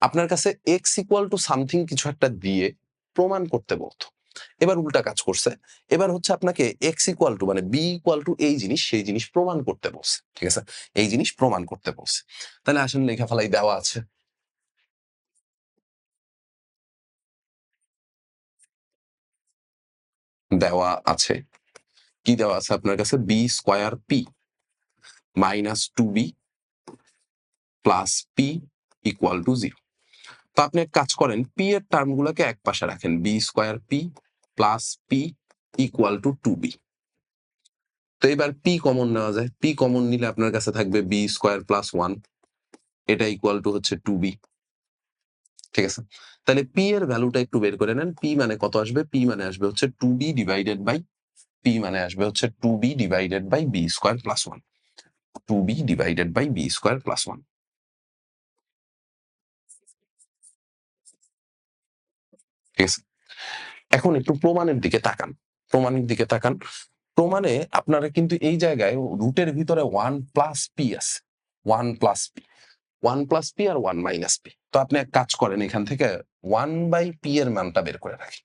আপনার কাছে x ইকুয়াল টু সামথিং কিছু একটা দিয়ে প্রমাণ করতে বলতো। এবার উল্টা কাজ করছে। এবার হচ্ছে আপনাকে x ইকুয়াল টু মানে b ইকুয়াল টু এই জিনিস সেই জিনিস প্রমাণ করতে বলছে। ঠিক আছে? এই জিনিস প্রমাণ করতে বলছে। তাহলে আসেন লেখা ফেলাই দেওয়া আছে। দেওয়া আছে। কি দেওয়া আছে আপনার কাছে? b square p minus 2b plus p equal to 0। তো আপনি এক কাজ করেন p এর টার্ম গুলোকে এক পাশে রাখেন b square p plus p equal to 2b। তো এবার p কমন নেওয়া যায়। p কমন নিলে আপনার কাছে থাকবে b স্কয়ার প্লাস 1 এটা ইকুয়াল টু হচ্ছে 2b। ঠিক আছে? তাহলে p এর ভ্যালুটা একটু বের করে নেন। p মানে কত আসবে? p মানে আসবে হচ্ছে 2b ডিভাইডেড বাই p মানে আসবে হচ্ছে 2b divided by b square plus 1। 2b divided by b square plus 1। ঠিক আছে? এখন একটু প্রমাণের দিকে তাকান। প্রমাণের দিকে তাকান। প্রমাণে আপনারা কিন্তু এই জায়গায় রুটের ভিতরে 1 প্লাস পি আছে। 1 plus P. 1 plus P R 1 minus P. তো আপনি এক কাজ করেন এখান থেকে 1 বাই পি এর মানটা বের করে রাখেন।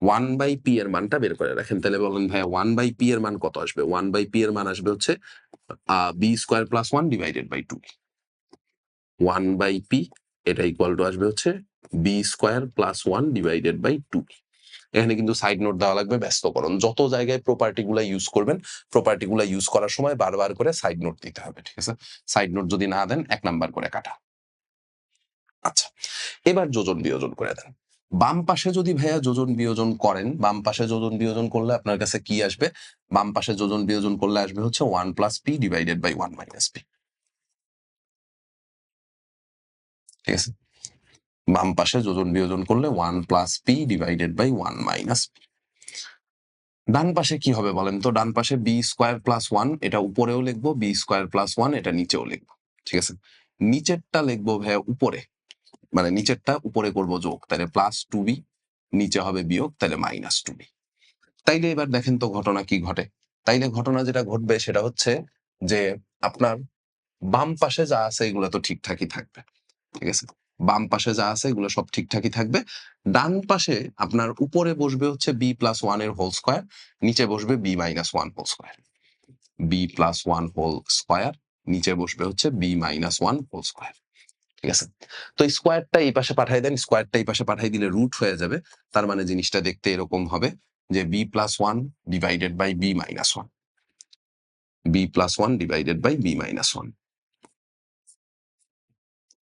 1 বাই পি এর মানটা বের করে রাখেন। তাহলে বলেন ভাইয়া 1 বাই পি এর মান কত আসবে? 1 বাই পি এর মান আসবে হচ্ছে B square plus 1 divided by 2। 1 by P এটা ইকুয়াল টু আসবে হচ্ছে B square plus 1 divided by 2। এখানে কিন্তু সাইড নোট দেওয়া লাগবে ব্যস্তকরণ। যত জায়গায় প্রপার্টি গুলা ইউজ করবেন, প্রপার্টি গুলা ইউজ করার সময় বারবার করে সাইড নোট দিতে হবে। ঠিক আছে? সাইড নোট যদি না দেন 1 নাম্বার করে কাটা। আচ্ছা, এবার যোজন বিয়োজন করে দেন। বাম পাশে যদি ভাইয়া যোজন বিয়োজন করেন, বাম পাশে যোজন বিয়োজন করলে আপনার কাছে কি আসবে? বাম পাশে যোজন বিয়োজন করলে আসবে হচ্ছে 1 plus P divided by 1 minus P. ঠিক আছে? বাম পাশে যোজন বিয়োজন করলে 1 plus P divided by 1 minus p. ডান পাশে কি হবে বলেন তো? ডান পাশে বি স্কয়ার প্লাস 1 এটা উপরেও লিখবো, বি স্কয়ার প্লাস 1 এটা নিচেও লিখবো। ঠিক আছে? নিচেরটা লিখবো ভাইয়া উপরে। মানে নিচেরটা উপরে করব যোগ। তাহলে প্লাস 2b, নিচে হবে বিয়োগ, তাহলে মাইনাস 2b। তাইলে এবার দেখেন তো ঘটনা কি ঘটে? তাইলে ঘটনা যেটা ঘটবে সেটা হচ্ছে যে আপনার বাম পাশে যা আছে এগুলো তো ঠিকঠাকই থাকবে। ঠিক আছে? বাম পাশে যা আছে এগুলো সব ঠিকঠাকই থাকবে। ডান পাশে আপনার উপরে বসবে হচ্ছে b প্লাস 1 এর হোল স্কয়ার, নিচে বসবে b minus 1 whole square. b plus 1 whole square, নিচে বসবে হচ্ছে b মাইনাস 1 হোল স্কয়ার। ঠিক আছে? তো স্কয়ারটা এই পাশে পাঠায় দেন, স্কয়ারটা এই পাশে পাঠায় দিলে রুট হয়ে যাবে। তার মানে জিনিসটা দেখতে এরকম হবে যে b plus 1 divided by b minus 1। b plus 1 divided by b minus 1।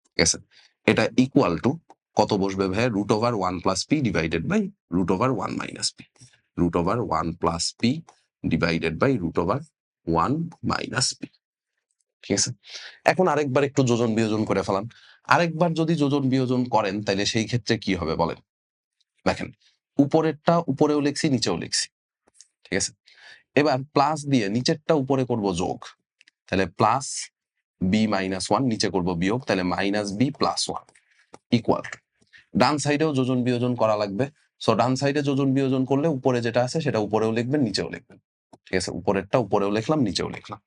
ঠিক আছে? এটা ইকুয়াল টু কত বসবে ভাইয়া? Root over 1 plus P divided by root over 1 minus P. Root over 1 plus P divided by root over 1 minus P. ঠিক আছে? এখন আরেকবার একটু যোজন বিয়োজন করে ফেলান। আরেকবার যদি যোজন বিয়োজন করেন তাইলে সেই ক্ষেত্রে কি হবে বলেন? দেখেন, উপরেরটা উপরেও লিখছি, নিচেও লিখছি। ঠিক আছে? এবার প্লাস দিয়ে নিচেরটা উপরে করব যোগ। তাহলে প্লাস বি মাইনাস 1, নিচে করব বিয়োগ, তাহলে minus b plus 1 equal to ডান সাইডেও যোজন বিয়োজন করা লাগবে। সো ডান সাইডে যোজন বিয়োজন করলে উপরে যেটা আছে সেটা উপরেও লিখবেন, নিচেও লিখবেন। ঠিক আছে? উপরেরটা উপরেও লিখলাম, নিচেও লিখলাম।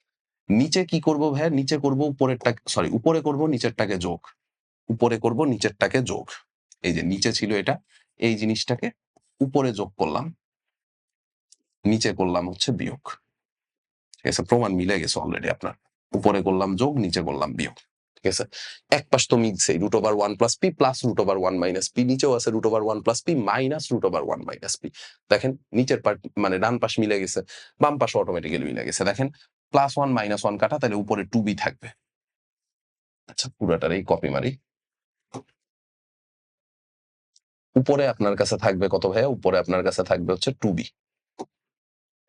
নিচে কি করব ভাইয়া? নিচে করব উপরেরটা, সরি উপরে করব নিচেরটাকে যোগ। উপরে করব নিচেরটাকে যোগ। এই যে নিচে ছিল এটা, এই জিনিসটাকে উপরে যোগ করলাম, নিচে করলাম হচ্ছে বিয়োগ। ঠিক আছে? প্রমাণ মিলে গেছে অলরেডি আপনার। উপরে করলাম যোগ, নিচে করলাম বিয়োগ। ঠিক আছে? এক পাশ তো মিলছেই, root over 1 plus p plus root over 1 minus p, নিচেও আছে root over 1 plus p minus root over 1 minus p. দেখেন নিচের পার্ট মানে ডান পাশ মিলে গেছে, বাম পাশ অটোমেটিক্যালি মিলে গেছে। দেখেন প্লাস 1 মাইনাস 1 কাটা, তাহলে উপরে 2b থাকবে। আচ্ছা, পুরাটারই কপি মারি। উপরে আপনার কাছে থাকবে কত ভাইয়া? উপরে আপনার কাছে থাকবে হচ্ছে 2b।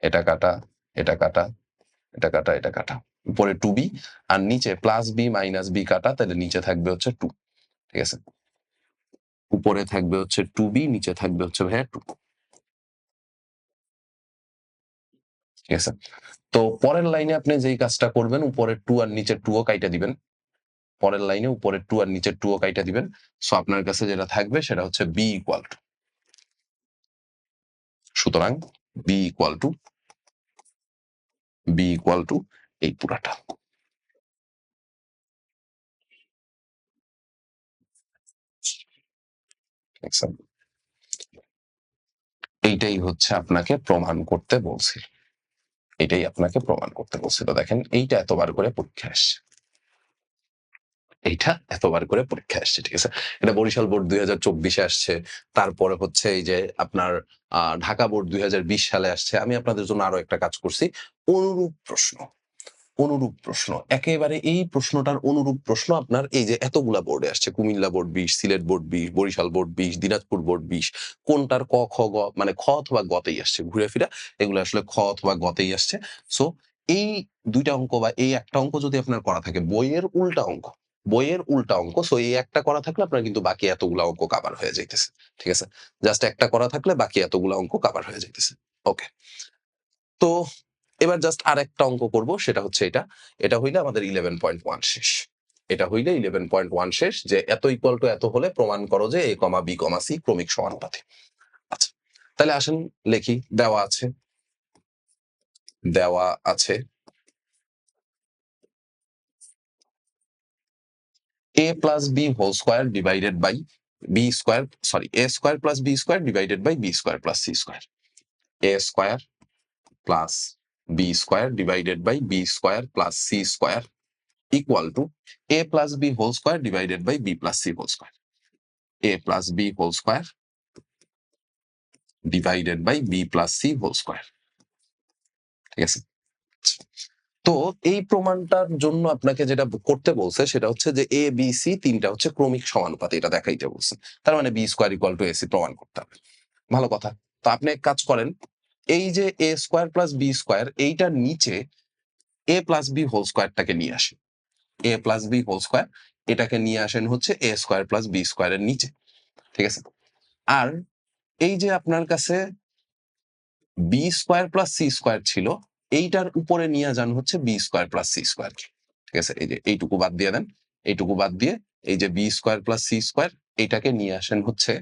এটা কাটা, এটা কাটা, এটা কাটা, এটা কাটা। উপরে 2b আর নিচে প্লাস b মাইনাস b কাটা, তাহলে নিচে থাকবে হচ্ছে 2। ঠিক আছে? উপরে থাকবে হচ্ছে 2b, নিচে থাকবে হচ্ছে ভাইয়া 2। ঠিক আছে? তো পরের লাইনে আপনি যেই কাজটা করবেন, উপরের 2 আর নিচের 2 ও কাইটা দিবেন। পরের লাইনে উপরের 2 আর নিচের 2 ও কাইটা দিবেন। সো আপনার কাছে যেটা থাকবে সেটা হচ্ছে b ইকুয়াল টু, সুতরাং b equal to b equal two এই পুরাটা। দেখছেন? এইটাই হচ্ছে আপনাকে প্রমাণ করতে বলছিল। এটাই আপনাকে প্রমাণ করতে বলছিল। দেখেন এইটা এতবার করে পরীক্ষায় আসছে। এইটা এতবার করে পরীক্ষায় আসছে। ঠিক আছে? এটা বরিশাল বোর্ড 2024 এ আসছে। তারপরে হচ্ছে এই যে আপনার ঢাকা বোর্ড 2020 সালে আসছে। আমি আপনাদের জন্য আরো একটা কাজ করছি। অনুরূপ প্রশ্ন, অনুরূপ প্রশ্ন। একেবারে এই প্রশ্নটার অনুরূপ প্রশ্ন আপনার এই যে এতগুলা বোর্ডে আসছে। Comilla board 20, Sylhet board 20, Barishal board 20, Dinajpur board 20। কোনটার ক, খ, গ মানে খ অথবা গতেই আসছে। ঘুরে ফিরা এগুলো আসলে খ অথবা গতেই আসছে। সো এই ২ টা অঙ্ক বা এই একটা অঙ্ক যদি আপনার করা থাকে, বইয়ের উল্টা অঙ্ক, বইয়ের উল্টা অঙ্ক। সো এই একটা করা থাকলে আপনার কিন্তু বাকি এতগুলা অঙ্ক কভার হয়ে যাইতেছে। ঠিক আছে? জাস্ট একটা করা থাকলে বাকি এতগুলা অঙ্ক কভার হয়ে যাইতেছে। ওকে। তো এবার জাস্ট আরেকটা অঙ্ক করব, সেটা হচ্ছে এটা। এটা হইলে আমাদের 11.1 শেষ। এটা হইলে 11.1 শেষ, যে এত ইকুয়াল টু এত হলে প্রমাণ করো যে a, b, c ক্রমিক সমানুপাতি। আচ্ছা, তাহলে আসেন লিখি। দেওয়া আছে a plus b whole square divided by b square, sorry, a square plus b square divided by b square plus c square. A square plus b square divided by b square plus c square equal to a plus b whole square divided by b plus c whole square. A plus b whole square divided by b plus c whole square. ঠিক আছে? তো এই প্রমাণটার জন্য আপনাকে যেটা করতে বলছে সেটা হচ্ছে যে এ বি সি তিনটা হচ্ছে ক্রমিক সমানুপাতি, এটা দেখাইতে বলছে। তার মানে B square equal to AC প্রমাণ করতে হবে। ভালো কথা। তো আপনি এক কাজ করেন, এই যে এ স্কোয়ার প্লাস বি স্কোয়ার এইটার নিচে এ প্লাস বি হোল স্কোয়ারটাকে নিয়ে আসেন। এ প্লাস বি হোল স্কোয়ার এটাকে নিয়ে আসেন হচ্ছে এ স্কোয়ার প্লাস বি স্কোয়ারের নিচে। ঠিক আছে? আর এই যে আপনার কাছে B square plus C square ছিল, এইটার উপরে নিয়ে যান হচ্ছে B square plus C square. ঠিক আছে? এই যে এইটুকু বাদ দিয়ে দেন, এইটুকু বাদ দিয়ে এই যে B square plus C square এইটাকে নিয়ে আসেন হচ্ছে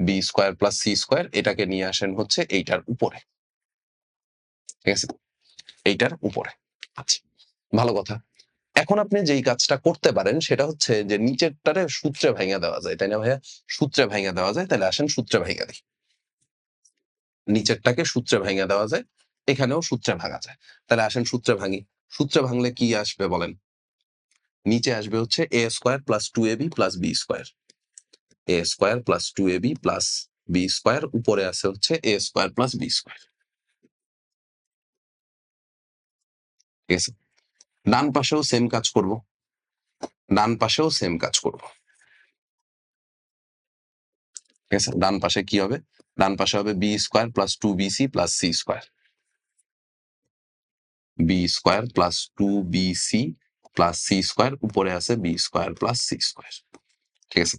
B square plus C square, এটাকে নিয়ে আসেন হচ্ছে এইটার উপরে। ঠিক আছে? এইটার উপরে। আচ্ছা, ভালো কথা। এখন আপনি যেই কাজটা করতে পারেন সেটা হচ্ছে যে নিচেরটারে সূত্রে ভাঙা দেওয়া যায়, তাই না ভাইয়া? সূত্রে ভাঙা দেওয়া যায়, তাহলে আসেন সূত্রে ভাঙা দিই। নিচেরটাকে সূত্রে ভাঙা দেওয়া যায়, এখানেও সূত্রে ভাঙা যায়। তাহলে আসেন সূত্রে ভাঙি। সূত্রে ভাঙলে কি আসবে বলেন? নিচে আসবে হচ্ছে a square plus 2ab plus b square. a square plus 2ab plus b square, উপরে আছে হচ্ছে a square plus b square. ঠিক আছে? ডান পাশেও সেম কাজ করব। ডান পাশেও সেম কাজ করব। ঠিক আছে? ডান পাশে কি হবে? ডান পাশে হবে b square plus 2bc plus c square. b square plus 2bc plus c square, উপরে আছে b square plus c square. ঠিক আছে?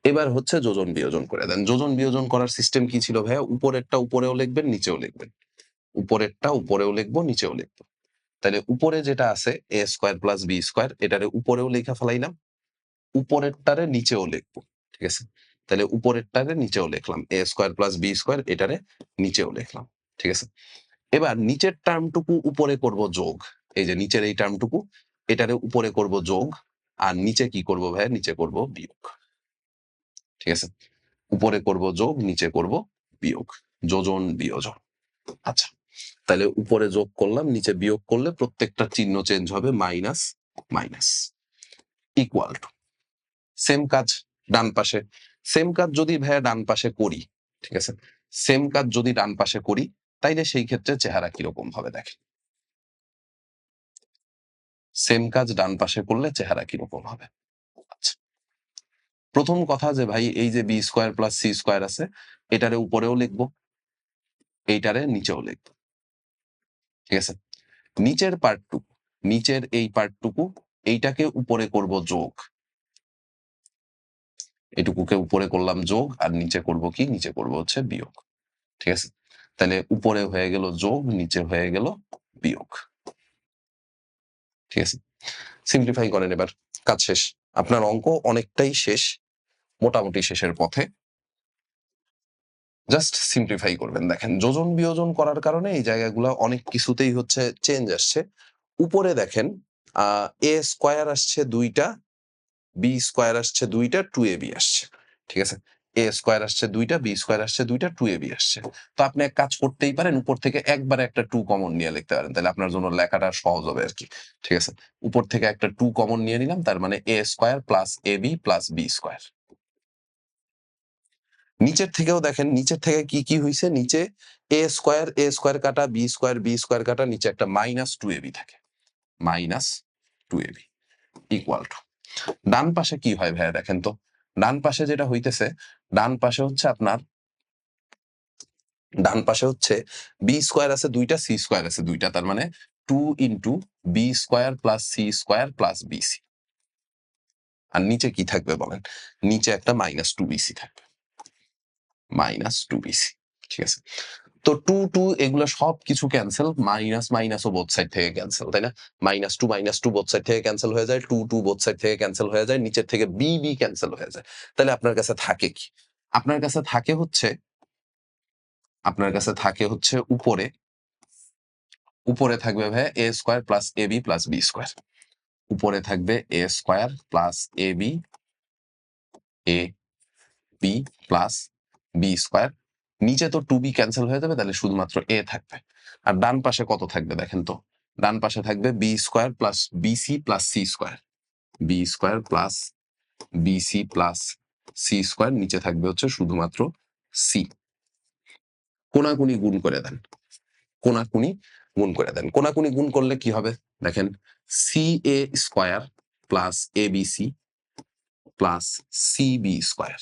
এবার হচ্ছে যোজন বিয়োজন করে দেন। যোজন বিয়োজন করার সিস্টেম কি ছিল ভাইয়া? উপরেরটা উপরেও লিখবেন, নিচেও লিখবেন। উপরেরটা উপরেও লিখবো, নিচেও লিখবো। তাহলে উপরে যেটা আছে এ স্কোয়ার প্লাস বি স্কোয়ার, এটারে উপরেও লেখা ফেলাইলাম, উপরেরটারে নিচেও লিখবো। ঠিক আছে? তাহলে উপরেরটারে নিচেও লিখলাম, এ স্কোয়ার প্লাস বি স্কোয়ার এটারে নিচেও লিখলাম। ঠিক আছে? এবার নিচের টার্মটুকু উপরে করব যোগ। এই যে নিচের এই টার্মটুকু এটারে উপরে করব যোগ, আর নিচে কি করব ভাইয়া? নিচে করব বিয়োগ। ঠিক আছে? উপরে করব যোগ, নিচে করব বিয়োগ। যোজন বিয়োজন। আচ্ছা, তাহলে উপরে যোগ করলাম, নিচে বিয়োগ করলে প্রত্যেকটা চিহ্ন চেঞ্জ হবে, minus minus. Equal to same কাজ ডান পাশে। সেম কাজ যদি ভাইয়া ডান পাশে করি, ঠিক আছে, সেম কাজ যদি ডান পাশে করি তাইলে সেই ক্ষেত্রে চেহারা কিরকম হবে দেখেন। সেম কাজ ডান পাশে করলে চেহারা কিরকম হবে। আচ্ছা, প্রথম কথা যে ভাই এই যে B square plus C square আছে, এটারে উপরেও লিখবো, এইটারে নিচেও লিখবো। ঠিক আছে? নিচের পার্টটুকু, নিচের এই পার্টটুকু এইটাকে উপরে করব যোগ, এটুকুকে উপরে করলাম যোগ, আর নিচে করব কি? নিচে করব হচ্ছে বিয়োগ। ঠিক আছে? তাহলে উপরে হয়ে গেল যোগ, নিচে হয়ে গেল বিয়োগ। ঠিক আছে? সিম্পলিফাই করেন এবার, কাজ শেষ। আপনার অঙ্ক অনেকটাই শেষ, মোটামুটি শেষের পথে। জাস্ট সিম্পলিফাই করবেন। দেখেন যোজন বিয়োজন করার কারণে এই জায়গাগুলো অনেক কিছুতেই হচ্ছে চেঞ্জ আসছে। উপরে দেখেন এ স্কোয়ার আসছে 2টা, বি স্কোয়ার আসছে 2টা, 2ab আসছে। ঠিক আছে? এ স্কোয়ার আসছে 2টা, বি স্কোয়ার আসছে 2টা, 2ab আসছে। তো আপনি এক কাজ করতেই পারেন, উপর থেকে একবারে একটা 2 কমন নিয়ে লিখতে পারেন, তাহলে আপনার জন্য লেখাটা সহজ হবে আর কি। ঠিক আছে? উপর থেকে একটা 2 কমন নিয়ে নিলাম, তার মানে a square plus ab plus b square. নিচের থেকেও দেখেন, নিচের থেকে কি কি হইছে? নিচে এ স্কোয়ার কাটা, বি স্কোয়ার কাটা, নিচে একটা মাইনাস 2ab থাকে। মাইনাস 2ab ইকুয়াল টু, ডান পাশে কি হয় ভাইয়া দেখেন তো? ডান পাশে যেটা হইতেছে, ডান পাশে হচ্ছে আপনার, ডান পাশে হচ্ছে বি স্কোয়ার আছে 2টা, সি স্কোয়ার আছে 2টা, তার মানে 2 into b square plus C square plus bc. আর নিচে কি থাকবে বলেন? নিচে একটা মাইনাস 2bc থাকবে। Minus 2bc। ঠিক আছে? তো 2 এগুলা সবকিছু ক্যানসেল, মাইনাসও বোথ সাইড থেকে ক্যানসেল, তাই না? -2 বোথ সাইড থেকে ক্যানসেল হয়ে যায়, 2 বোথ সাইড থেকে ক্যানসেল হয়ে যায়, নিচের থেকে বি ক্যানসেল হয়ে যায়। তাহলে আপনার কাছে থাকে কি? আপনার কাছে থাকে হচ্ছে উপরে থাকবে ভাইয়া a square plus ab plus b square. উপরে থাকবে a square plus ab plus b square. নিচে তো 2b ক্যানসেল হয়ে যাবে, তাহলে শুধুমাত্র a থাকবে। আর ডান পাশে কত থাকবে দেখেন তো? ডান পাশে থাকবে b square plus bc plus c square. b square plus bc plus c square, নিচে থাকবে হচ্ছে শুধুমাত্র c। কোনাকুনি গুণ করে দেন। কোনাকুনি গুণ করলে কি হবে দেখেন? ca square plus abc plus cb square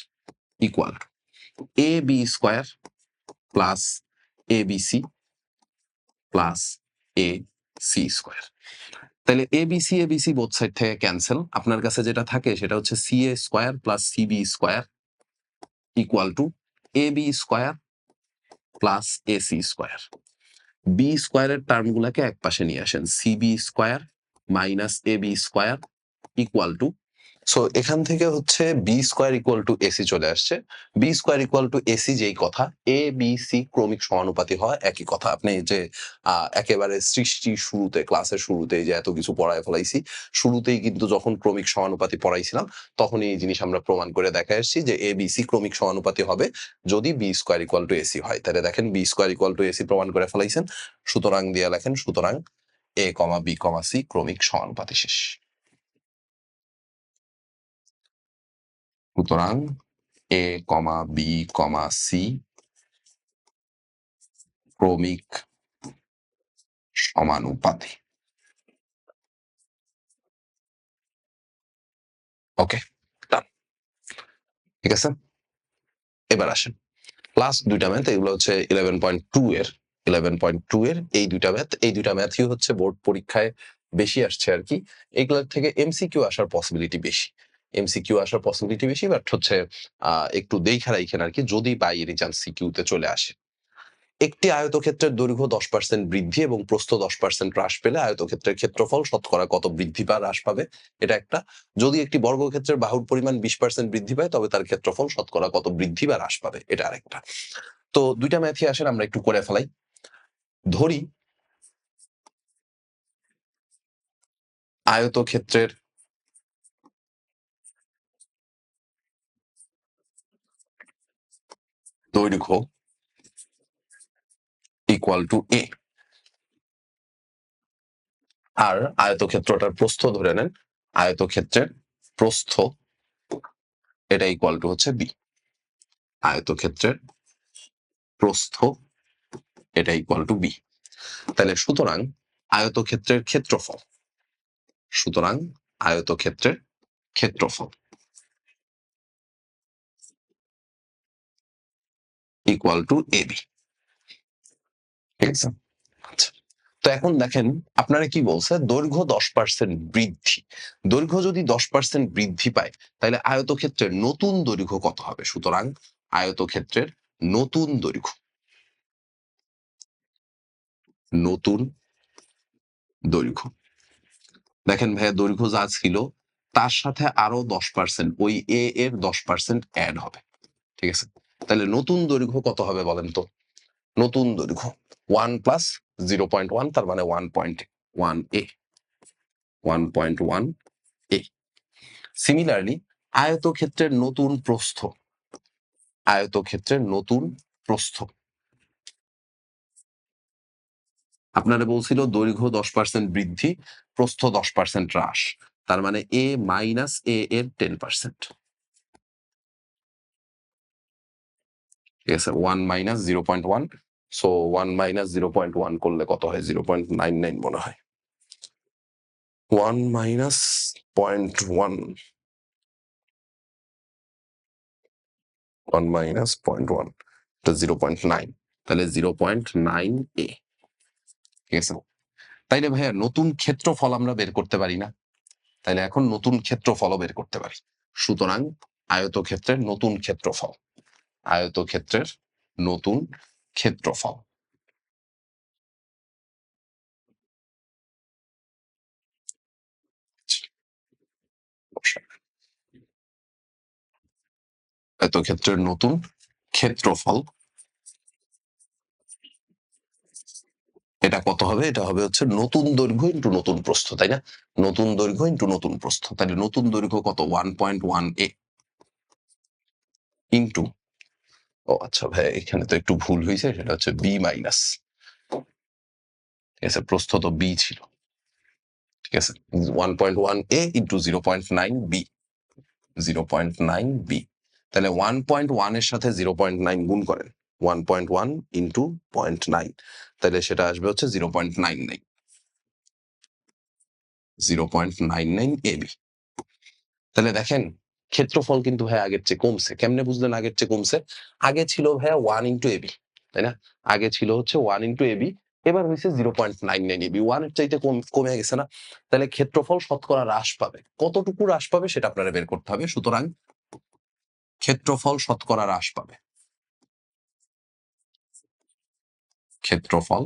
equal ab square plus abc plus ac square. তাহলে abc বোথ সাইড থেকে ক্যান্সেল, আপনার কাছে যেটা থাকে সেটা হচ্ছে ca square plus cb square equal to ab square plus ac square. b স্কয়ারের টার্মগুলোকে এক পাশে নিয়ে আসেন, cb square minus ab square equal to, so এখান থেকে হচ্ছে B square equal to AC চলে আসছে। B square equal to AC যেই কথা, এ বি সি ক্রমিক সমানুপাতি হয় একই কথা। আপনি যে একেবারে ক্লাসের শুরুতে যে এত কিছু পড়ায় ফেলাইছি, শুরুতেই কিন্তু যখন ক্রমিক সমানুপাতি পড়াইছিলাম তখন এই জিনিস আমরা প্রমাণ করে দেখা এসেছি যে এ বি সি ক্রমিক সমানুপাতি হবে যদি B square equal to AC হয়। তাহলে দেখেন B square equal to AC প্রমাণ করে ফেলাইছেন। সুতরাং দিয়ে লেখেন, সুতরাং এ কমা বি কমা সি ক্রমিক সমানুপাতি। শেষ। সুতরাং এ কমা বি কমা সি ক্রমিক সমানুপাতি। ওকে, ঠিক আছে। এবার আসেন লাস্ট দুইটা ম্যাথ, এগুলো হচ্ছে 11.2 এর এই দুইটা ম্যাথই হচ্ছে বোর্ড পরীক্ষায় বেশি আসছে আর কি। এগুলোর থেকে এমসিকিউ আসার পসিবিলিটি বেশি, বাট হচ্ছে একটু দেখা রাখেন আর কি, যদি বাই এনি চান্স সিকিউতে চলে আসে। একটি আয়তক্ষেত্রের দৈর্ঘ্য 10% বৃদ্ধি এবং প্রস্থ 10% হ্রাস পেলে আয়তক্ষেত্রের ক্ষেত্রফল শতকরা কত বৃদ্ধি বা হ্রাস পাবে, এটা একটা। যদি একটি বর্গক্ষেত্রের বাহুর পরিমাণ 20% বৃদ্ধি পায় তবে তার ক্ষেত্রফল শতকরা কত বৃদ্ধি বা হ্রাস পাবে, এটা আরেকটা। তো দুইটা ম্যাথই আসেন আমরা একটু করে ফেলাই। ধরি আয়তক্ষেত্রের দৈর্ঘ্য ইকুয়াল টু এ, আর আয়তক্ষেত্রটার প্রস্থ ধরে নেন, আয়তক্ষেত্রের প্রস্থ এটা ইকুয়াল টু হচ্ছে বি। আয়তক্ষেত্রের প্রস্থ এটা ইকুয়াল টু বি। তাহলে সুতরাং আয়তক্ষেত্রের ক্ষেত্রফল ইকুয়াল টু এবি। ঠিক আছে, আচ্ছা। তো এখন দেখেন আপনারা কি বলছে, দৈর্ঘ্য 10% বৃদ্ধি। দৈর্ঘ্য যদি 10% বৃদ্ধি পায় তাহলে আয়তক্ষেত্রের নতুন দৈর্ঘ্য কত হবে? সুতরাং আয়তক্ষেত্রের নতুন দৈর্ঘ্য দেখেন ভাইয়া, দৈর্ঘ্য যা ছিল তার সাথে আরো 10% ওই এ এর 10% অ্যাড হবে। ঠিক আছে, তাহলে নতুন দৈর্ঘ্য কত হবে বলেন তো? নতুন দৈর্ঘ্য 1 প্লাস 0.1, তার মানে 1.1 এ। 1.1 এ। সিমিলারলি আয়তক্ষেত্রের নতুন প্রস্থ আপনারা বলছিল দৈর্ঘ্য 10% বৃদ্ধি, প্রস্থ 10% হ্রাস, তার মানে এ মাইনাস এ এর 10%। ঠিক আছে, 1 মাইনাস 0.1, সো 1 মাইনাস 0.1 করলে কত হয়? 0.99 মনে হয়। 1 মাইনাস 0.1, 1 মাইনাস 0.1, এটা 0.9, তাহলে 0.9 এ। ঠিক আছে, তাইলে ভাইয়া নতুন ক্ষেত্রফল আমরা বের করতে পারি না? তাইলে এখন নতুন ক্ষেত্রফলও বের করতে পারি। সুতরাং আয়তক্ষেত্রের নতুন ক্ষেত্রফল আয়তক্ষেত্রের নতুন ক্ষেত্রফল এটা কত হবে? এটা হবে হচ্ছে নতুন দৈর্ঘ্য ইন্টু নতুন প্রস্থ, তাই না? নতুন দৈর্ঘ্য ইন্টু নতুন প্রস্থ। তাহলে নতুন দৈর্ঘ্য কত? 1.1 a ইন্টু, ও আচ্ছা ভাই এখানে তো একটু ভুল হয়েছে, সেটা হচ্ছে b মাইনাস, ঠিক আছে? প্রস্থ তো b ছিল, ঠিক আছে? 1.1 a ইন্টু 0.9 b, 0.9 b। তাহলে 1.1 এর সাথে 0.9 গুণ করেন, 1.1 ইন্টু 0.9, তাহলে সেটা আসবে হচ্ছে 0.99, 0.99 ab। তাহলে দেখেন ক্ষেত্রফল কিন্তু ভাই আগের চেয়ে কমছে। কেমনে বুঝলেন আগের চেয়ে কমছে? আগে ছিল ভাইয়া 1 ইন্টু ab, তাই না? আগে ছিল হচ্ছে 1 ইন্টু ab, এবার হয়েছে 0.99 ab। 1 এর চাইতে কমে গেছে না? তাহলে ক্ষেত্রফল শতকরা হ্রাস পাবে। কতটুকু হ্রাস পাবে সেটা আপনারা বের করতে হবে। সুতরাং ক্ষেত্রফল শতকরা হ্রাস পাবে। ক্ষেত্রফল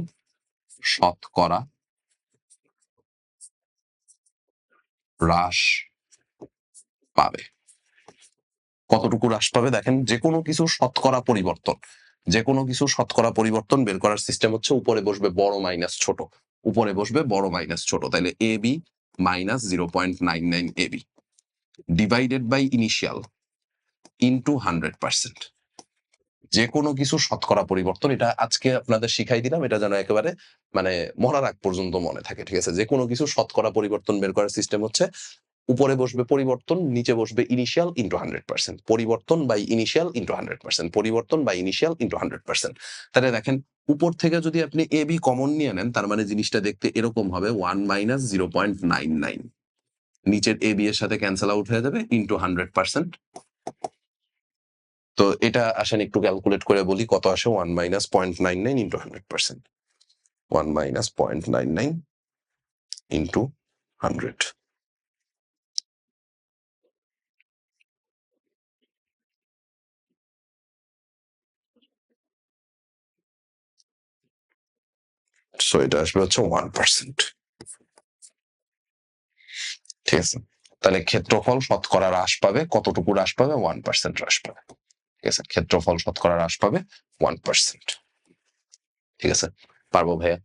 শতকরা হ্রাস পাবে। কতটুকু হ্রাস পাবে? দেখেন যেকোনো কিছু শতকরা পরিবর্তন, যেকোনো কিছু শতকরা পরিবর্তন বের করার সিস্টেম হচ্ছে উপরে বসবে বড় মাইনাস ছোট, উপরে বসবে বড় মাইনাস ছোট। তাইলে a b minus 0.99 a b divided by initial into 100%। যে কোনো কিছু শতকরা পরিবর্তন, এটা আজকে আপনাদের শিখাই দিলাম, এটা যেন একেবারে মানে মরার আগ পর্যন্ত মনে থাকে, ঠিক আছে? যে কোনো কিছু শতকরা পরিবর্তন বের করার সিস্টেম হচ্ছে উপরে বসবে পরিবর্তন, নিচে বসবে ইনিশিয়াল ইন্টু 100%, পরিবর্তন বাই ইনিশিয়াল ইন্টু 100%, পরিবর্তন বাই ইনিশিয়াল ইন্টু 100%। তাহলে দেখেন উপর থেকে যদি আপনি এ বি কমন নিয়ে নেন, তার মানে জিনিসটা দেখতে এরকম হবে 1 মাইনাস 0.99, নিচের এ বি এর সাথে ক্যান্সেল আউট হয়ে যাবে ইন্টু 100%। তো এটা আসেন একটু ক্যালকুলেট করে বলি কত আসে 1 minus 0.99 into 100%, 1 minus 0.99 into 100। So এটা আসবে হচ্ছে 1%, ঠিক আছে? তাহলে ক্ষেত্রফল শতকরা হ্রাস পাবে কতটুকু? হ্রাস পাবে 1% হ্রাস পাবে, ঠিক আছে? ক্ষেত্রফল শতকরা হ্রাস পাবে 1%, ঠিক আছে? পারবো ভাইয়া?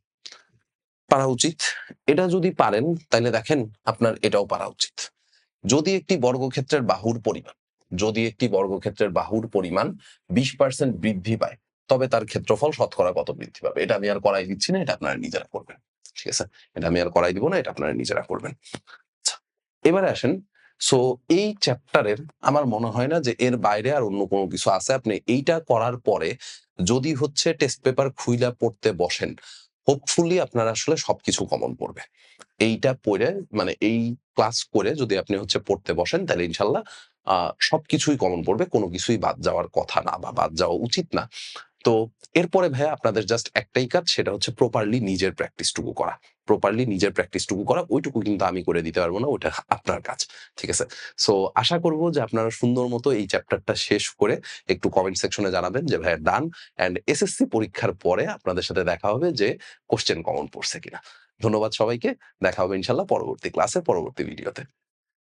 পারা উচিত। এটা যদি পারেন তাহলে দেখেন আপনার এটাও পারা উচিত। যদি একটি বর্গক্ষেত্রের বাহুর পরিমাণ, যদি একটি বর্গক্ষেত্রের বাহুর পরিমাণ 20% বৃদ্ধি পায়, তবে তার ক্ষেত্রফল শতকরা কত বৃদ্ধি পাবে? এটা আমি আর করাই দিচ্ছি না, এটা আপনারা নিজেরা করবেন, ঠিক আছে? এটা আমি আর করাই দিব না, এটা আপনারা নিজেরা করবেন। আচ্ছা, এবারে আসেন। সো এই চ্যাপ্টারের আমার মনে হয় না যে এর বাইরে আর অন্য কোনো কিছু আছে। আপনি এইটা করার পরে যদি হচ্ছে টেস্ট পেপার খুইলা পড়তে বসেন, হোপফুলি আপনার আসলে সবকিছু কমন পড়বে। এইটা পড়ে মানে এই ক্লাস করে যদি আপনি হচ্ছে পড়তে বসেন তাহলে ইনশাল্লাহ সবকিছুই কমন পড়বে। কোনো কিছুই বাদ যাওয়ার কথা না বা বাদ যাওয়া উচিত না। তো এরপরে ভাইয়া আপনাদের জাস্ট একটাই কাজ, সেটা হচ্ছে প্রপারলি নিজের প্র্যাকটিসটুকু করা। প্রপারলি নিজের প্র্যাকটিসটুকু করা। ওইটুকু কিন্তু আমি করে দিতে পারব না। ওইটা আপনার কাজ। ঠিক আছে? সো আশা করব যে আপনারা সুন্দর মতো এই চ্যাপ্টারটা শেষ করে একটু কমেন্ট সেকশনে জানাবেন যে ভাইয়া ডান। অ্যান্ড এসএসসি পরীক্ষার পরে আপনাদের সাথে দেখা হবে যে কোয়েশ্চেন কমন পড়ছে কিনা। ধন্যবাদ সবাইকে। দেখা হবে ইনশাআল্লাহ পরবর্তী ক্লাসে, পরবর্তী ভিডিওতে।